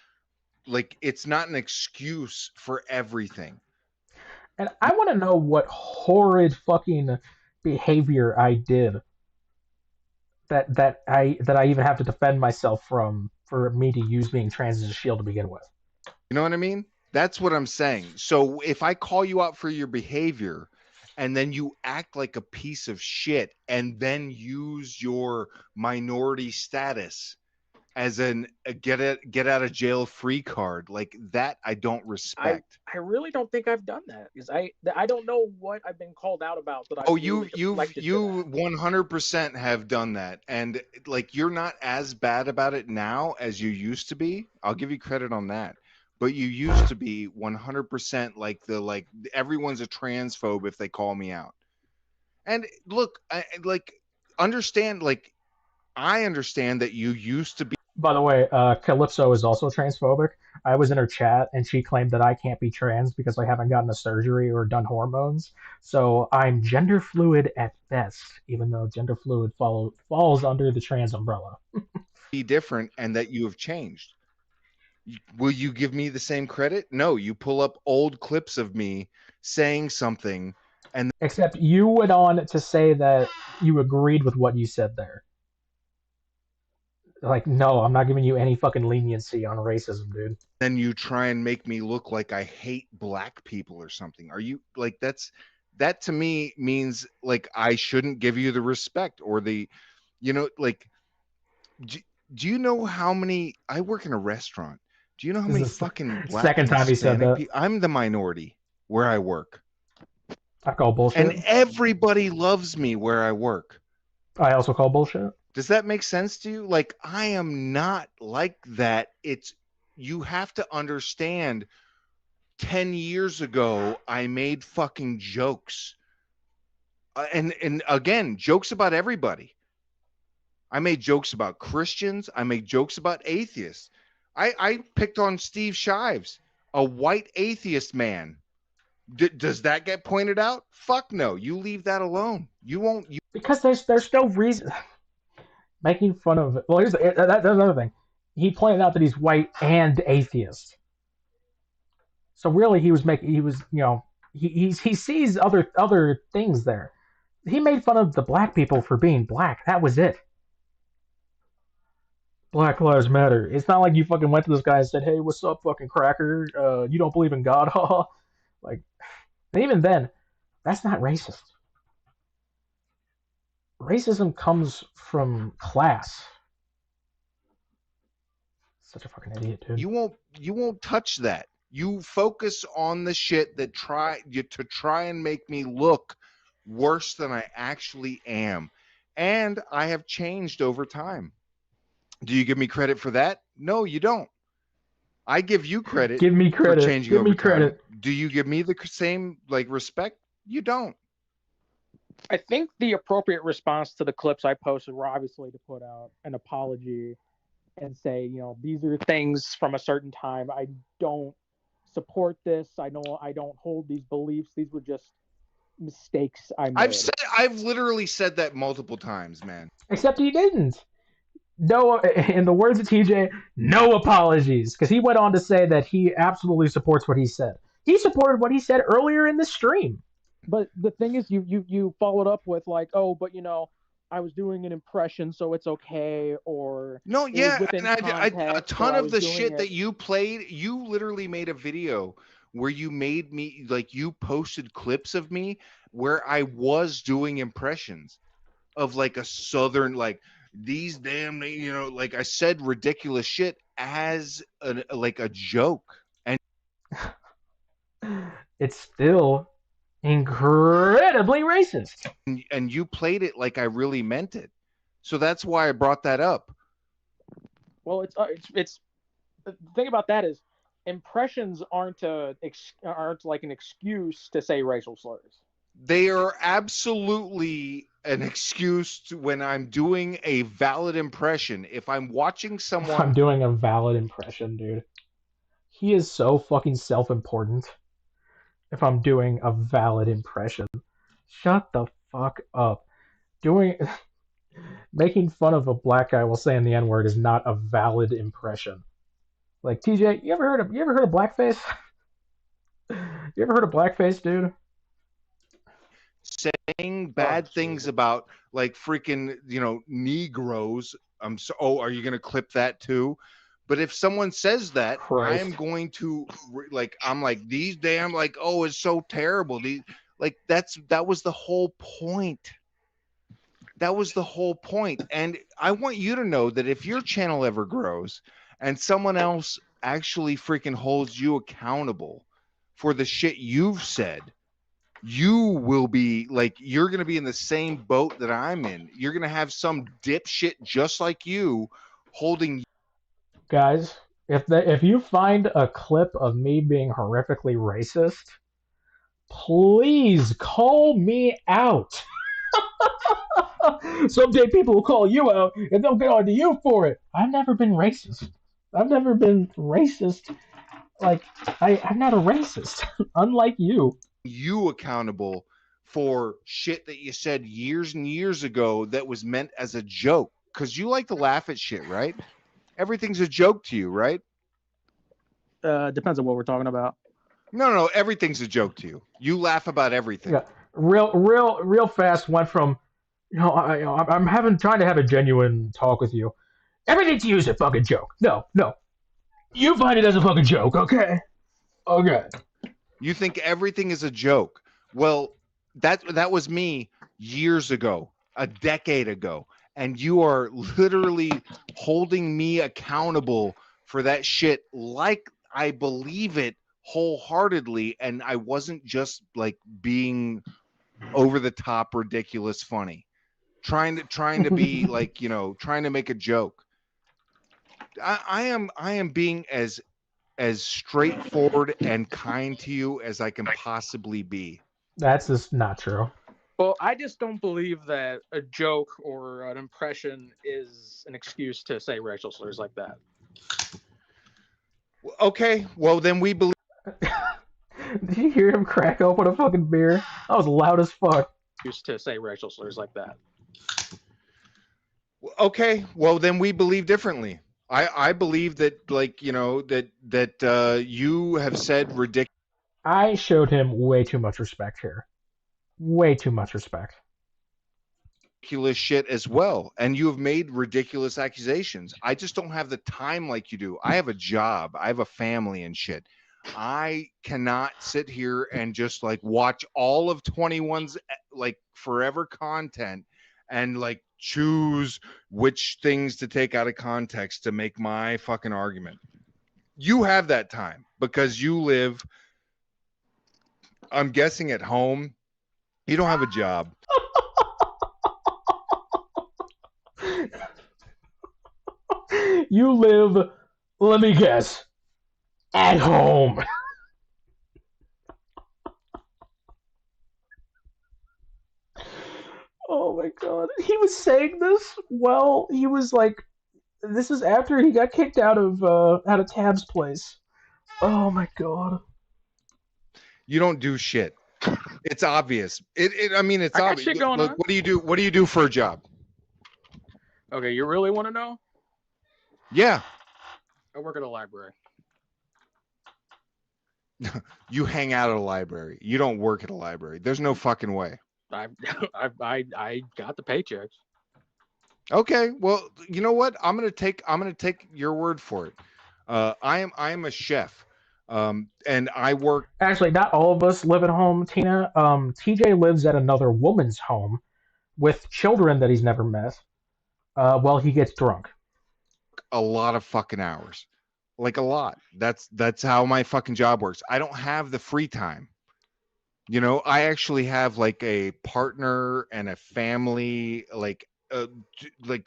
like it's not an excuse for everything. And I want to know what horrid fucking behavior I did that I even have to defend myself from for me to use being trans as a shield to begin with. You know what I mean? That's what I'm saying. So if I call you out for your behavior and then you act like a piece of shit and then use your minority status as a get out of jail free card, like that I don't respect. I really don't think I've done that because I don't know what I've been called out about. That you 100% have done that, and like you're not as bad about it now as you used to be. I'll give you credit on that. But you used to be 100% like everyone's a transphobe if they call me out. And look, I understand that you used to be. By the way, Calypso is also transphobic. I was in her chat and she claimed that I can't be trans because I haven't gotten a surgery or done hormones. So I'm gender fluid at best, even though gender fluid falls under the trans umbrella. Be different and that you have changed. Will you give me the same credit? No, you pull up old clips of me saying something and except you went on to say that you agreed with what you said there. Like, no, I'm not giving you any fucking leniency on racism, dude. Then you try and make me look like I hate black people or something. Are you like that to me means like I shouldn't give you the respect or the, like, do, do you know how many? I work in a restaurant. Do you know how This many is the fucking black second and time he said Hispanic that. people? I'm the minority where I work. I call bullshit. And everybody loves me where I work. I also call bullshit. Does that make sense to you? Like, I am not like that. You have to understand 10 years ago, I made fucking jokes. And again, jokes about everybody. I made jokes about Christians. I made jokes about atheists. I picked on Steve Shives, a white atheist man. Does that get pointed out? Fuck no. You leave that alone. You won't. Because there's no reason making fun of it. Well, that's another thing. He pointed out that he's white and atheist. So really, he was he sees other things there. He made fun of the black people for being black. That was it. Black Lives Matter. It's not like you fucking went to this guy and said, "Hey, what's up, fucking cracker? You don't believe in God?" Like, and even then, that's not racist. Racism comes from class. Such a fucking idiot, dude. You won't touch that. You focus on the shit that try and make me look worse than I actually am. And I have changed over time. Do you give me credit for that? No, you don't. I give you credit. Give me credit. For changing give over me credit. time. Do you give me the same like respect? You don't. I think the appropriate response to the clips I posted were obviously to put out an apology and say, these are things from a certain time. I don't support this. I don't hold these beliefs. These were just mistakes I made. I've literally said that multiple times, man. Except he didn't. No, in the words of TJ, no apologies, because he went on to say that he absolutely supports what he said. He supported what he said earlier in the stream. But the thing is, you followed up with like, oh, but I was doing an impression, so it's okay, or no, yeah, and a ton so of the shit that you played, you literally made a video where you made me like you posted clips of me where I was doing impressions of like a southern like these damn like I said ridiculous shit as like a joke, and it's still incredibly racist. And you played it like I really meant it, so that's why I brought that up. Well, it's the thing about that is impressions aren't like an excuse to say racial slurs. They are absolutely an excuse to when I'm doing a valid impression. If I'm watching someone, I'm doing a valid impression, dude. He is so fucking self-important. If I'm doing a valid impression, shut the fuck up. Making fun of a black guy while saying the N-word is not a valid impression. Like TJ, you ever heard of blackface? You ever heard of blackface, dude? Saying bad things about like freaking Negroes. Are you gonna clip that too? But if someone says that, I am going to I'm like these damn like it's so terrible. That was the whole point. That was the whole point. And I want you to know that if your channel ever grows and someone else actually freaking holds you accountable for the shit you've said, you will be like, you're going to be in the same boat that I'm in. You're going to have some dipshit just like you holding. Guys, if you find a clip of me being horrifically racist, please call me out. Someday people will call you out and they'll get on to you for it. I've never been racist. I'm not a racist, unlike you. You accountable for shit that you said years and years ago that was meant as a joke. Because you like to laugh at shit, right? Everything's a joke to you, right? Depends on what we're talking about. No, everything's a joke to you. You laugh about everything. Yeah, real fast went from, I'm trying to have a genuine talk with you. Everything to you is a fucking joke. No. You find it as a fucking joke, okay? Okay. You think everything is a joke. Well, that was me years ago, a decade ago, and you are literally holding me accountable for that shit like I believe it wholeheartedly, and I wasn't just like being over the top ridiculous funny, trying to be like, you know, trying to make a joke. I am being as straightforward and kind to you as I can possibly be. That's just not true. Well, I just don't believe that a joke or an impression is an excuse to say racial slurs like that. Okay, well then we believe. Did you hear him crack open a fucking beer? That was loud as fuck. Used to say racial slurs like that. Okay, well then we believe differently. I believe that, like, you know, that you have said ridiculous. I showed him way too much respect here. Way too much respect. Ridiculous shit as well, and you have made ridiculous accusations. I just don't have the time like you do. I have a job, I have a family and shit. I cannot sit here and just like watch all of 21's like forever content and like choose which things to take out of context to make my fucking argument. You have that time because you live, I'm guessing, at home. You don't have a job. You live, let me guess, at home. Oh my god. He was saying this while he was like, this is after he got kicked out of Tab's place. Oh my god. You don't do shit. It's obvious. I mean, it's I got obvious. shit going Look, on. what do you do? What do you do for a job? Okay, you really want to know? Yeah. I work at a library. You hang out at a library. You don't work at a library. There's no fucking way. I got the paychecks. Okay, well, you know what? I'm gonna take your word for it. I am a chef, and I work. Actually, not all of us live at home, Tina. TJ lives at another woman's home with children that he's never met. While he gets drunk. A lot of fucking hours, like a lot. That's how my fucking job works. I don't have the free time. You know, I actually have like a partner and a family, like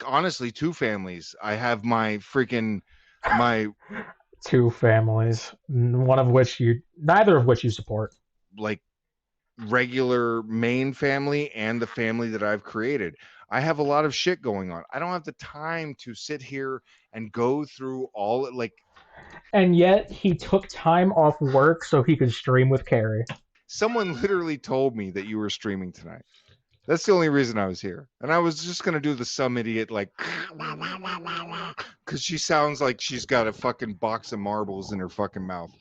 honestly, two families. I have my freaking my Two families, neither of which you support. like regular main family and the family that I've created. I have a lot of shit going on. I don't have the time to sit here and go through all like. And yet he took time off work so he could stream with Carrie. Someone literally told me that you were streaming tonight. That's the only reason I was here. And I was just gonna do the some idiot like because she sounds like she's got a fucking box of marbles in her fucking mouth.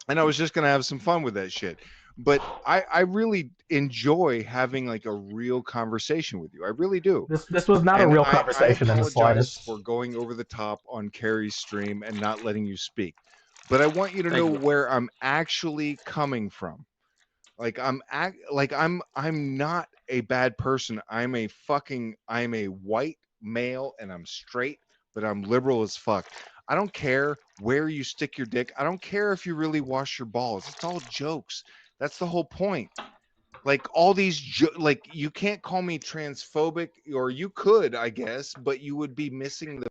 And I was just gonna have some fun with that shit. But I really enjoy having like a real conversation with you. I really do. This was not a real conversation in the apologize slightest. for going over the top on Carrie's stream and not letting you speak. But I want you to know you. where I'm actually coming from. Like I'm not a bad person. I'm a white male and I'm straight, but I'm liberal as fuck. I don't care where you stick your dick. I don't care if you really wash your balls. It's all jokes. That's the whole point. Like all these like you can't call me transphobic, or you could, I guess, but you would be missing the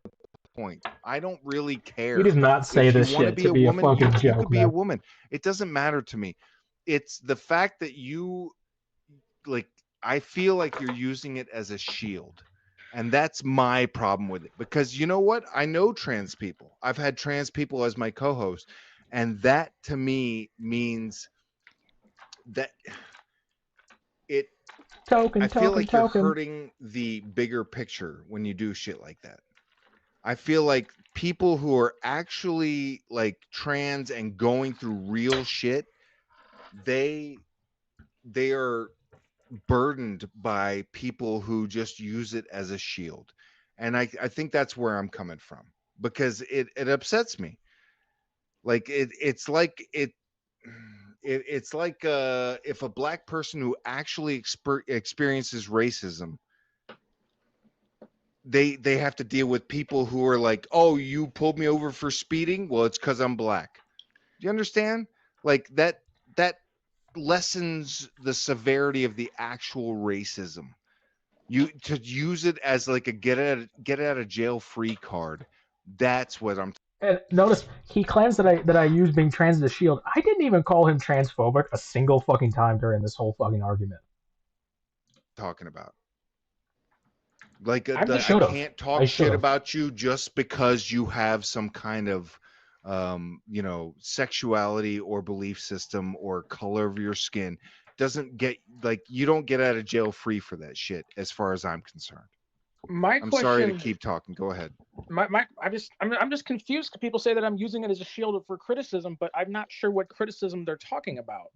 point. I don't really care. You did not say If you this want to shit be to a be a woman, fucking you joke, could be man. a woman. It doesn't matter to me. It's the fact that you like I feel like you're using it as a shield. And that's my problem with it. Because you know what? I know trans people. I've had trans people as my co-host. And that to me means that it I feel like you're hurting the bigger picture when you do shit like that. I feel like people who are actually like trans and going through real shit, they are burdened by people who just use it as a shield. And I think that's where I'm coming from because it upsets me. Like it's like it's like if a black person who actually experiences racism, they have to deal with people who are like, oh, you pulled me over for speeding, well, it's because I'm black. Do you understand? Like that lessens the severity of the actual racism. You to use it as like a get out of jail free card. That's what I'm And notice he claims that I use being trans as a shield. I didn't even call him transphobic a single fucking time during this whole fucking argument. talking about. Like I I should've. can't I talk shit should've. about you just because you have some kind of sexuality or belief system or color of your skin. Doesn't get like you don't get out of jail free for that shit as far as I'm concerned. I'm sorry to keep talking. Go ahead. I'm just confused. People say that I'm using it as a shield for criticism, but I'm not sure what criticism they're talking about.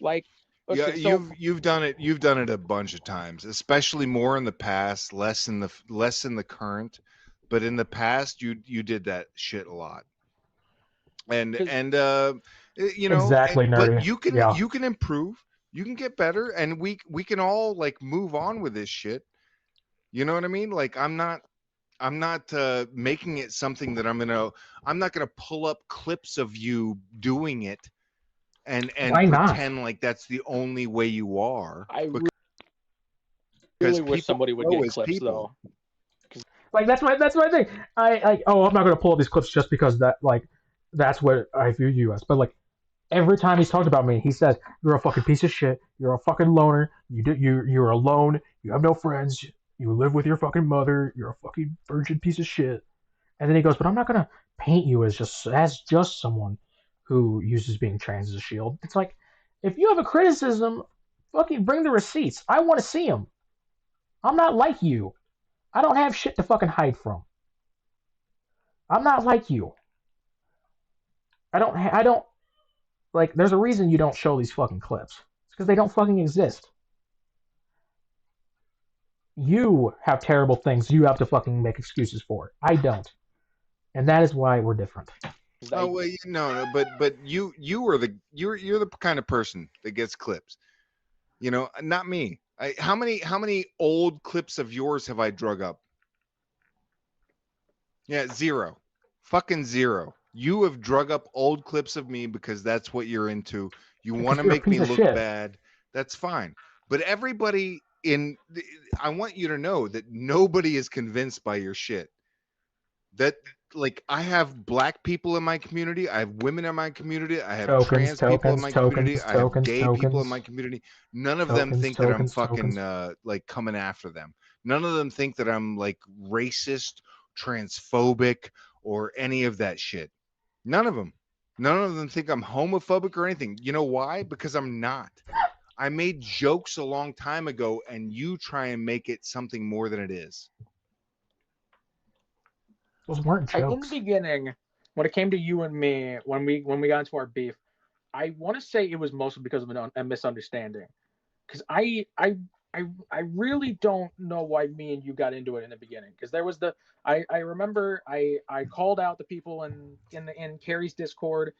Like, okay, yeah, so you've done it. You've done it a bunch of times, especially more in the past, less in the current. But in the past, you did that shit a lot. And Exactly, nerdy. but Yeah. you can improve. You can get better, and we can all like move on with this shit. You know what I mean? Like I'm not making it something that I'm not gonna pull up clips of you doing it and Why not? pretend like that's the only way you are. I because really wish somebody would get as clips people. though. Like that's my thing. I'm not gonna pull up these clips just because that's what I view you as. But like every time he's talked about me, he says you're a fucking piece of shit. You're a fucking loner. You're alone. You have no friends. You live with your fucking mother. You're a fucking virgin piece of shit. And then he goes, but I'm not gonna paint you as just someone who uses being trans as a shield. It's like if you have a criticism, fucking bring the receipts. I want to see them. I'm not like you. I don't have shit to fucking hide from. I'm not like you. I don't like. There's a reason you don't show these fucking clips. It's because they don't fucking exist. You have terrible things you have to fucking make excuses for. I don't, and that is why we're different. Oh well, no, but you're the kind of person that gets clips. You know, not me. How many old clips of yours have I drug up? Yeah, zero. Fucking zero. You have drug up old clips of me because that's what you're into. You want to make me look bad. That's fine. But everybody I want you to know that nobody is convinced by your shit. That like I have black people in my community, I have women in my community, I have trans people in my community, I have gay people in my community. None of them think that I'm fucking like coming after them. None of them think that I'm like racist, transphobic, or any of that shit. None of them. None of them think I'm homophobic or anything. You know why? Because I'm not. I made jokes a long time ago, and you try and make it something more than it is. Those weren't jokes. In the beginning, when it came to you and me, when we got into our beef, I want to say it was mostly because of a misunderstanding. Because I really don't know why me and you got into it in the beginning. Because there was I remember I called out the people in Carrie's Discord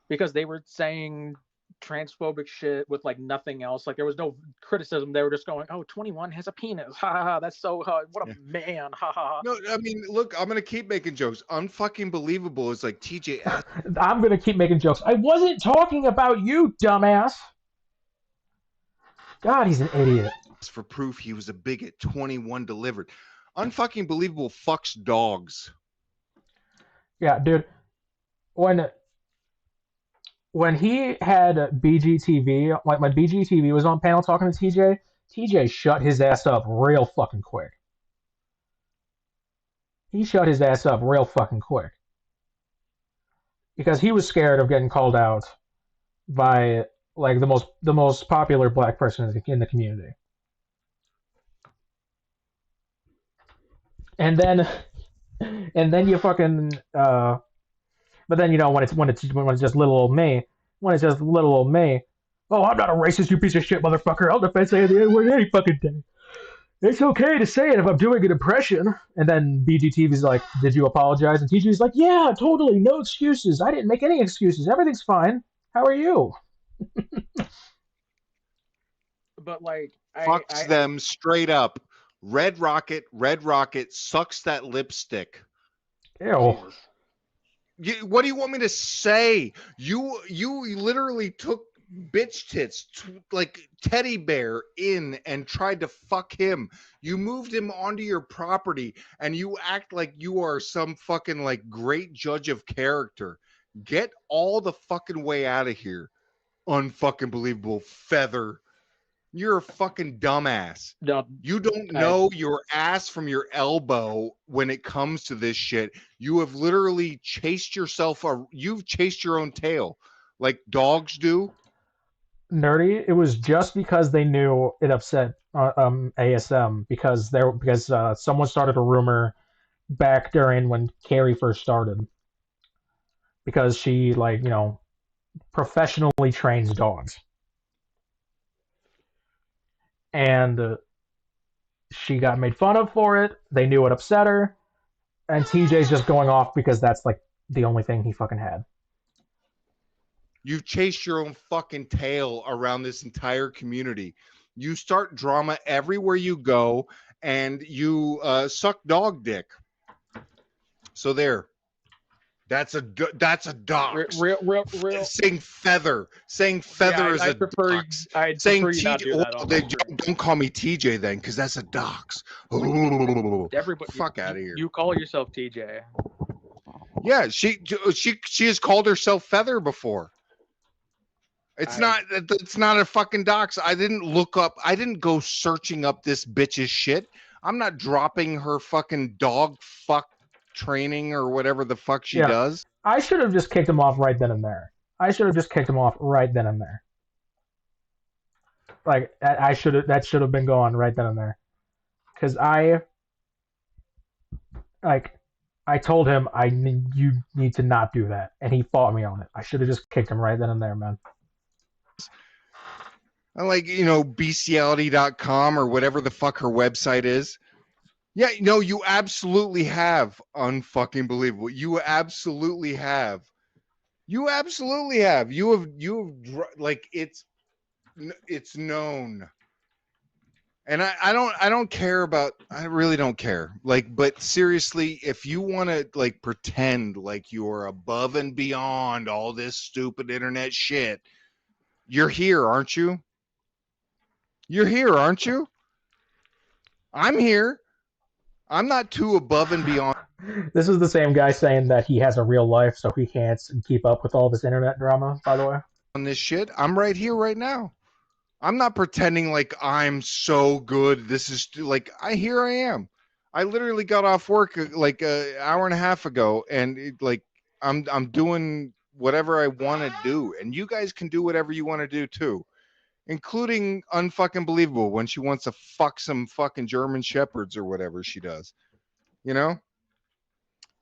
because they were saying transphobic shit with like nothing else. Like there was no criticism. They were just going, "Oh, 21 has a penis. Ha ha ha. That's so what a man. Ha ha ha." No, I mean, look, I'm gonna keep making jokes. Unfucking believable is like TJ. I'm gonna keep making jokes. I wasn't talking about you, dumbass. God, he's an idiot. For proof he was a bigot. 21 delivered. Unfucking believable fucks dogs. Yeah, dude. When he had BGTV, like when BGTV was on panel talking to TJ shut his ass up real fucking quick. He shut his ass up real fucking quick. Because he was scared of getting called out by like the most popular black person in the community. And then you fucking but then when it's just little old me, oh, I'm not a racist, you piece of shit motherfucker. I'll defend saying the N-word any fucking day. It's okay to say it if I'm doing an impression. And then BGTV's like, did you apologize? And TJ's like, yeah, totally, no excuses. I didn't make any excuses. Everything's fine. How are you? But like, Fucks them straight up. Red Rocket sucks that lipstick. Ew. What do you want me to say? You literally took bitch tits like teddy bear in and tried to fuck him. You moved him onto your property and you act like you are some fucking like great judge of character. Get all the fucking way out of here. Unfucking believable feather. You're a fucking dumbass. No, you don't know your ass from your elbow when it comes to this shit. You have literally chased yourself, you've chased your own tail like dogs do. Nerdy, it was just because they knew it upset ASM because someone started a rumor back during when Carrie first started because she professionally trains dogs and she got made fun of for it. They knew it upset her, and TJ's just going off because that's like the only thing he fucking had. You've chased your own fucking tail around this entire community. You start drama everywhere you go, and you suck dog dick. So there. That's a dox. Real. Saying feather Yeah, is I a prefer, dox. I'd Saying prefer you not do that on my stream. don't call me TJ then, because that's a dox. Everybody, Fuck out of here. You call yourself TJ. Yeah, she has called herself feather before. It's not a fucking dox. I didn't go searching up this bitch's shit. I'm not dropping her fucking dog fuck training or whatever the fuck she does. I should have just kicked him off right then and there. Like that should have been gone right then and there. Because I told him you need to not do that, and he fought me on it. I should have just kicked him right then and there, man. I like, bestiality.com or whatever the fuck her website is. Yeah, no, you absolutely have. Unfucking believable. You absolutely have. You have like it's known. And I don't care about, I really don't care. Like, but seriously, if you want to like pretend like you're above and beyond all this stupid internet shit, you're here, aren't you? You're here, aren't you? I'm here. I'm not too above and beyond. This is the same guy saying that he has a real life, so he can't keep up with all this internet drama, by the way. On this shit, I'm right here, right now. I'm not pretending like I'm so good. This is like, here I am. I literally got off work like an hour and a half ago, and I'm doing whatever I want to do, and you guys can do whatever you want to do too, including unfucking believable when she wants to fuck some fucking German shepherds or whatever she does,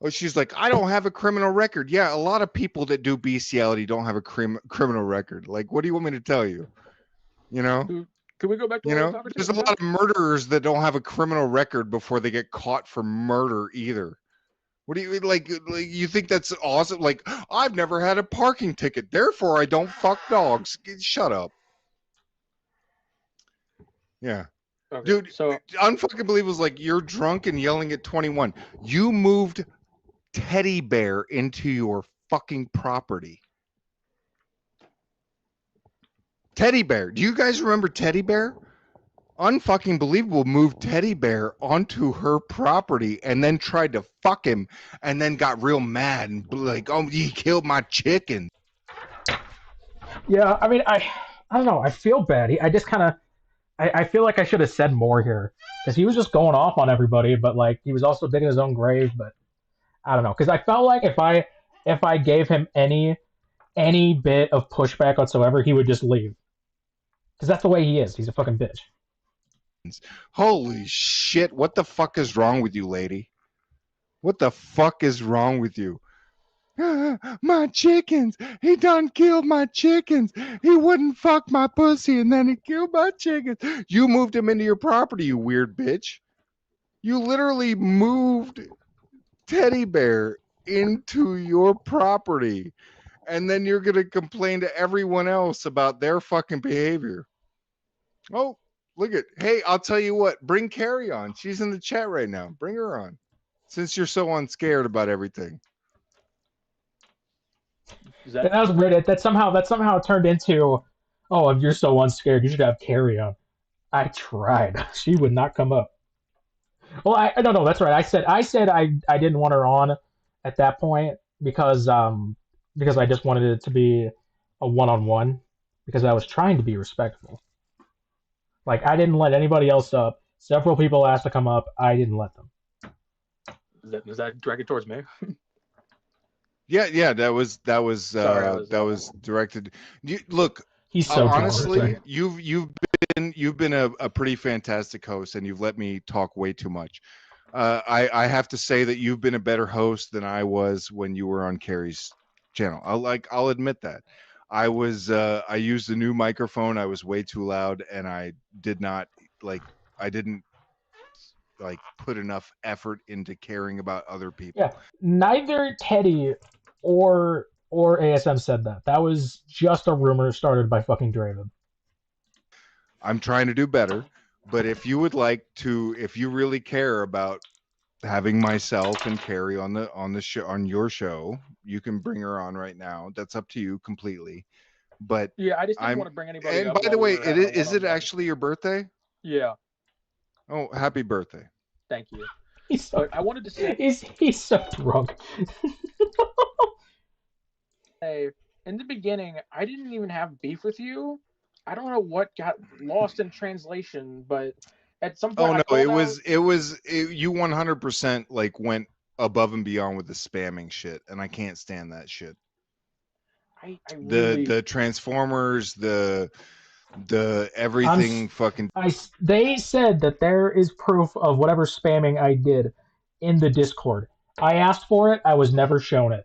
Oh, she's like, I don't have a criminal record. Yeah, a lot of people that do bestiality don't have a criminal record. Like, what do you want me to tell you? Can we go back to the conversation? There's a lot of murderers that don't have a criminal record before they get caught for murder either. What do you like? You think that's awesome? Like, I've never had a parking ticket, therefore I don't fuck dogs. Shut up. Yeah. Okay, dude, so unfucking believable is like you're drunk and yelling at 21. You moved teddy bear into your fucking property. Teddy bear. Do you guys remember teddy bear? Unfucking believable moved teddy bear onto her property and then tried to fuck him and then got real mad and like, oh, he killed my chicken. Yeah, I mean, I don't know. I feel bad. I just kind of, I feel like I should have said more here because he was just going off on everybody, but like he was also digging his own grave. But I don't know, because I felt like if I gave him any bit of pushback whatsoever, he would just leave. Because that's the way he is. He's a fucking bitch. Holy shit! What the fuck is wrong with you, lady? What the fuck is wrong with you? My chickens! He done killed my chickens! He wouldn't fuck my pussy and then he killed my chickens! You moved him into your property, you weird bitch! You literally moved teddy bear into your property and then you're gonna complain to everyone else about their fucking behavior. Oh, look at hey, I'll tell you what, bring Carrie on. She's in the chat right now. Bring her on. Since you're so unscared about everything. That was weird. That somehow turned into, oh, if you're so unscared, you should have Carrie on. I tried. She would not come up. Well, I don't know. That's right. I didn't want her on at that point because I just wanted it to be a one-on-one because I was trying to be respectful. Like I didn't let anybody else up. Several people asked to come up. I didn't let them. Is that directed towards me? Yeah, that was Sorry, that was directed. Look, He's so honestly, jealous. you've been a pretty fantastic host, and you've let me talk way too much. I have to say that you've been a better host than I was when you were on Carrie's channel. I'll admit that. I used a new microphone. I was way too loud, and I didn't put enough effort into caring about other people. Yeah, neither Teddy or ASM said that. That was just a rumor started by fucking Draven. I'm trying to do better, but if you would like to, if you really care about having myself and Carrie on the show, on your show, you can bring her on right now. That's up to you completely. But yeah, I just didn't want to bring anybody up. And by the way, is it actually your birthday? Yeah. Oh, happy birthday! Thank you. But I wanted to say he's so drunk. Hey, in the beginning, I didn't even have beef with you. I don't know what got lost in translation, but at some point, Oh no, it was you 100% like went above and beyond with the spamming shit, and I can't stand that shit. I really... the Transformers, the everything fucking. They said that there is proof of whatever spamming I did in the Discord. I asked for it. I was never shown it.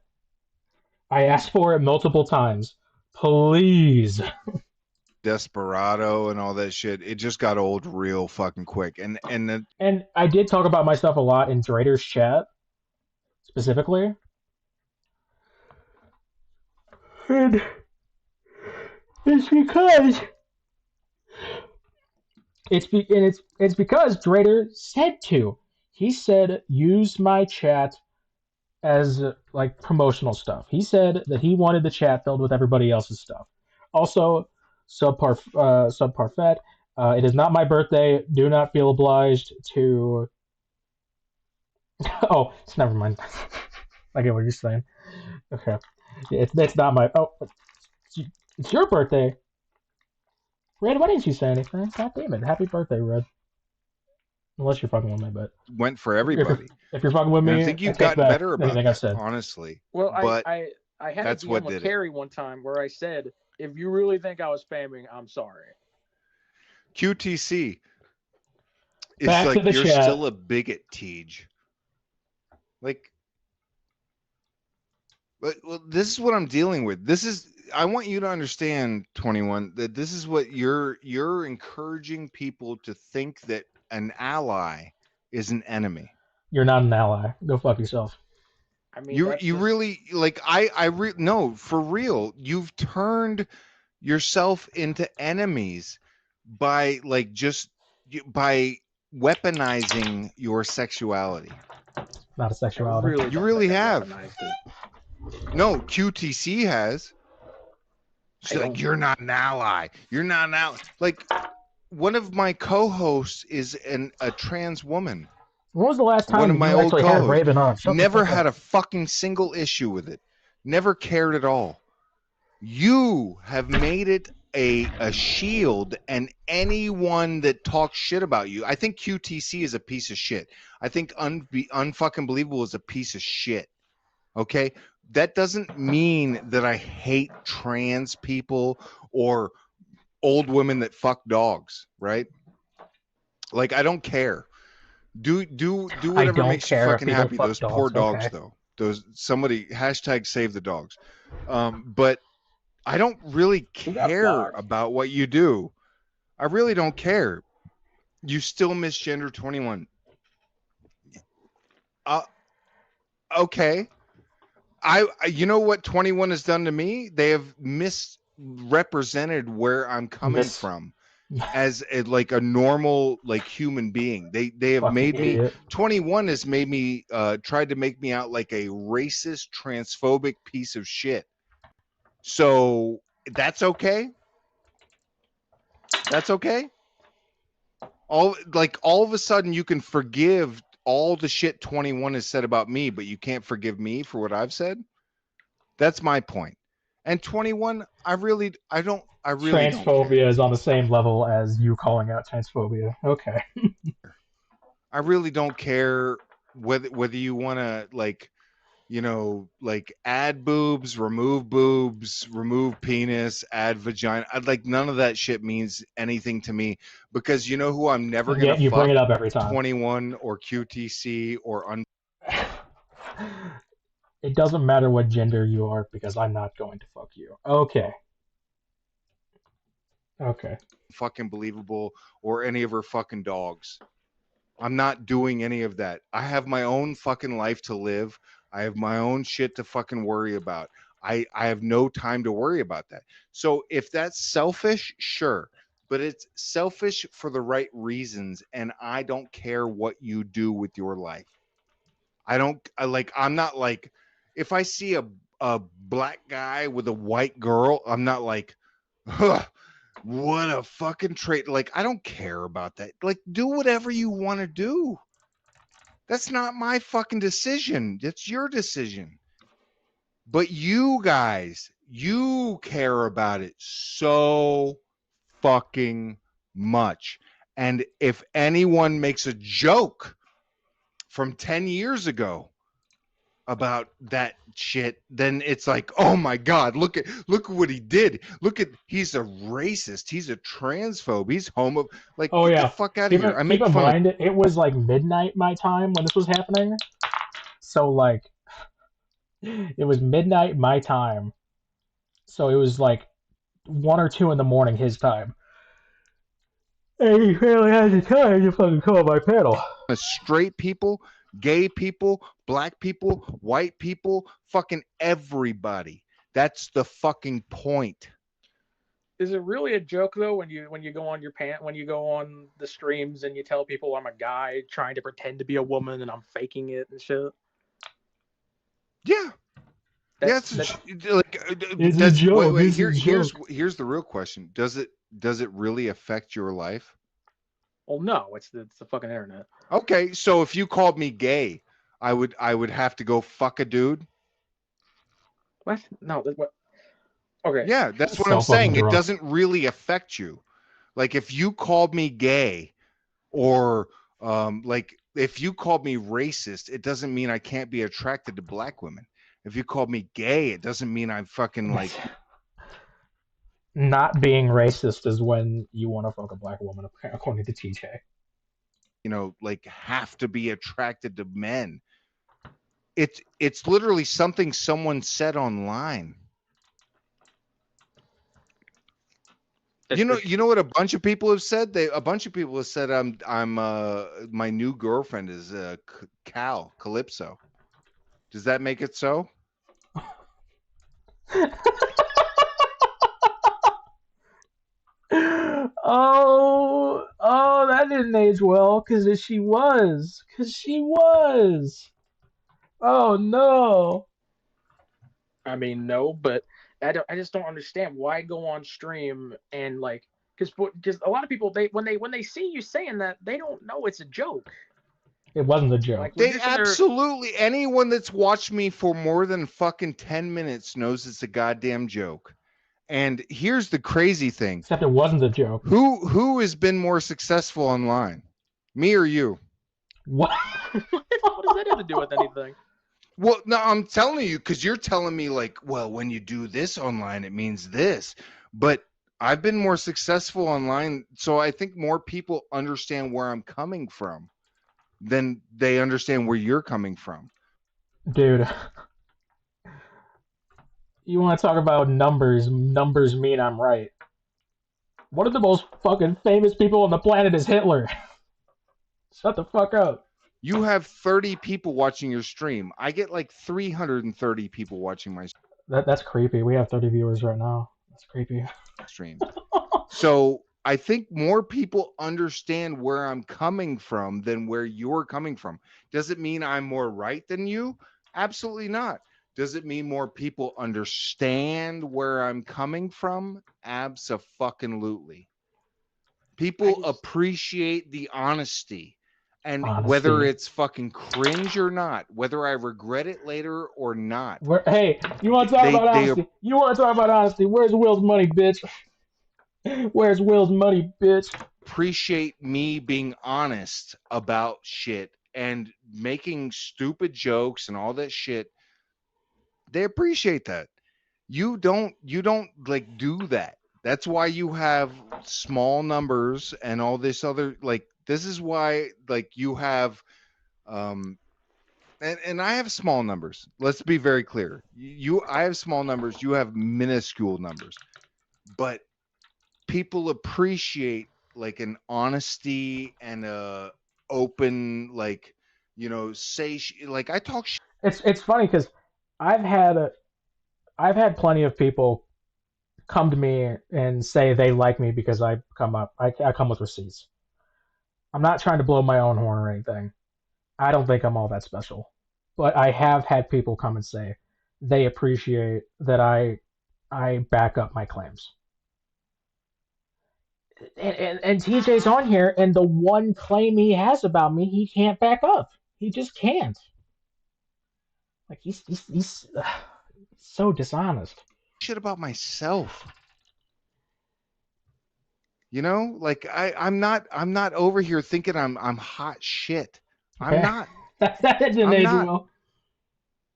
I asked for it multiple times. Please. Desperado and all that shit. It just got old real fucking quick. And I did talk about my stuff a lot in Drader's chat, specifically. And it's because it's because Drader said to. He said use my chat as like promotional stuff. He said that he wanted the chat filled with everybody else's stuff. Also, subpar fet. It is not my birthday. Do not feel obliged to. Oh, it's never mind. I get what you're saying. Okay, it's not my. Oh, it's your birthday. Red, why didn't you say anything? God damn it! Happy birthday, Red. Unless you're fucking with me, but went for everybody. If you're fucking with me, I think you've gotten better about anything that, I said. Honestly. Well, but I had that's a what DM with did Carrie one time where I said, if you really think I was spamming, I'm sorry. QTC. It's Back like to the you're chat. still a bigot, Tej. Like, well, this is what I'm dealing with. I want you to understand, 21, that this is what you're encouraging people to think that an ally is an enemy. You're not an ally. Go fuck yourself. I mean, you really like no, for real. You've turned yourself into enemies by by weaponizing your sexuality. Not a sexuality. You really have. No, QTC has. She's like, you're not an ally. You're not an ally. Like, one of my co-hosts is a trans woman. When was the last time One of my old actually had co-hosts Raven on? never had a fucking single issue with it. Never cared at all. You have made it a shield, and anyone that talks shit about you. I think QTC is a piece of shit. I think Unfucking Believable is a piece of shit. Okay? That doesn't mean that I hate trans people or old women that fuck dogs, right? Like, I don't care. Do whatever makes you fucking happy. Those poor dogs, though. Somebody #save the dogs. But I don't really care about what you do. I really don't care. You still misgender 21. Okay. you know what 21 has done to me? They have misrepresented where I'm coming from as like a normal like human being. They have Fucking made me idiot. 21 has made me tried to make me out like a racist, transphobic piece of shit. So that's okay. That's okay. All of a sudden you can forgive all the shit 21 has said about me, but you can't forgive me for what I've said. That's my point. And 21, I really don't care. Transphobia is on the same level as you calling out transphobia. Okay. I really don't care whether you want to like, you know, like add boobs, remove penis, add vagina. I'd like none of that shit means anything to me because you know who I'm never And gonna yet you fuck? bring it up every time. 21 or QTC or It doesn't matter what gender you are because I'm not going to fuck you. Okay. Okay. fucking believable or any of her fucking dogs. I'm not doing any of that. I have my own fucking life to live. I have my own shit to fucking worry about. I have no time to worry about that. So if that's selfish, sure. But it's selfish for the right reasons. And I don't care what you do with your life. I'm not like, if I see a black guy with a white girl, I'm not like, huh, what a fucking trait. Like, I don't care about that. Like, do whatever you want to do. That's not my fucking decision. It's your decision. But you guys, you care about it so fucking much. And if anyone makes a joke from 10 years ago about that shit, then it's like, oh my god, look what he did. He's a racist, he's a transphobe, he's homo. Like, Oh get yeah. the fuck out of Keep here. I keep make in fun of mind it was like midnight my time when this was happening. So like it was midnight my time. So it was like 1 or 2 in the morning his time. And he barely had the time to fucking come on my panel. straight people, gay people, black people, white people, fucking everybody. That's the fucking point. Is it really a joke though when you go on when you go on the streams and you tell people I'm a guy trying to pretend to be a woman and I'm faking it and shit? Yeah. That's Like, It's a joke. wait, It's a joke. here's the real question. Does it really affect your life? Well, no, it's the fucking internet. Okay, so if you called me gay, I would have to go fuck a dude. What? No, what? Okay. Yeah, that's what So I'm saying. fucking It drunk. doesn't really affect you. Like if you called me gay or like if you called me racist, it doesn't mean I can't be attracted to black women. If you called me gay, it doesn't mean I'm fucking like Not being racist is when you want to fuck a black woman, according to TJ. you know, like have to be attracted to men. It's literally something someone said online. You know what a bunch of people have said? A bunch of people have said I'm my new girlfriend is Calypso. Does that make it so? Oh, that didn't age well, because she was. Oh no. I mean, no, but I just don't understand why go on stream and like because a lot of people when they see you saying that they don't know it's a joke. It wasn't a joke. Like, They absolutely anyone that's watched me for more than fucking 10 minutes knows it's a goddamn joke. And here's the crazy thing. Except it wasn't a joke. Who has been more successful online? Me or you? What? What does that have to do with anything? Well, no, I'm telling you because you're telling me like, well, when you do this online, it means this. But I've been more successful online, so I think more people understand where I'm coming from than they understand where you're coming from. Dude. You want to talk about numbers? Numbers mean I'm right. One of the most fucking famous people on the planet is Hitler. Shut the fuck up. You have 30 people watching your stream. I get like 330 people watching my That's creepy. We have 30 viewers right now. That's creepy. streams. So I think more people understand where I'm coming from than where you're coming from. Does it mean I'm more right than you? Absolutely not. Does it mean more people understand where I'm coming from? Abso-fucking-lutely. People appreciate the honesty. And whether Honesty. it's fucking cringe or not, whether I regret it later or not, Hey, you want to talk about they honesty? You want to talk about honesty? Where's Will's money, bitch? Where's Will's money, bitch? appreciate me being honest about shit and making stupid jokes and all that shit. They appreciate that. You don't like do that. That's why you have small numbers and all this other, like, this is why, like, you have and I have small numbers. Let's be very clear. I have small numbers, you have minuscule numbers. But people appreciate like an honesty and a open, like, say like I talk shit. It's funny because I've had I've had plenty of people come to me and say they like me because I come with receipts. I'm not trying to blow my own horn or anything. I don't think I'm all that special, but I have had people come and say they appreciate that I back up my claims. And TJ's on here, and the one claim he has about me, he can't back up. He just can't. Like he's so dishonest. Shit about myself. Like I'm not over here thinking I'm hot shit. I'm not. That didn't age well.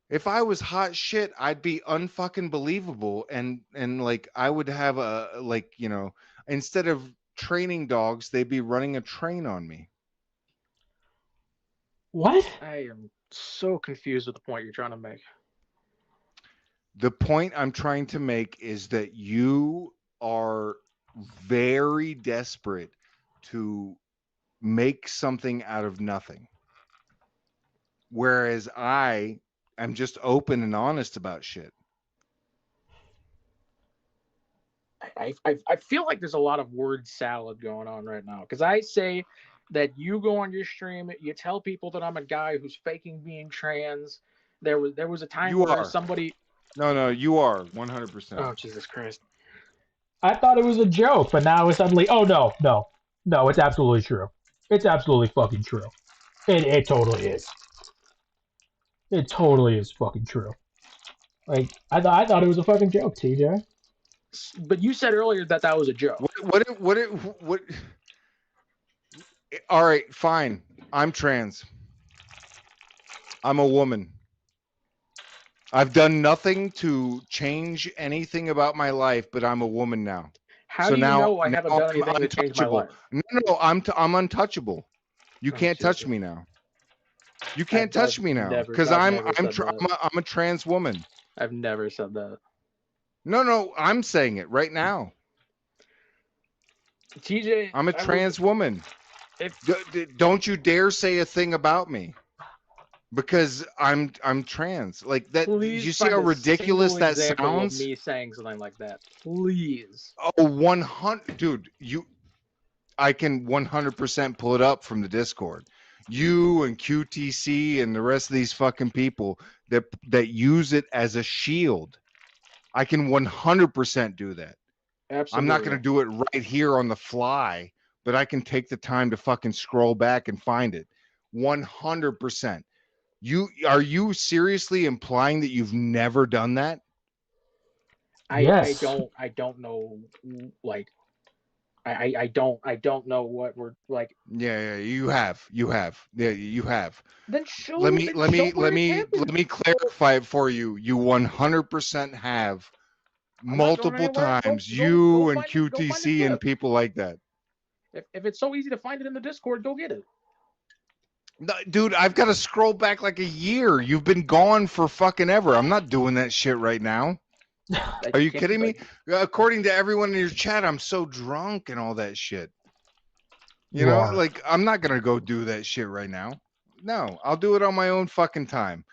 If I was hot shit, I'd be unfucking believable, and like I would have a, like, instead of training dogs, they'd be running a train on me. What? I am so confused with the point you're trying to make. The point I'm trying to make is that you are very desperate to make something out of nothing. Whereas I am just open and honest about shit. I feel like there's a lot of word salad going on right now, because I say that you go on your stream, you tell people that I'm a guy who's faking being trans. There was a time where somebody. No, you are 100%. Oh, Jesus Christ! I thought it was a joke, but now it's suddenly, oh no, it's absolutely true. It's absolutely fucking true. It totally is. It totally is fucking true. Like I thought it was a fucking joke, TJ. But you said earlier that was a joke. What? All right, fine. I'm trans. I'm a woman. I've done nothing to change anything about my life, but I'm a woman now. How do you know I haven't done anything to change my life? No, I'm untouchable. You can't touch me now. You can't touch me now because I'm a trans woman. I've never said that. No, I'm saying it right now. TJ, I'm a trans woman. Don't you dare say a thing about me, because I'm trans. Like that. Please, you see how ridiculous that sounds? Of me saying something like that, please. Oh, 100, dude. I can 100% pull it up from the Discord. You and QTC and the rest of these fucking people that use it as a shield. I can 100% do that. Absolutely. I'm not going to do it right here on the fly, but I can take the time to fucking scroll back and find it. 100%. Are you seriously implying that you've never done that? Yes. I don't know, like, I don't know what we're like. Yeah, you have. Yeah, you have. Then show. Let me clarify it for you. You 100% have multiple times. You and QTC and people like that. If it's so easy to find it in the Discord, go get it. No, dude, I've got to scroll back like a year. You've been gone for fucking ever. I'm not doing that shit right now. Are you kidding me? According to everyone in your chat, I'm so drunk and all that shit. You know, like, I'm not gonna go do that shit right now. No, I'll do it on my own fucking time.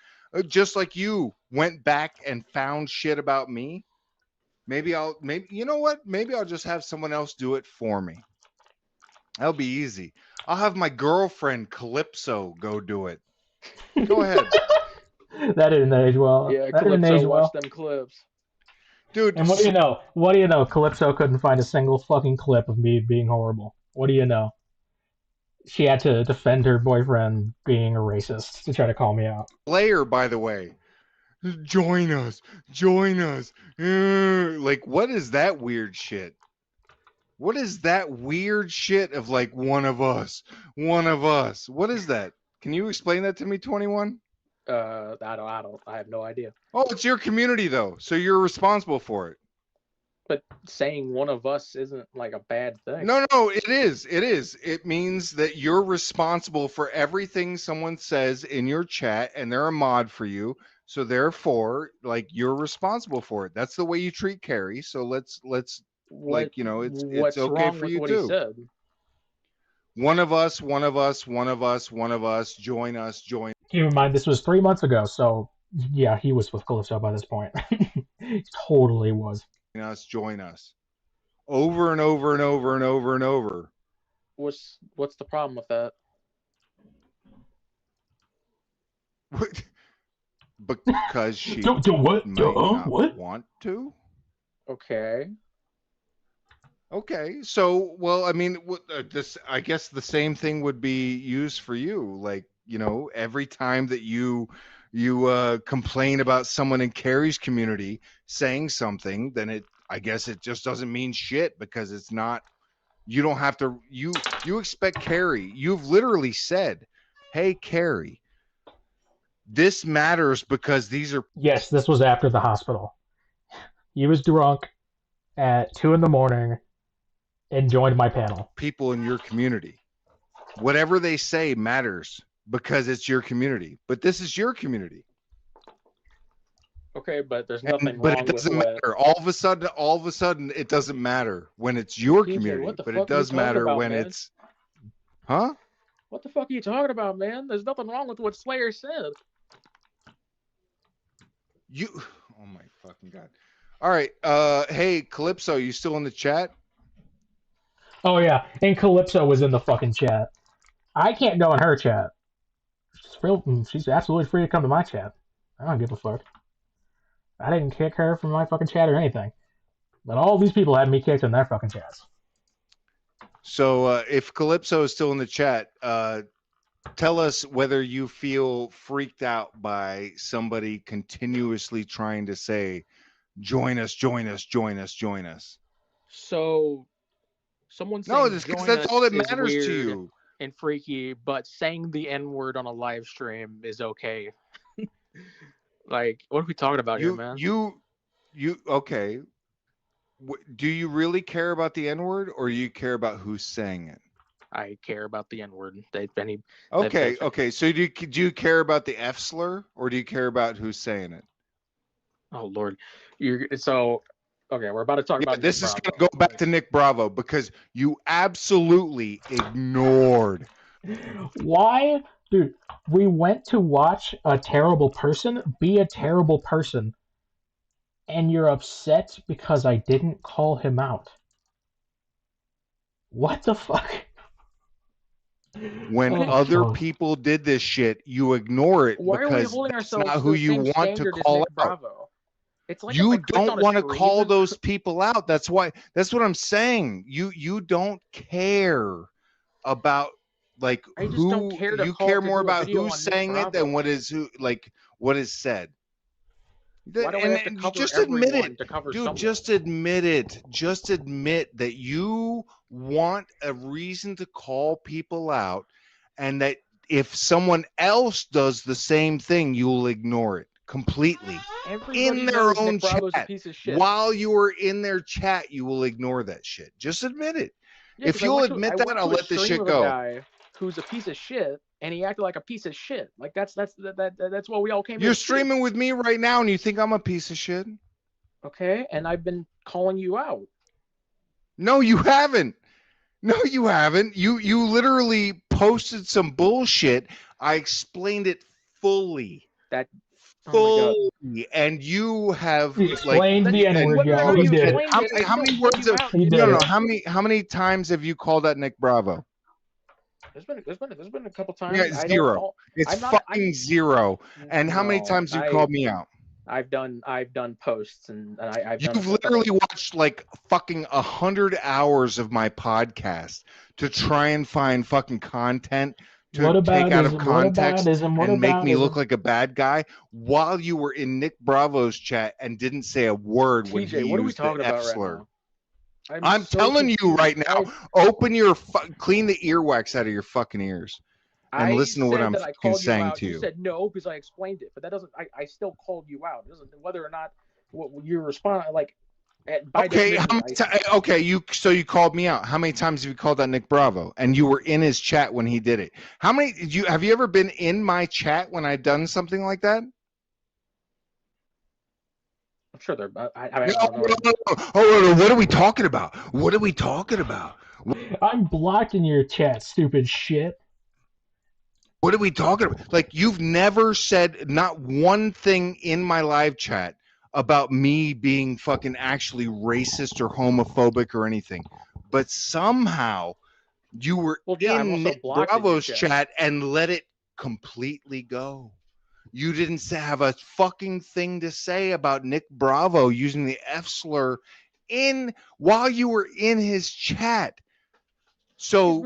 Just like you went back and found shit about me. Maybe you know what? Maybe I'll just have someone else do it for me. That'll be easy. I'll have my girlfriend Calypso go do it. Go ahead. That didn't age well. Yeah, That didn't Calypso, age watch well. them clips. Dude, And what do you know? What do you know? Calypso couldn't find a single fucking clip of me being horrible. What do you know? She had to defend her boyfriend being a racist to try to call me out. Slayer, by the way. Join us. Join us. Like, what is that weird shit? What is that weird shit of like one of us? One of us. What is that? Can you explain that to me, 21? I have no idea. Oh, it's your community though, so you're responsible for it. But saying one of us isn't like a bad thing. No, it is. It is. It means that you're responsible for everything someone says in your chat, and they're a mod for you. So therefore, like you're responsible for it. That's the way you treat Carrie. So let's like, you know, it's okay wrong for with you what too. he said? One of us, one of us, one of us, one of us, join us, join Keep in mind, this was 3 months ago, so yeah, he was with Calypso by this point. He totally was. us, join us. Over and over and over and over and over. What's the problem with that? What? Because she do what? might not what? want to. Okay. Okay, so well, I mean, this I guess the same thing would be used for you. Like, you know, every time that you complain about someone in Carrie's community saying something, then I guess it just doesn't mean shit because it's not. You don't have to. You expect Carrie. You've literally said, "Hey, Carrie, this matters because these are." Yes, this was after the hospital. He was drunk at 2 a.m. and joined my panel. People in your community. Whatever they say matters because it's your community. But this is your community. Okay, but there's nothing But wrong it doesn't with matter. All of a sudden, it doesn't matter when it's your TJ, community. what the But fuck it does are you talking matter about, when man? it's, huh? What the fuck are you talking about, man? There's nothing wrong with what Slayer said. Oh my fucking god! All right, hey Calypso, you still in the chat? Oh yeah, and Calypso was in the fucking chat. I can't go in her chat. She's absolutely free to come to my chat. I don't give a fuck. I didn't kick her from my fucking chat or anything. But all these people had me kicked in their fucking chats. So if Calypso is still in the chat, tell us whether you feel freaked out by somebody continuously trying to say, "Join us, join us, join us, join us." So, someone No, saying because join that's us all that is matters to weird you. and freaky, but saying the N-word on a live stream is okay. Like, what are we talking about here, man? Okay. Do you really care about the N-word, or do you care about who's saying it? I care about the N-word. Okay. So do you care about the F slur, or do you care about who's saying it? Oh Lord, okay. We're about to talk about. This is going to go back to Nick Bravo because you absolutely ignored. Why? Dude, we went to watch a terrible person be a terrible person, and you're upset because I didn't call him out. What the fuck? When other people did this shit, you ignore it Why are we because holding that's ourselves not to who the you same want to standard as call Nick out. Bravo? It's like You if I clicked don't on a want to stream- call those people out. That's what I'm saying. You don't care about like I just who don't care to you call care to more do a about video who's on Nick saying it than Bravo. what is said. Why do I have to cover Just admit everyone it, to cover dude. someone? Just admit it. Just admit that you want a reason to call people out, and that if someone else does the same thing, you'll ignore it completely. Everybody In their knows own Nick Bravo's a chat, piece of shit. while you are in their chat, you will ignore that shit. Just admit it. Yeah, If 'cause I you'll went to- admit I that, went I'll to a let this stream shit of a go. guy who's a piece of shit, and he acted like a piece of shit. Like that's what we all came. You're here to see. streaming with me right now, and you think I'm a piece of shit? Okay, and I've been calling you out. No, you haven't. No, you haven't. You literally posted some bullshit. I explained it fully. That fully, and you have He explained the N-word, and y'all. you He did it. how many words of He did no, it. how many times have you called out Nick Bravo? There's been a couple times. Yeah, I don't zero. call. It's I'm not. fucking zero. And how many times have you called me out? I've done posts and I've done. You've literally watched like fucking 100 hours of my podcast to try and find fucking content to take out of context and make me look like a bad guy while you were in Nick Bravo's chat and didn't say a word when he what are we used talking the about F right slur. now? I'm so telling you confused. right now, open your clean the earwax out of your fucking ears and listen to what I'm fucking saying to you. You said no because I explained it, but that doesn't. I still called you out. It doesn't whether or not what you respond like. Okay, okay. You called me out. How many times have you called out Nick Bravo? And you were in his chat when he did it. How many? Have you ever been in my chat when I've done something like that? I'm sure they're. No, what are we talking about? What are we talking about? I'm blocking your chat, stupid shit. What are we talking about? Like, you've never said not one thing in my live chat about me being fucking actually racist or homophobic or anything. But somehow you were in Nick Bravo's chat and let it completely go. You didn't have a fucking thing to say about Nick Bravo using the F slur while you were in his chat. So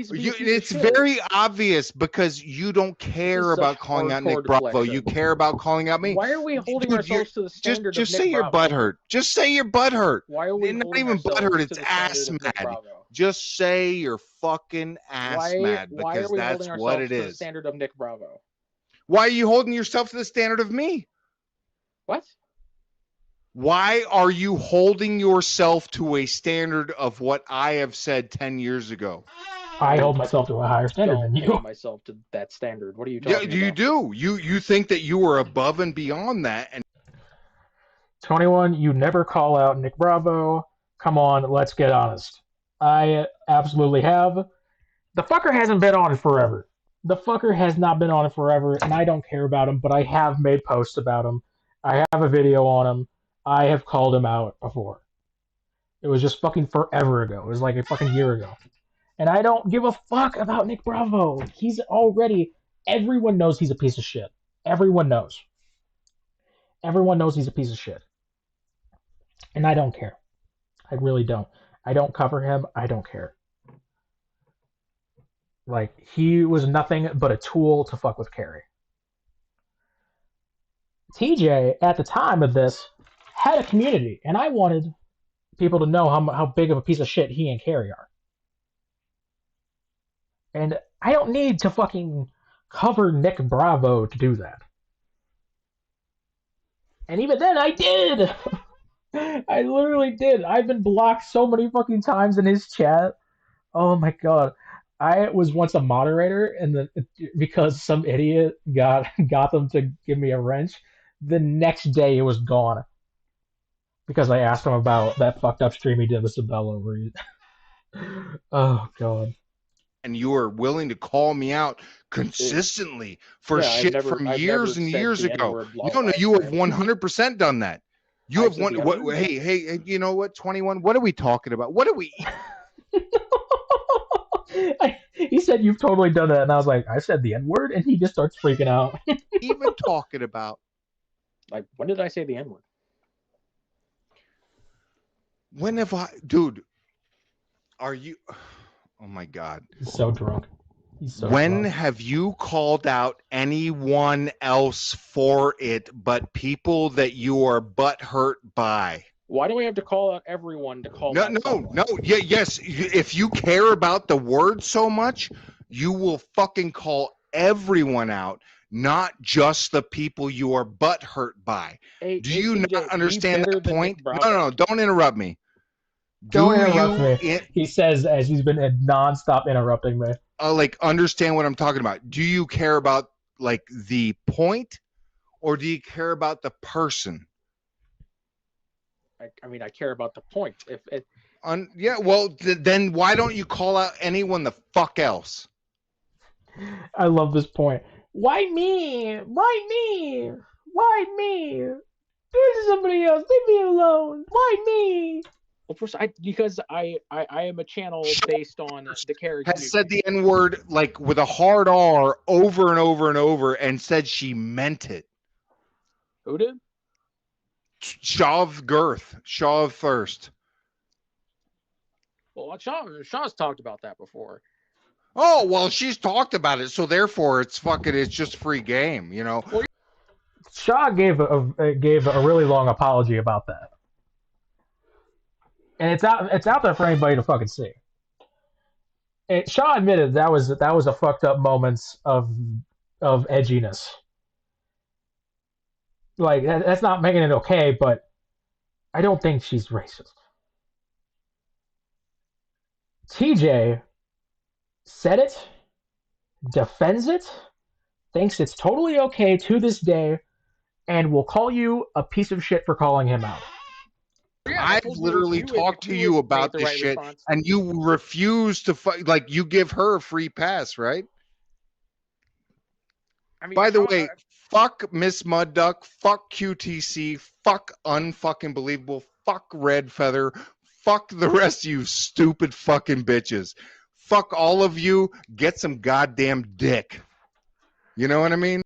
it's very obvious because you don't care about calling out Nick Bravo. You care about calling out me. Why are we holding ourselves to the standard just of say Nick your Bravo? butt hurt. Just say your butt hurt. Why are we not holding even butt ourselves hurt? It's to the ass standard of Nick mad. Bravo? Just say you're fucking ass mad Why are because we that's holding what ourselves it to the is. standard of Nick Bravo? Why are you holding yourself to the standard of me? What? Why are you holding yourself to a standard of what I have said 10 years ago? I hold myself to a higher standard than you. Hold myself to that standard. What are you talking about? You do. You think that you are above and beyond that. And 21, you never call out Nick Bravo. Come on, let's get honest. I absolutely have. The fucker hasn't been on forever. The fucker has not been on it forever, and I don't care about him, but I have made posts about him. I have a video on him. I have called him out before. It was just fucking forever ago. It was like a fucking year ago. And I don't give a fuck about Nick Bravo. He's already... Everyone knows he's a piece of shit. Everyone knows. Everyone knows he's a piece of shit. And I don't care. I really don't. I don't cover him. I don't care. Like, he was nothing but a tool to fuck with Carrie. TJ, at the time of this, had a community, and I wanted people to know how big of a piece of shit he and Carrie are. And I don't need to fucking cover Nick Bravo to do that. And even then, I did! I literally did. I've been blocked so many fucking times in his chat. Oh my god. I was once a moderator, and because some idiot got them to give me a wrench, the next day it was gone. Because I asked him about that fucked up stream he did with Sabella over it. Oh god. And you are willing to call me out consistently for shit from years and years ago. No, you have 100% done that. You have one. Hey, you know what? 21. What are we talking about? What are we? He said you've totally done that, and I was like, I said the N-word, and he just starts freaking out. Even talking about. Like, when did I say the N-word? When have I, dude? Are you? Oh my god. He's so drunk. He's so when drunk. have you called out anyone else for it but people that you are butthurt by? Why do we have to call out everyone to call out someone? No. Yeah, yes. If you care about the word so much, you will fucking call everyone out, not just the people you are butthurt by. Do you not understand that point? No. Don't interrupt me. Don't interrupt me. He says as he's been non-stop interrupting me. Like, understand what I'm talking about. Do you care about like the point, or do you care about the person? I mean, I care about the point. Yeah, well, then why don't you call out anyone the fuck else? I love this point. Why me? Why me? Why me? Do it to somebody else. Leave me alone. Why me? Well, first, because I am a channel based on the Carrie Has community. said the N word like with a hard R over and over and over, and said she meant it. Who did? Shaw of Girth, Shaw of Thirst. Well, Shaw's talked about that before. Oh well, she's talked about it, so therefore it's just free game, you know. Shaw gave a really long apology about that, and it's out there for anybody to fucking see. And Shaw admitted that was a fucked up moments of edginess. Like that's not making it okay, but I don't think she's racist. TJ said it, defends it, thinks it's totally okay to this day, and will call you a piece of shit for calling him out. Yeah, I've literally talked to you about this shit, and you refuse to like you give her a free pass, right? I mean, by the way, fuck Miss Mud Duck, fuck QTC, fuck unfucking believable, fuck Red Feather, fuck the rest of you stupid fucking bitches. Fuck all of you, get some goddamn dick. You know what I mean?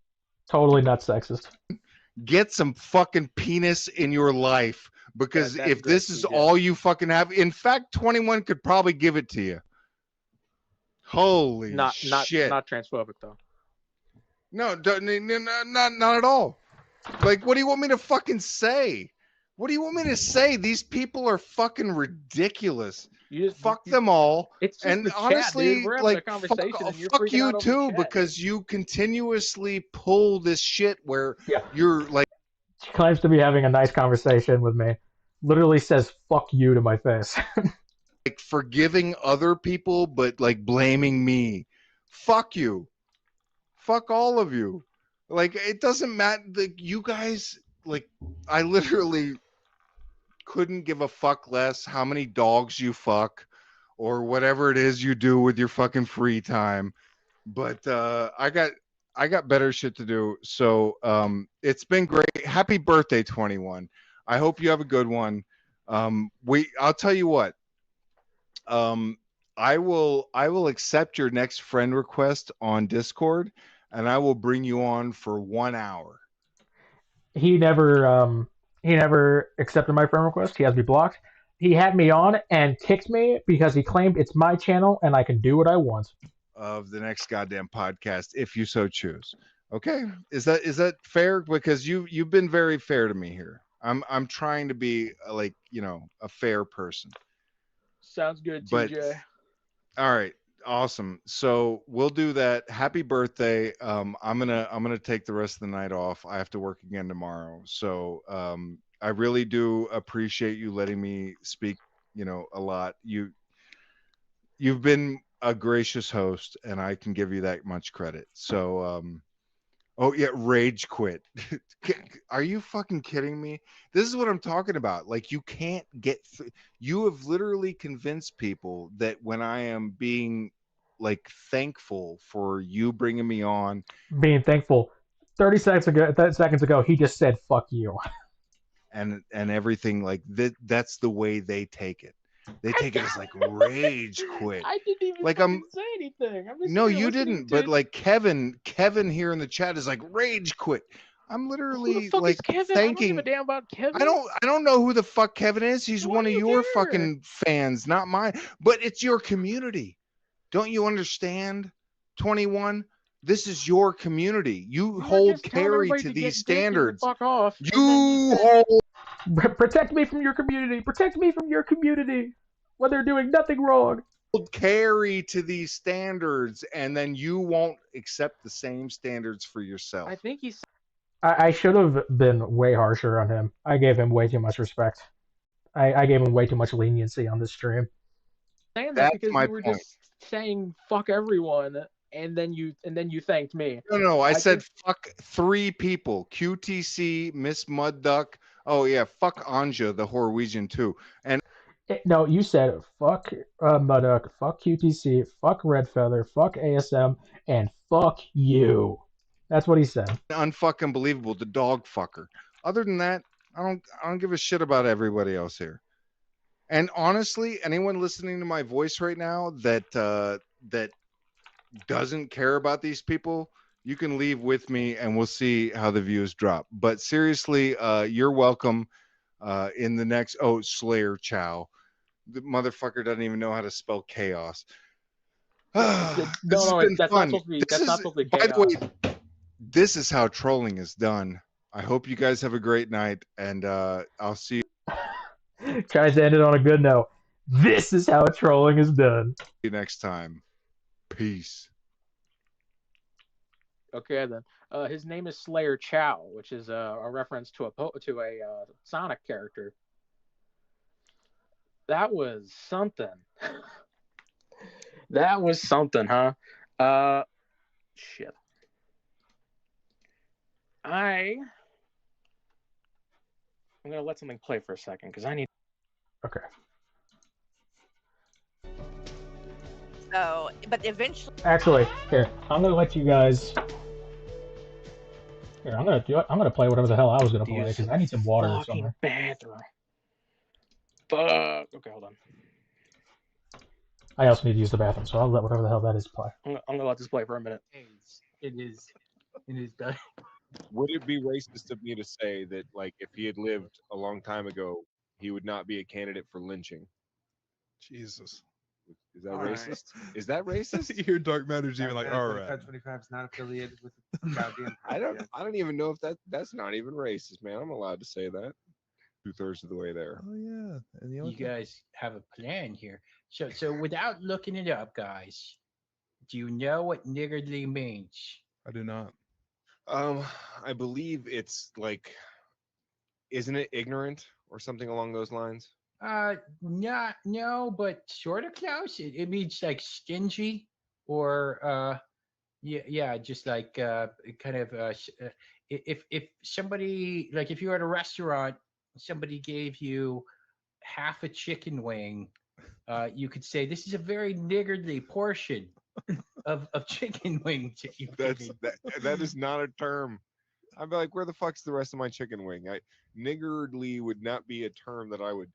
Totally not sexist. Get some fucking penis in your life, because that's if great, this is TJ. all you fucking have, in fact, 21 could probably give it to you. Holy shit. Not transphobic though. No, not at all. Like, what do you want me to fucking say? What do you want me to say? These people are fucking ridiculous. Fuck them all. It's just and the chat, honestly, dude. We're having a conversation and you're fuck freaking you out over too, chat. because you continuously pull this shit where you're like. She claims to be having a nice conversation with me. Literally says "fuck you" to my face. Like forgiving other people, but like blaming me. Fuck you. Fuck all of you. Like, it doesn't matter. Like, you guys, like, I literally couldn't give a fuck less how many dogs you fuck or whatever it is you do with your fucking free time. But I got better shit to do. So it's been great. Happy birthday, 21. I hope you have a good one. I'll tell you what. I will accept your next friend request on Discord, and I will bring you on for 1 hour. He never accepted my friend request. He has me blocked. He had me on and kicked me because he claimed it's my channel and I can do what I want. Of the next goddamn podcast, if you so choose. Okay, is that fair? Because you've been very fair to me here. I'm trying to be like, you know, a fair person. Sounds good, But TJ. all right, awesome. So we'll do that. Happy birthday. I'm gonna take the rest of the night off. I have to work again tomorrow. So I really do appreciate you letting me speak, you know, a lot. You've been a gracious host, and I can give you that much credit. So oh yeah, rage quit. Are you fucking kidding me? This is what I'm talking about. Like, you can't get you have literally convinced people that when I am being like thankful for you bringing me on, Being thankful. 30 seconds ago, he just said "fuck you." and everything, like that's the way they take it. They take it as like rage quit. I didn't even like say anything. I'm just No, here you listening didn't. to- But like Kevin here in the chat is like rage quit. I'm literally Who the fuck like is Kevin? thanking. I don't give a damn about Kevin. I don't know who the fuck Kevin is. He's one of your fucking fans, not mine. But it's your community. Don't you understand? 21. This is your community. You hold Carrie to these standards. Fuck off. You hold Protect me from your community. Protect me from your community when they're doing nothing wrong. Carrie to these standards, and then you won't accept the same standards for yourself. I think he's. I should have been way harsher on him. I gave him way too much respect. I gave him way too much leniency on this stream. Saying that That's because my you were point. just saying fuck everyone, and then you thanked me. No, I said think- fuck 3 people. QTC, Miss Mud Duck. Oh yeah, fuck Anja, the Norwegian too. And No, you said fuck Muddock, fuck QTC, fuck Red Feather, fuck ASM, and fuck you. That's what he said. Unfucking believable, the dog fucker. Other than that, I don't give a shit about everybody else here. And honestly, anyone listening to my voice right now that doesn't care about these people, you can leave with me and we'll see how the views drop. But seriously, you're welcome in the next Slayer Chow. The motherfucker doesn't even know how to spell chaos. This has been that's fun. not supposed to be By chaos. the way, this is how trolling is done. I hope you guys have a great night, and I'll see Tries to end it on a good note. This is how trolling is done. you next time. Peace. Okay then. His name is Slayer Chow, which is a reference to a Sonic character. That was something. That was something, huh? Shit. I'm gonna let something play for a second because I need. Okay. So, but eventually. Actually, here, I'm gonna let you guys. Here, I'm gonna play whatever the hell I was gonna play because I need some water or something. Bathroom. Fuck. Okay, hold on. I also need to use the bathroom, so I'll let whatever the hell that is play. I'm gonna let this play for a minute. It is done. Would it be racist of me to say that, like, if he had lived a long time ago, he would not be a candidate for lynching? Jesus. Is that racist? Is that racist? Your Dark Matter's even like, all right. 25 is not affiliated with the goddamn. I don't even know if that's not even racist, man. I'm allowed to say that. 2/3 of the way there. Oh yeah, and You guys have a plan here. So without looking it up, guys, do you know what niggardly means? I do not. I believe it's like, isn't it ignorant or something along those lines? No, but sort of close. It means like stingy, or yeah, just like kind of if somebody, like, if you're at a restaurant, somebody gave you half a chicken wing, you could say this is a very niggardly portion of chicken wings that you. That is not a term. I'd be like, where the fuck's the rest of my chicken wing? Niggardly would not be a term that I would.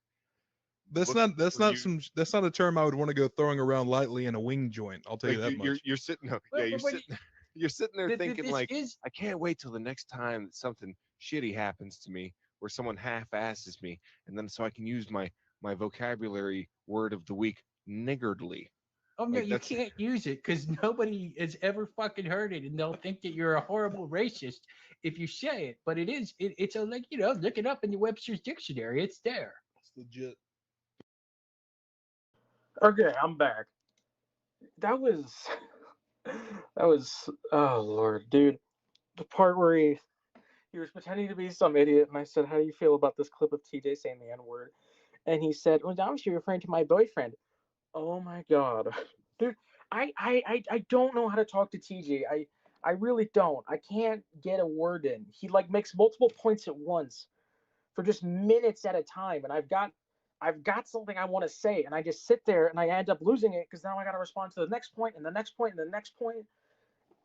That's not a term I would want to go throwing around lightly in a wing joint. I'll tell you that much. You're sitting, you're sitting there thinking like, I can't wait till the next time that something shitty happens to me, where someone half-asses me, and then so I can use my vocabulary word of the week, niggardly. Oh no, you can't use it because nobody has ever fucking heard it, and they'll think that you're a horrible racist if you say it. But it's a, like, look it up in the Webster's dictionary. It's there. It's legit. Okay, I'm back. That was oh Lord, dude. The part where he was pretending to be some idiot, and I said, "How do you feel about this clip of TJ saying the N-word?" And he said, "Well, obviously referring to my boyfriend." Oh my god, dude! I don't know how to talk to TJ. I really don't. I can't get a word in. He like makes multiple points at once for just minutes at a time, and I've got something I want to say, and I just sit there and I end up losing it because now I got to respond to the next point and the next point and the next point.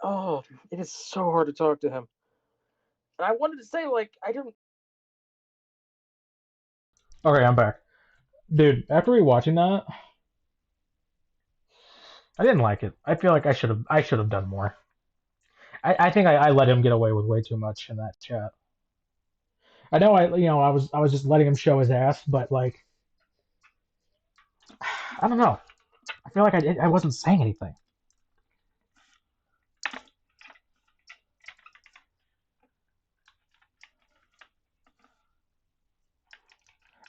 Oh, it is so hard to talk to him. And I wanted to say, like, I didn't. Okay, I'm back. Dude, after rewatching that, I didn't like it. I feel like I should have done more. I think I let him get away with way too much in that chat. I know I was just letting him show his ass, but like, I don't know. I feel like I wasn't saying anything.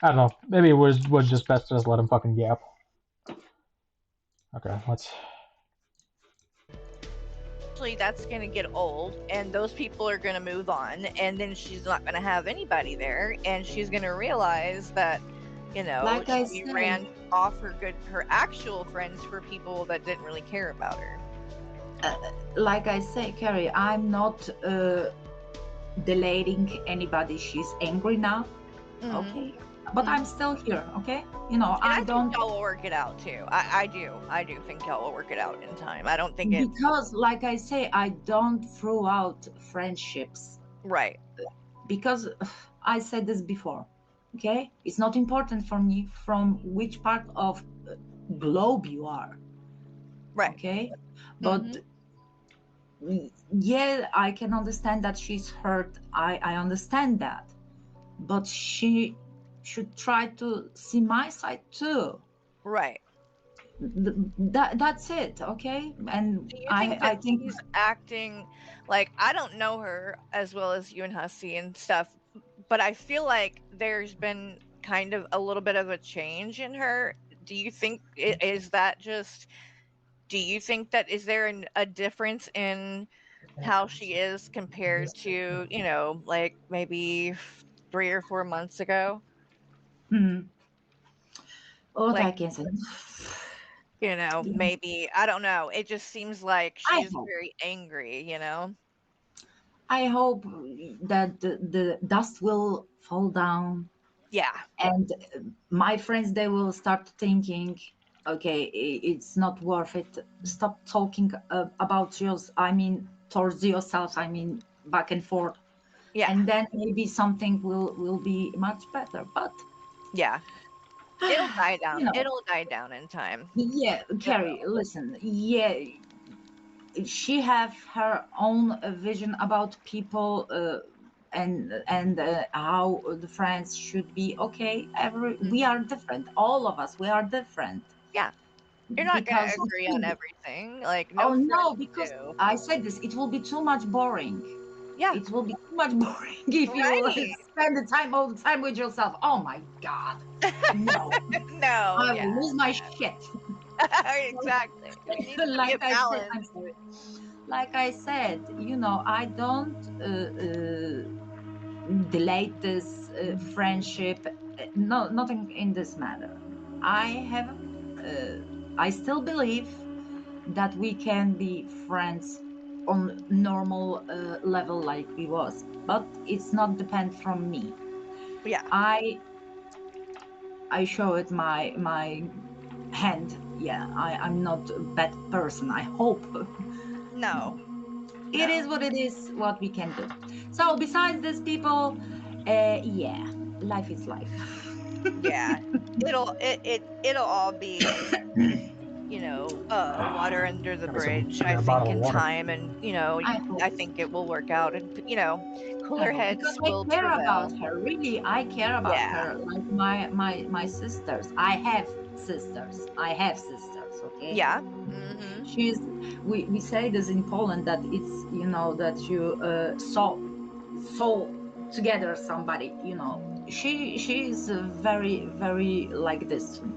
I don't know. Maybe it was just best to just let him fucking yap. Okay, let's. Eventually, that's gonna get old, and those people are gonna move on, and then she's not gonna have anybody there, and she's gonna realize that, Like I she said. ran off her actual friends for people that didn't really care about her. Like I say, Carrie, I'm not delating anybody. She's angry now. Mhm. Okay, but I'm still here. Okay, you know, And I think don't, y'all will work it out too. I do think y'all will work it out in time. I don't think it's because like I say, I don't throw out friendships. right. Because I said this before. Okay, it's not important for me from which part of globe you are. Right. Okay, but yeah, I can understand that she's hurt. I understand that, but she should try to see my side too. Right. That's it. Okay, and Do you think that I think she's acting like, I don't know her as well as you and Hussy and stuff, but I feel like there's been kind of a little bit of a change in her. Do you think is that just do you think that is there a difference in how she is compared to, you know, like maybe 3 or 4 months ago? what Like, I can say. you know, maybe I don't know. It just seems like I she's hope. very angry, you know? I hope that the dust will fall down. Yeah. And my friends, they will start thinking, okay, it's not worth it. Stop talking about yours. I mean, towards yourself. I mean, back and forth. Yeah. And then maybe something will be much better. But yeah, it'll die down. you know, It'll die down in time. yeah, Carrie, listen, yeah, she have her own vision about people and how the friends should be. Okay, we are different, all of us, we are different. Yeah. You're not gonna Because agree on everything. Like oh no no, friends because do. I said this, it will be too much boring. Yeah. It will be too much boring if you Right. spend the time all the time with yourself. Oh my god, no. No, I yeah. will lose my shit. Exactly. It needs to be Like a I said, balance. I'm sorry. Like I said, you know, I don't delay this friendship. No, nothing in this matter. I have, I still believe that we can be friends on normal level like we was, but it's not depend from me. Yeah. I show it my hand. Yeah, I'm not a bad person. I hope. No. It is what it is, what we can do. So besides these people, yeah, life is life. Yeah. It'll all be, you know, water under the Got me some bridge, I a think, bottle of in water. time, and you know, I hope. I think it will work out, and you know, I cooler hope because heads I will care about prevail. her. Really, I care about Yeah. her. Like my sisters. I have sisters. I have sisters. Okay. Yeah. Mm-hmm. She's. We say this in Poland that it's, you know, that you saw together somebody. You know, she's very like this to me.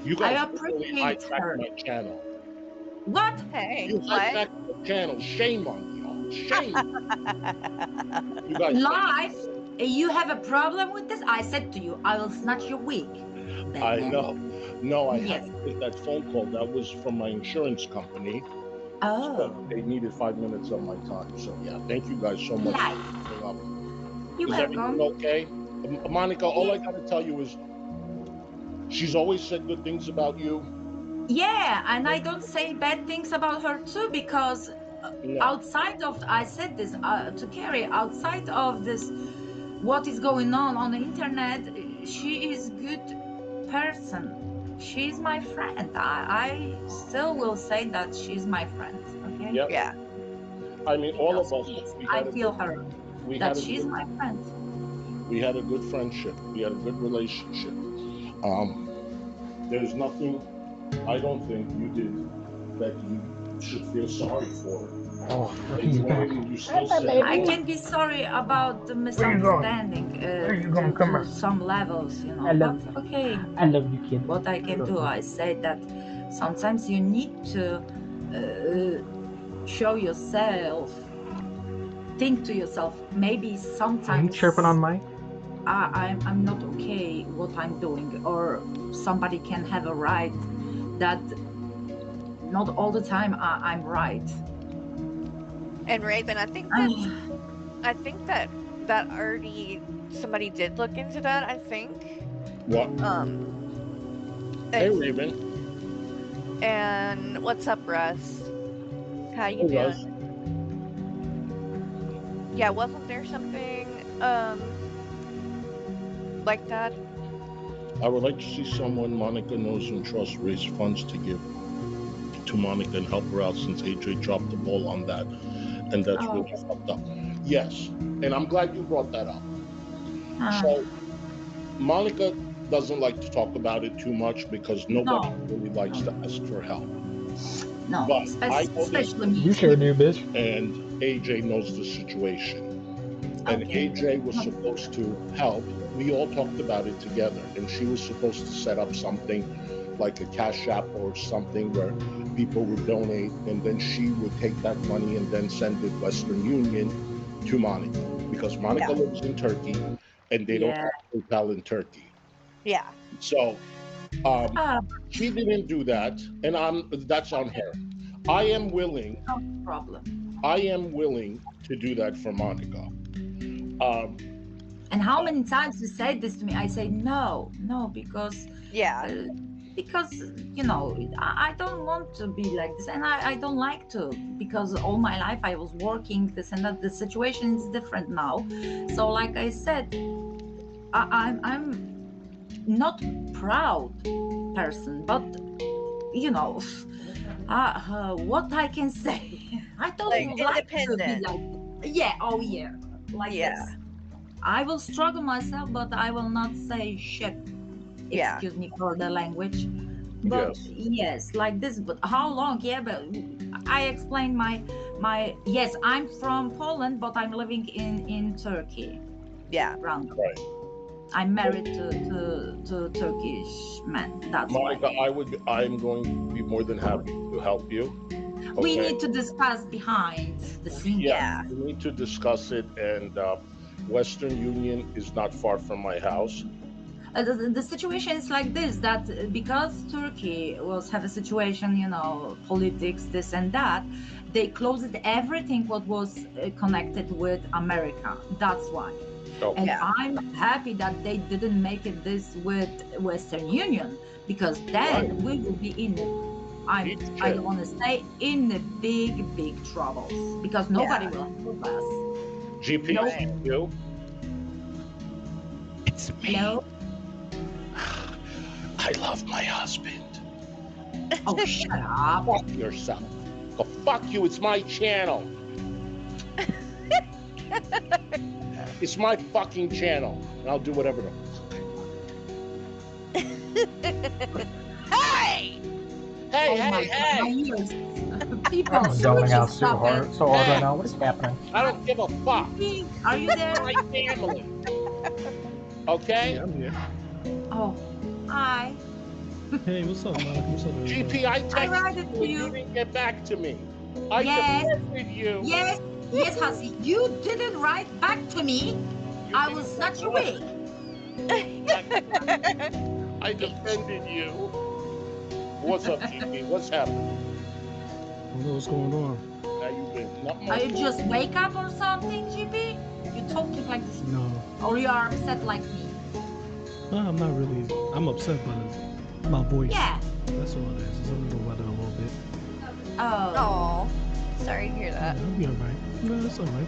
You I guys literally appreciate hijacked her. my channel. What? Hey, You what? hijacked my channel. Shame on y'all. Shame. You guys. Life, you have a problem with this? I said to you, I will snatch your wig. I Batman. know. No, I had Yes. to take that phone call. That was from my insurance company. Oh. So they needed 5 minutes of my time. So yeah, thank you guys so much. Life. For coming up. You're Is everything welcome. okay? Monica, all I gotta tell you is she's always said good things about you. Yeah, and I don't say bad things about her too, because No. outside of, I said this to Carrie, outside of this, what is going on the internet, she is good person. She's my friend. I still will say that she's my friend. Okay. Yep. Yeah. I mean, all of Because us. We I had a feel good. her. We That had a she's good. my friend. We had a good friendship. We had a good relationship. There's nothing I don't think you did that you should feel sorry for. Oh, And he's you went back. in and you still Hi, said, I baby. can be sorry about the Where you going? misunderstanding Where you going? Come to here. some levels, you I know. love But you. okay, I love you, kid. what I I can love do, you. I say that sometimes you need to show yourself, think to yourself. Maybe Are you sometimes chirping on mic? I'm not okay what I'm doing, or somebody can have a right that not all the time I'm right. And Raven, I think that that already somebody did look into that, I think. What? Hey, And, Raven. and what's up, Russ? How you Hey, doing? Russ. Yeah, wasn't there something like that? I would like to see someone Monica knows and trusts raise funds to give to Monica and help her out since AJ dropped the ball on that, and that's Oh. really fucked up. Yes, and I'm glad you brought that up. Uh, So Monica doesn't like to talk about it too much because nobody no, really likes to ask for help. no, But I know especially me. You sure do, bitch. and AJ knows the situation. And Okay. AJ was supposed to help. We all talked about it together, and she was supposed to set up something like a cash app or something where people would donate, and then she would take that money and then send it Western Union to Monica because Monica lives in Turkey, and they don't Yeah. have PayPal in Turkey. Yeah. So she didn't do that, and that's on her. I am willing. No problem. I am willing to do that for Monica. And how many times you said this to me? I say no, no, because because you know I don't want to be like this, and I don't like to, because all my life I was working this and that. The situation is different now, so like I said, I'm not proud person, but you know, what I can say, I don't like to be independent. like, yeah, oh yeah, like this. I will struggle myself, but I will not say shit. Yeah. Excuse me for the language. But yes, like this. But how long? Yeah, but I explained my yes, I'm from Poland, but I'm living in Turkey. Yeah. Random. I'm married to Turkish man. That's Monica, why. I'm going to be more than happy to help you. We Okay? need to discuss behind the scenes. Yeah, we need to discuss it, and Western Union is not far from my house. The situation is like this, that because Turkey was have a situation, you know, politics, this and that, they closed everything what was connected with America. That's why. And I'm happy that they didn't make it this with Western Union, because then we will be in the, I don't want to say in the big troubles, because nobody will help us. GP, you? It's me. Hello? I love my husband. Oh, shut up. Fuck yourself. Go fuck you. It's my channel. It's my fucking channel. And I'll do whatever the Hey! Hey! People I'm zoning out so stop hard, it. so hard right now. What is happening? I don't give a fuck. Are you there? My family. Okay? Yeah, I'm here. Oh, hi. Hey, what's up, Monica? What's up, everybody? GP, I write texted it you to and you. you didn't get back to me. I Yes. defended you. Yes, Hussy. You didn't write back to me. I was such a weak. I defended you. What's up, GP? What's happening? What's going on? How you been? Nothing Are much. you just wake up or something, GP? You talking like this? No. Or you are upset like me? No, I'm not really. I'm upset by my voice. Yeah. That's all it is. It's a little weather a little bit. Oh. Sorry to hear that. Yeah, I'll be alright. No, it's alright.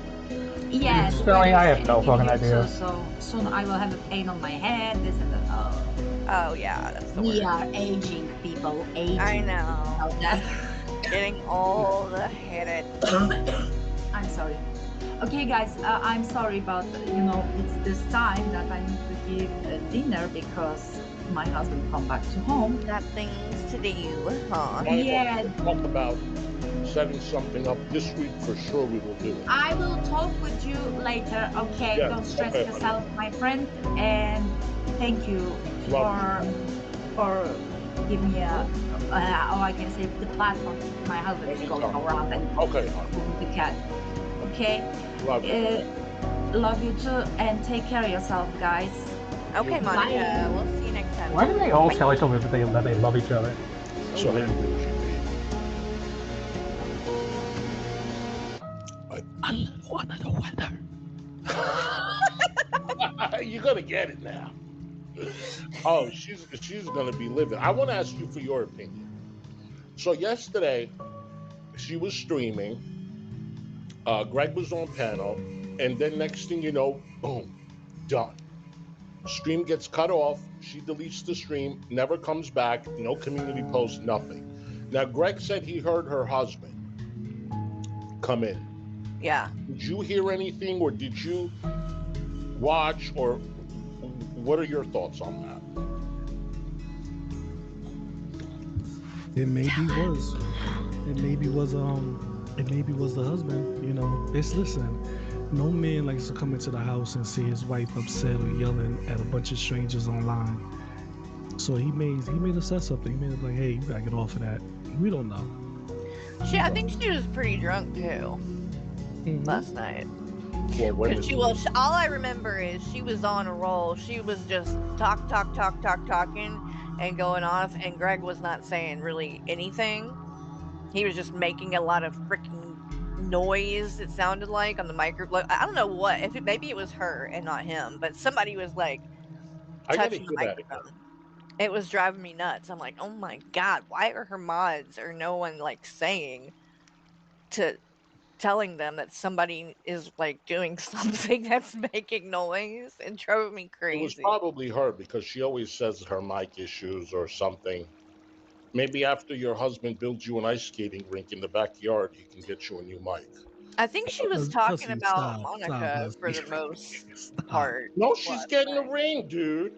Yeah. Sterling, I have no fucking idea. So soon I will have a pain on my head. This and that. Oh yeah, that's the We worst. are aging, people. Aging. I know. Oh, that. Getting all the headed. I'm sorry. Okay, guys, I'm sorry, but you know it's this time that I need to give dinner because my husband come back to home. Got things to do, huh? Yeah. Talk about setting something up this week for sure. We will do it. I will talk with you later. Okay, Yes, don't stress okay. yourself, my friend, and thank you for giving me how I can say the platform. My husband is going around and with the cat. Okay. Love you. Love you too, and take care of yourself, guys. Okay, Bye. Monica. We'll see you next time. Why do they all tell each other that they love each other? So I'm under the weather. You're gonna get it now. Oh, she's gonna be livid. I want to ask you for your opinion. So yesterday, she was streaming. Greg was on panel, and then next thing you know, boom, done. Stream gets cut off. She deletes the stream, never comes back. No community post, nothing. Now, Greg said he heard her husband come in. Yeah. Did you hear anything, or did you watch, or what are your thoughts on that? It maybe was. It maybe was it maybe was the husband. You know, it's listen. No man likes to come into the house and see his wife upset or yelling at a bunch of strangers online. So he may have said something. He may have like, hey, you gotta get off of that. We don't know. I think she was pretty drunk too last night. Well, All I remember is she was on a roll. She was just talking and going off, and Greg was not saying really anything. He was just making a lot of freaking noise. It sounded like on the microphone. I don't know what. Maybe it was her and not him, but somebody was like touching the microphone. It was driving me nuts. I'm like, oh my god, why are her mods or no one like saying telling them that somebody is like doing something that's making noise? It drove me It was crazy. probably her because she always says her mic issues or something. Maybe after your husband builds you an ice skating rink in the backyard, he can get you a new mic. I think she was talking Hussy, about stop, Monica for Hussy. the most Stop. part. No, she's getting a ring, dude.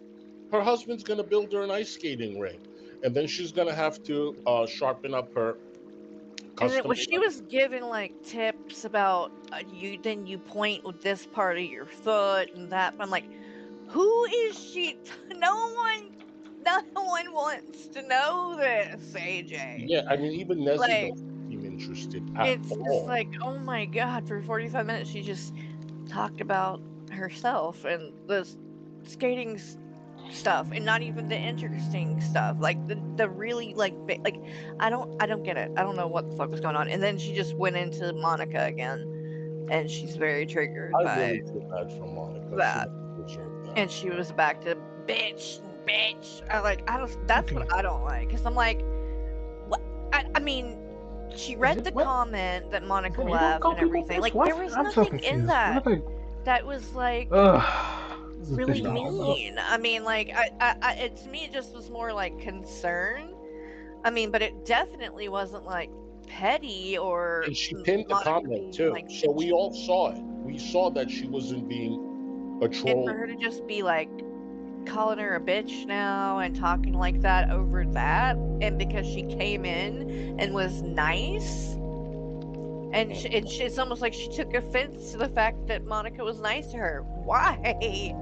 Her husband's gonna build her an ice skating ring, and then she's gonna have to sharpen up her And then custom. when she was giving like tips about then you point with this part of your foot and that, I'm like, who is she? No one wants to know this, AJ. Yeah, I mean, even Nezzy Like, doesn't seem interested at it's just all. like, oh my god, for 45 minutes she just talked about herself and the skating stuff, and not even the interesting stuff, like the really like I don't get it. I don't know what the fuck was going on. And then she just went into Monica again, and she's very triggered I by really feel bad for Monica. that. She doesn't deserve that. And she was back to bitch. I don't. That's what I don't like, because I'm like, what? I mean, she read the comment that Monica You don't left call and people everything. bitch? Like, What? there was I'm so nothing in confused. that What are they- that was like This is really pissed off about. mean. I mean, like, to me, it just was more like concern. I mean, but it definitely wasn't like petty or. And she pinned the comment too, like, so we all saw it. We saw that she wasn't being a and troll. for her to just be like calling her a bitch now and talking like that over that, and because she came in and was nice, and it's almost like she took offense to the fact that Monica was nice to her. Why?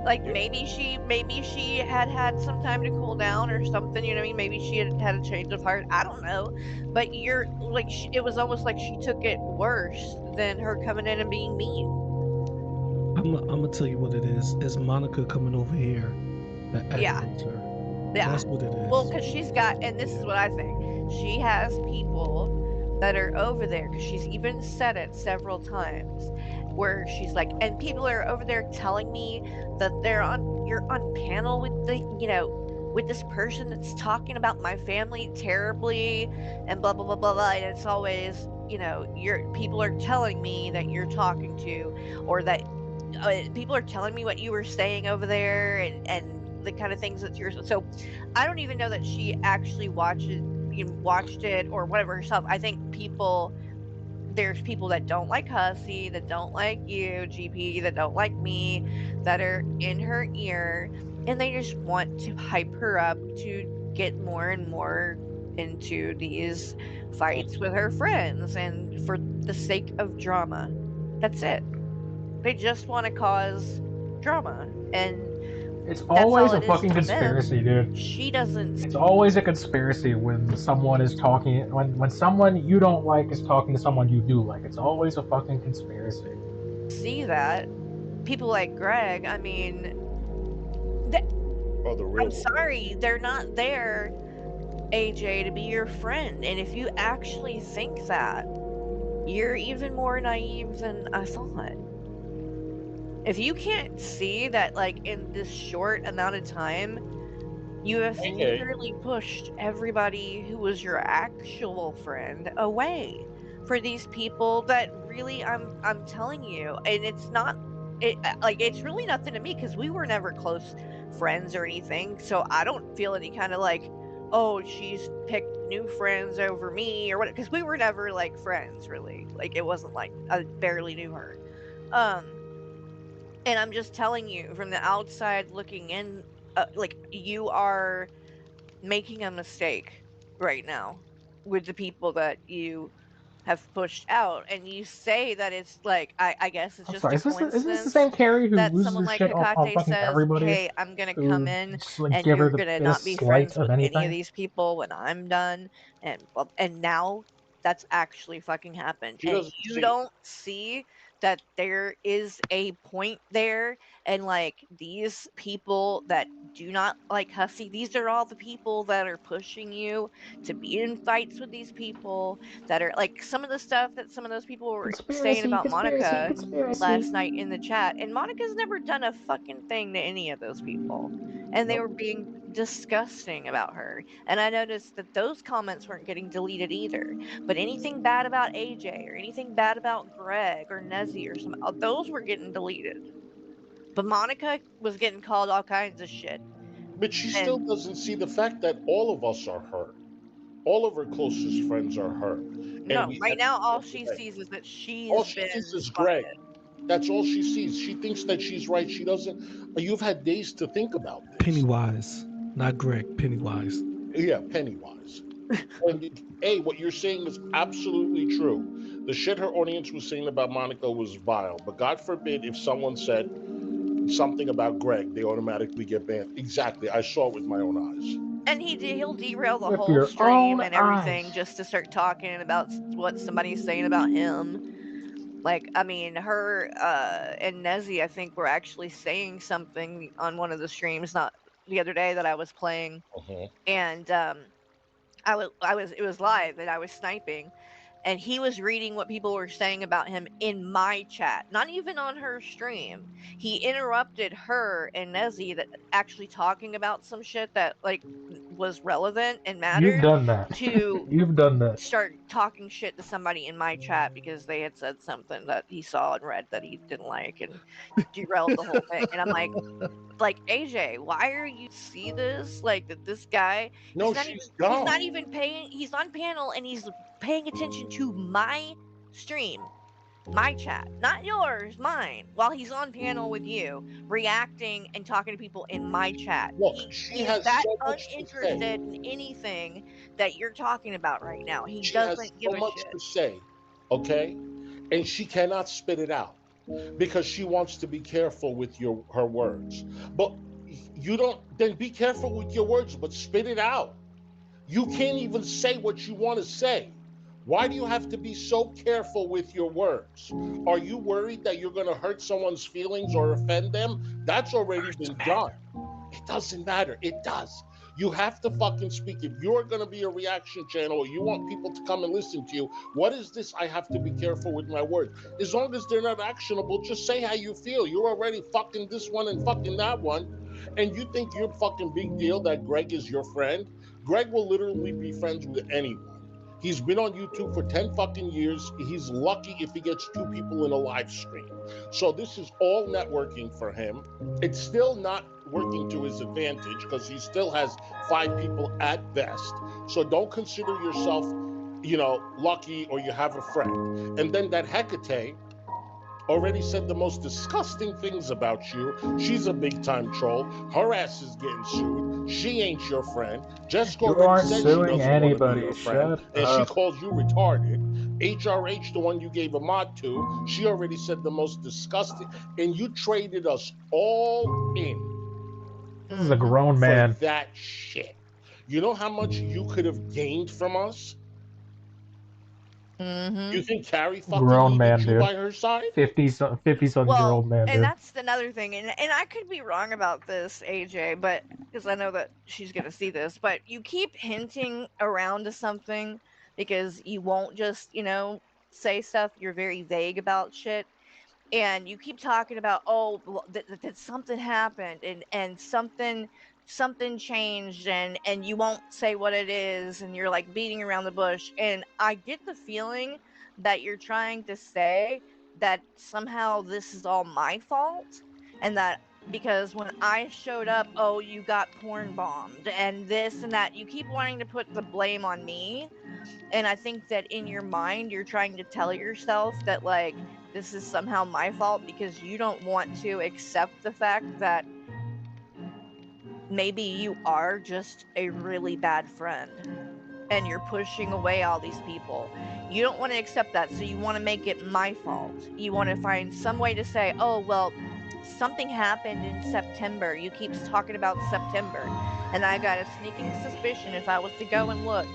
Like, maybe she had some time to cool down or something, you know what I mean? Maybe she had a change of heart. I don't know. But you're like, it was almost like she took it worse than her coming in and being mean. I'm gonna tell you what it is. It's Monica coming over here that aggravates her. Yeah. That's what it is. Well, because she's got, and this is what I think, she has people that are over there, because she's even said it several times, where she's like, and people are over there telling me that you're on panel with with this person that's talking about my family terribly and blah blah blah blah blah, and it's always, people are telling me that you're talking to, or that people are telling me what you were saying over there, and the kind of things that you're. So I don't even know that she actually watched it or whatever herself. I think there's people that don't like Hussy, that don't like you, GP, that don't like me, that are in her ear, and they just want to hype her up to get more and more into these fights with her friends, and for the sake of drama. That's it. They just want to cause drama, and It's that's always all a it is fucking to them. conspiracy, dude. She doesn't It's always a conspiracy when someone is talking, when someone you don't like is talking to someone you do like. It's always a fucking conspiracy. see that. People like Greg, I mean, I'm sorry, they're not there, AJ, to be your friend. And if you actually think that, you're even more naive than I thought. If you can't see that, like, in this short amount of time, you have Okay. literally pushed everybody who was your actual friend away for these people that really I'm telling you, and it's not like it's really nothing to me because we were never close friends or anything. So I don't feel any kind of like, oh, she's picked new friends over me or what, because we were never like friends really. Like it wasn't like I barely knew her. Um and I'm just telling you from the outside looking in, like you are making a mistake right now with the people that you have pushed out, and you say that it's like I guess it's I'm just sorry. a Is this the coincidence same Carrie who that loses someone her like shit on Hecate fucking says, everybody? "Hey, I'm gonna come Who in just like and give her you're the gonna not biggest be slight friends of with any of anything? these people when I'm done," and well, and now that's actually fucking happened, She and doesn't you see. don't see that there is a point there, and like these people that do not like Hussy, these are all the people that are pushing you to be in fights with these people that are like some of the stuff that some of those people were saying Conspiracy, about conspiracy, Monica conspiracy. last night in the chat. And Monica's never done a fucking thing to any of those people. And they were being disgusting about her. And I noticed that those comments weren't getting deleted either. But anything bad about AJ or anything bad about Greg or Nezzy or some those were getting deleted. But Monica was getting called all kinds of shit. But she still And doesn't see the fact that all of us are her. All of her closest friends are her. And no, we right at the now end all of the she day, sees is that all she's she been sees is Greg. slighted. That's all she sees. She thinks that she's right. She doesn't. You've had days to think about this. Pennywise, not Greg. Pennywise. Yeah, Pennywise. And A, what you're saying is absolutely true. The shit her audience was saying about Monica was vile. But God forbid if someone said something about Greg, they automatically get banned. Exactly. I saw it with my own eyes. And he'll derail the With whole your own stream and eyes. everything just to start talking about what somebody's saying about him. Like, I mean, her and Nezzy, I think, were actually saying something on one of the streams, not the other day that I was playing, Uh-huh. and it was live, and I was sniping, and he was reading what people were saying about him in my chat, not even on her stream. He interrupted her and Nezzy that actually talking about some shit that like was relevant and You've mattered done that. to You've done that. start talking shit to somebody in my chat because they had said something that he saw and read that he didn't like and derailed the whole thing. And I'm like AJ, why are you see this? Like that this guy, No, she's he's dumb. not even paying he's on panel and he's paying attention to my stream, my chat, not yours, mine, while he's on panel with you, reacting and talking to people in my chat. Look, He she is has that so much to say. uninterested in anything that you're talking about right now. He She has doesn't give so a much shit. to say, okay? And she cannot spit it out because she wants to be careful with your her words. But you don't then be careful with your words, but spit it out. You can't even say what you want to say. Why do you have to be so careful with your words? Are you worried that you're going to hurt someone's feelings or offend them? That's already been done. It doesn't matter. It does. You have to fucking speak. If you're going to be a reaction channel or you want people to come and listen to you, what is this? I have to be careful with my words. As long as they're not actionable, just say how you feel. You're already fucking this one and fucking that one. And you think you're fucking big deal that Greg is your friend? Greg will literally be friends with anyone. He's been on YouTube for 10 fucking years. He's lucky if he gets two people in a live stream. So this is all networking for him. It's still not working to his advantage because he still has five people at best. So don't consider yourself, lucky or you have a friend. And then that Hecate already said the most disgusting things about you. She's a big time troll. Her ass is getting sued. She ain't your friend. Jessica You already aren't said she suing doesn't want to be anybody. your friend, Shut and she up. calls you retarded. HRH, the one you gave a mod to, she already said the most disgusting, and you traded us all in This is a grown for man. that shit. You know how much you could have gained from us? You think Carrie fucking Grown needed man, you dude. by her side? 50-something year Well, old man, and dude. that's another thing, and I could be wrong about this, AJ, but because I know that she's gonna see this, but you keep hinting around to something because you won't just, say stuff. You're very vague about shit. and you keep talking about, oh, that something happened, and something changed, and you won't say what it is, and you're like beating around the bush, and I get the feeling that you're trying to say that somehow this is all my fault, and that because when I showed up, oh, you got porn bombed and this and that. You keep wanting to put the blame on me, and I think that in your mind you're trying to tell yourself that, like, this is somehow my fault because you don't want to accept the fact that maybe you are just a really bad friend and you're pushing away all these people. You don't want to accept that, so you want to make it my fault. You want to find some way to say, oh, well, something happened in September. You keep talking about September. And I got a sneaking suspicion if I was to go and look,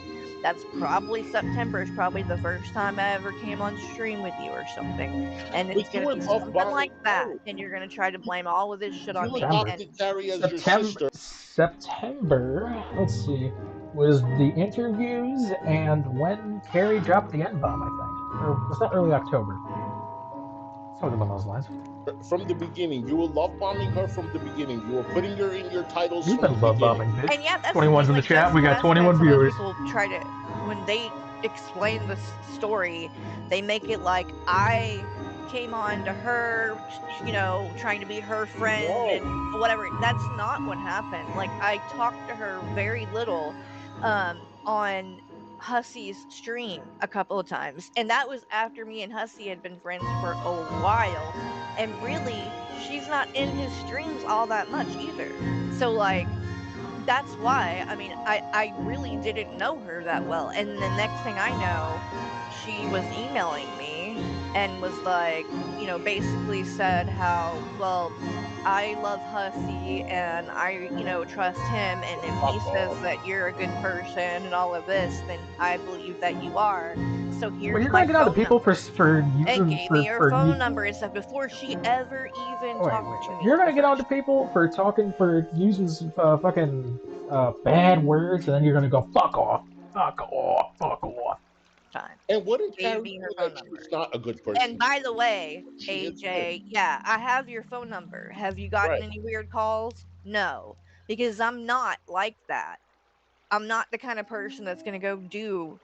that's probably September is probably the first time I ever came on stream with you or something. And it's But you going to were be love something bombing like that. Carrie. And you're going to try to blame all of this shit on You me. September. And adopted Carrie as your September. sister. September. Let's see. Was the interviews and when Carrie dropped the N bomb, I think, or was that early October? Something along those lines. From the beginning. You were love bombing her from the beginning. You were putting her in your titles You've from the been love beginning. bombing, bitch. And yeah, that's the 21's thing. in the Like chat. We got Jessica 21 some other viewers. people try to, when they explain the story, they make it like I came on to her, trying to be her friend No. and whatever. That's not what happened. Like, I talked to her very little on Hussy's stream a couple of times, and that was after me and Hussy had been friends for a while. And really, she's not in his streams all that much either. So, like, that's why, I mean, I really didn't know her that well, and the next thing I know, she was emailing me and was like, basically said how, well, I love Hussy and I, trust him, and if he Fuck says off. that you're a good person and all of this, then I believe that you are. So Well, here's you're gonna my get on to phone people number. for And using gave me her for you. phone number and stuff before she ever even Wait, talked to me you're the gonna get on to first people for talking for using some fucking bad words, and then you're gonna go fuck off, fuck off, fuck off. time. And what did Gave Carrie me her do phone that she number. was not a good And person? by the way, She is good. AJ, yeah, I have your phone number. Have you gotten Right. any weird calls? No, because I'm not like that. I'm not the kind of person that's gonna go do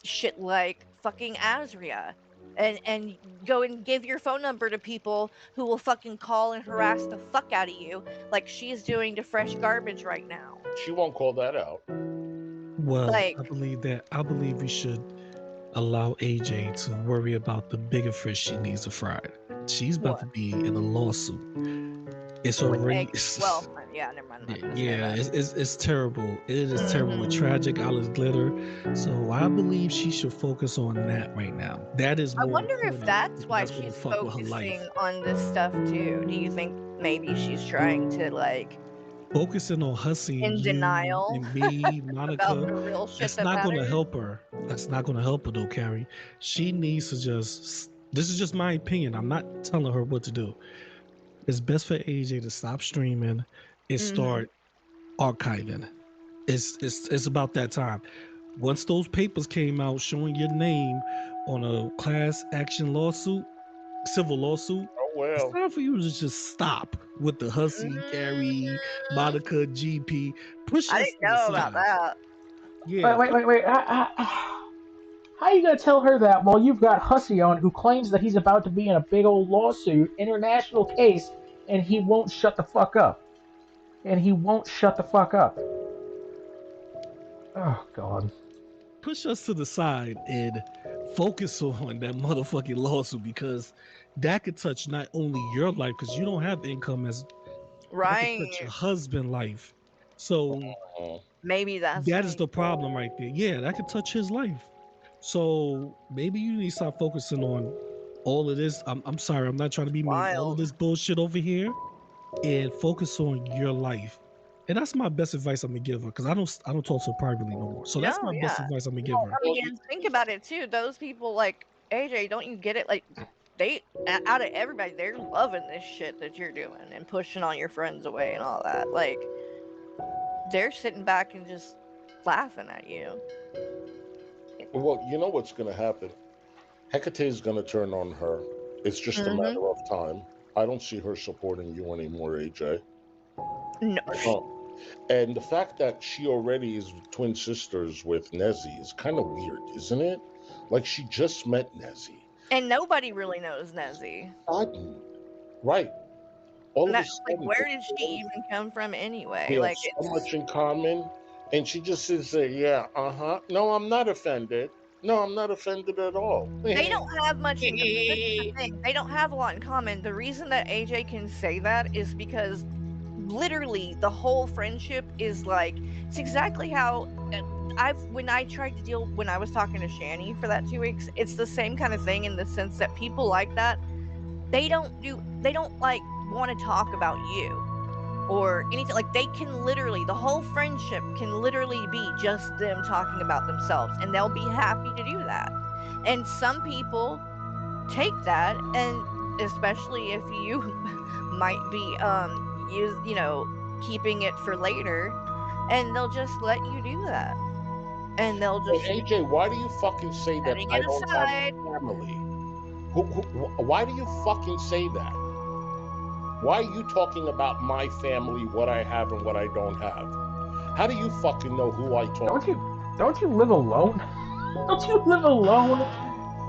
shit like fucking Azria and go and give your phone number to people who will fucking call and harass the fuck out of you like she's doing to Fresh Garbage right now. She won't call that out. Well, Like, I believe we should allow AJ to worry about the bigger fish she needs to fry. She's about what? to be in a lawsuit. It's With already egg? Well, yeah, never mind. I'm not gonna say yeah, that. it's terrible. It is terrible with tragic Alice Glitter. So I believe she should focus on that right now. That is I more wonder if important that's because why that's gonna she's fuck with her life. focusing on this stuff too. Do you think maybe she's trying to, like, Focusing on Hussy and in you denial and me, about Monica, the real shit that's that not gonna matters? help her. That's not gonna help her though, Carrie. She needs to just this is just my opinion. I'm not telling her what to do. It's best for AJ to stop streaming and Mm-hmm. start archiving. It's about that time. Once those papers came out showing your name on a class action lawsuit, civil lawsuit, Oh it's well. time for you to just stop with the Hussy, Carrie, Monica, GP. Push I us didn't to the know about side. that. Yeah. Wait. How are you gonna tell her that while you've got Hussy on, who claims that he's about to be in a big old lawsuit, international case, and he won't shut the fuck up? And he won't shut the fuck up. Oh God. Push us to the side and focus on that motherfucking lawsuit because that could touch not only your life because you don't have income as that could touch Right. your husband' life. So Oh. Maybe that's that is right. the problem right there. Yeah, that could touch his life. So maybe you need to start focusing on all of this. I'm sorry, I'm not trying to be mean. All of Wild. this bullshit over here, and focus on your life. And that's my best advice I'm gonna give her because I don't talk to her privately no more. So that's No, my best yeah. advice I'm gonna give Well, her. I mean, and think about it too. Those people, like, AJ, don't you get it? Like, out of everybody, they're loving this shit that you're doing and pushing all your friends away and all that. Like, they're sitting back and just laughing at you. Well, you know what's going to happen? Hecate is going to turn on her, It's just a matter of time. I don't see her supporting you anymore, AJ. No. I don't. And the fact that she already is twin sisters with Nezzy is kind of weird, isn't it? Like she just met Nezzy. And nobody really knows Nezzy. Right. All of a Like, sudden, where did she even come from anyway? we have Like, so it's much in common, and she just sits there, yeah, no, I'm not offended. No, I'm not offended at all. they don't have much in common. This is the thing. They don't have a lot in common. The reason that AJ can say that is because literally the whole friendship is like it's exactly how when I tried to deal when I was talking to Shani for that 2 weeks, it's the same kind of thing in the sense that people like that they don't like want to talk about you or anything. Like they can literally the whole friendship can literally be just them talking about themselves, and they'll be happy to do that. And some people take that, and especially if you might be keeping it for later, and they'll just let you do that, and they'll But just AJ, why do you fucking say that setting I it don't have aside. family? Why do you fucking say that? Why are you talking about my family, what I have and what I don't have? How do you fucking know who I talk to? Don't you live alone? Don't you live alone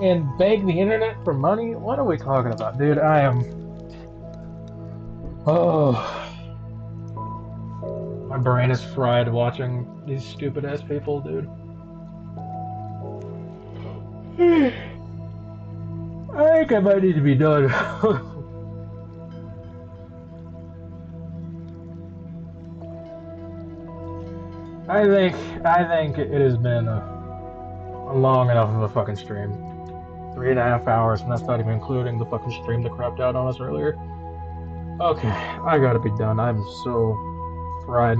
and beg the internet for money? What are we talking about, dude? I am. Oh, my brain is fried watching these stupid ass people, dude. I think I might need to be done. I think it has been a long enough of a fucking stream. 3.5 hours, and that's not even including the fucking stream that crapped out on us earlier. Okay, I gotta be done. I'm so fried.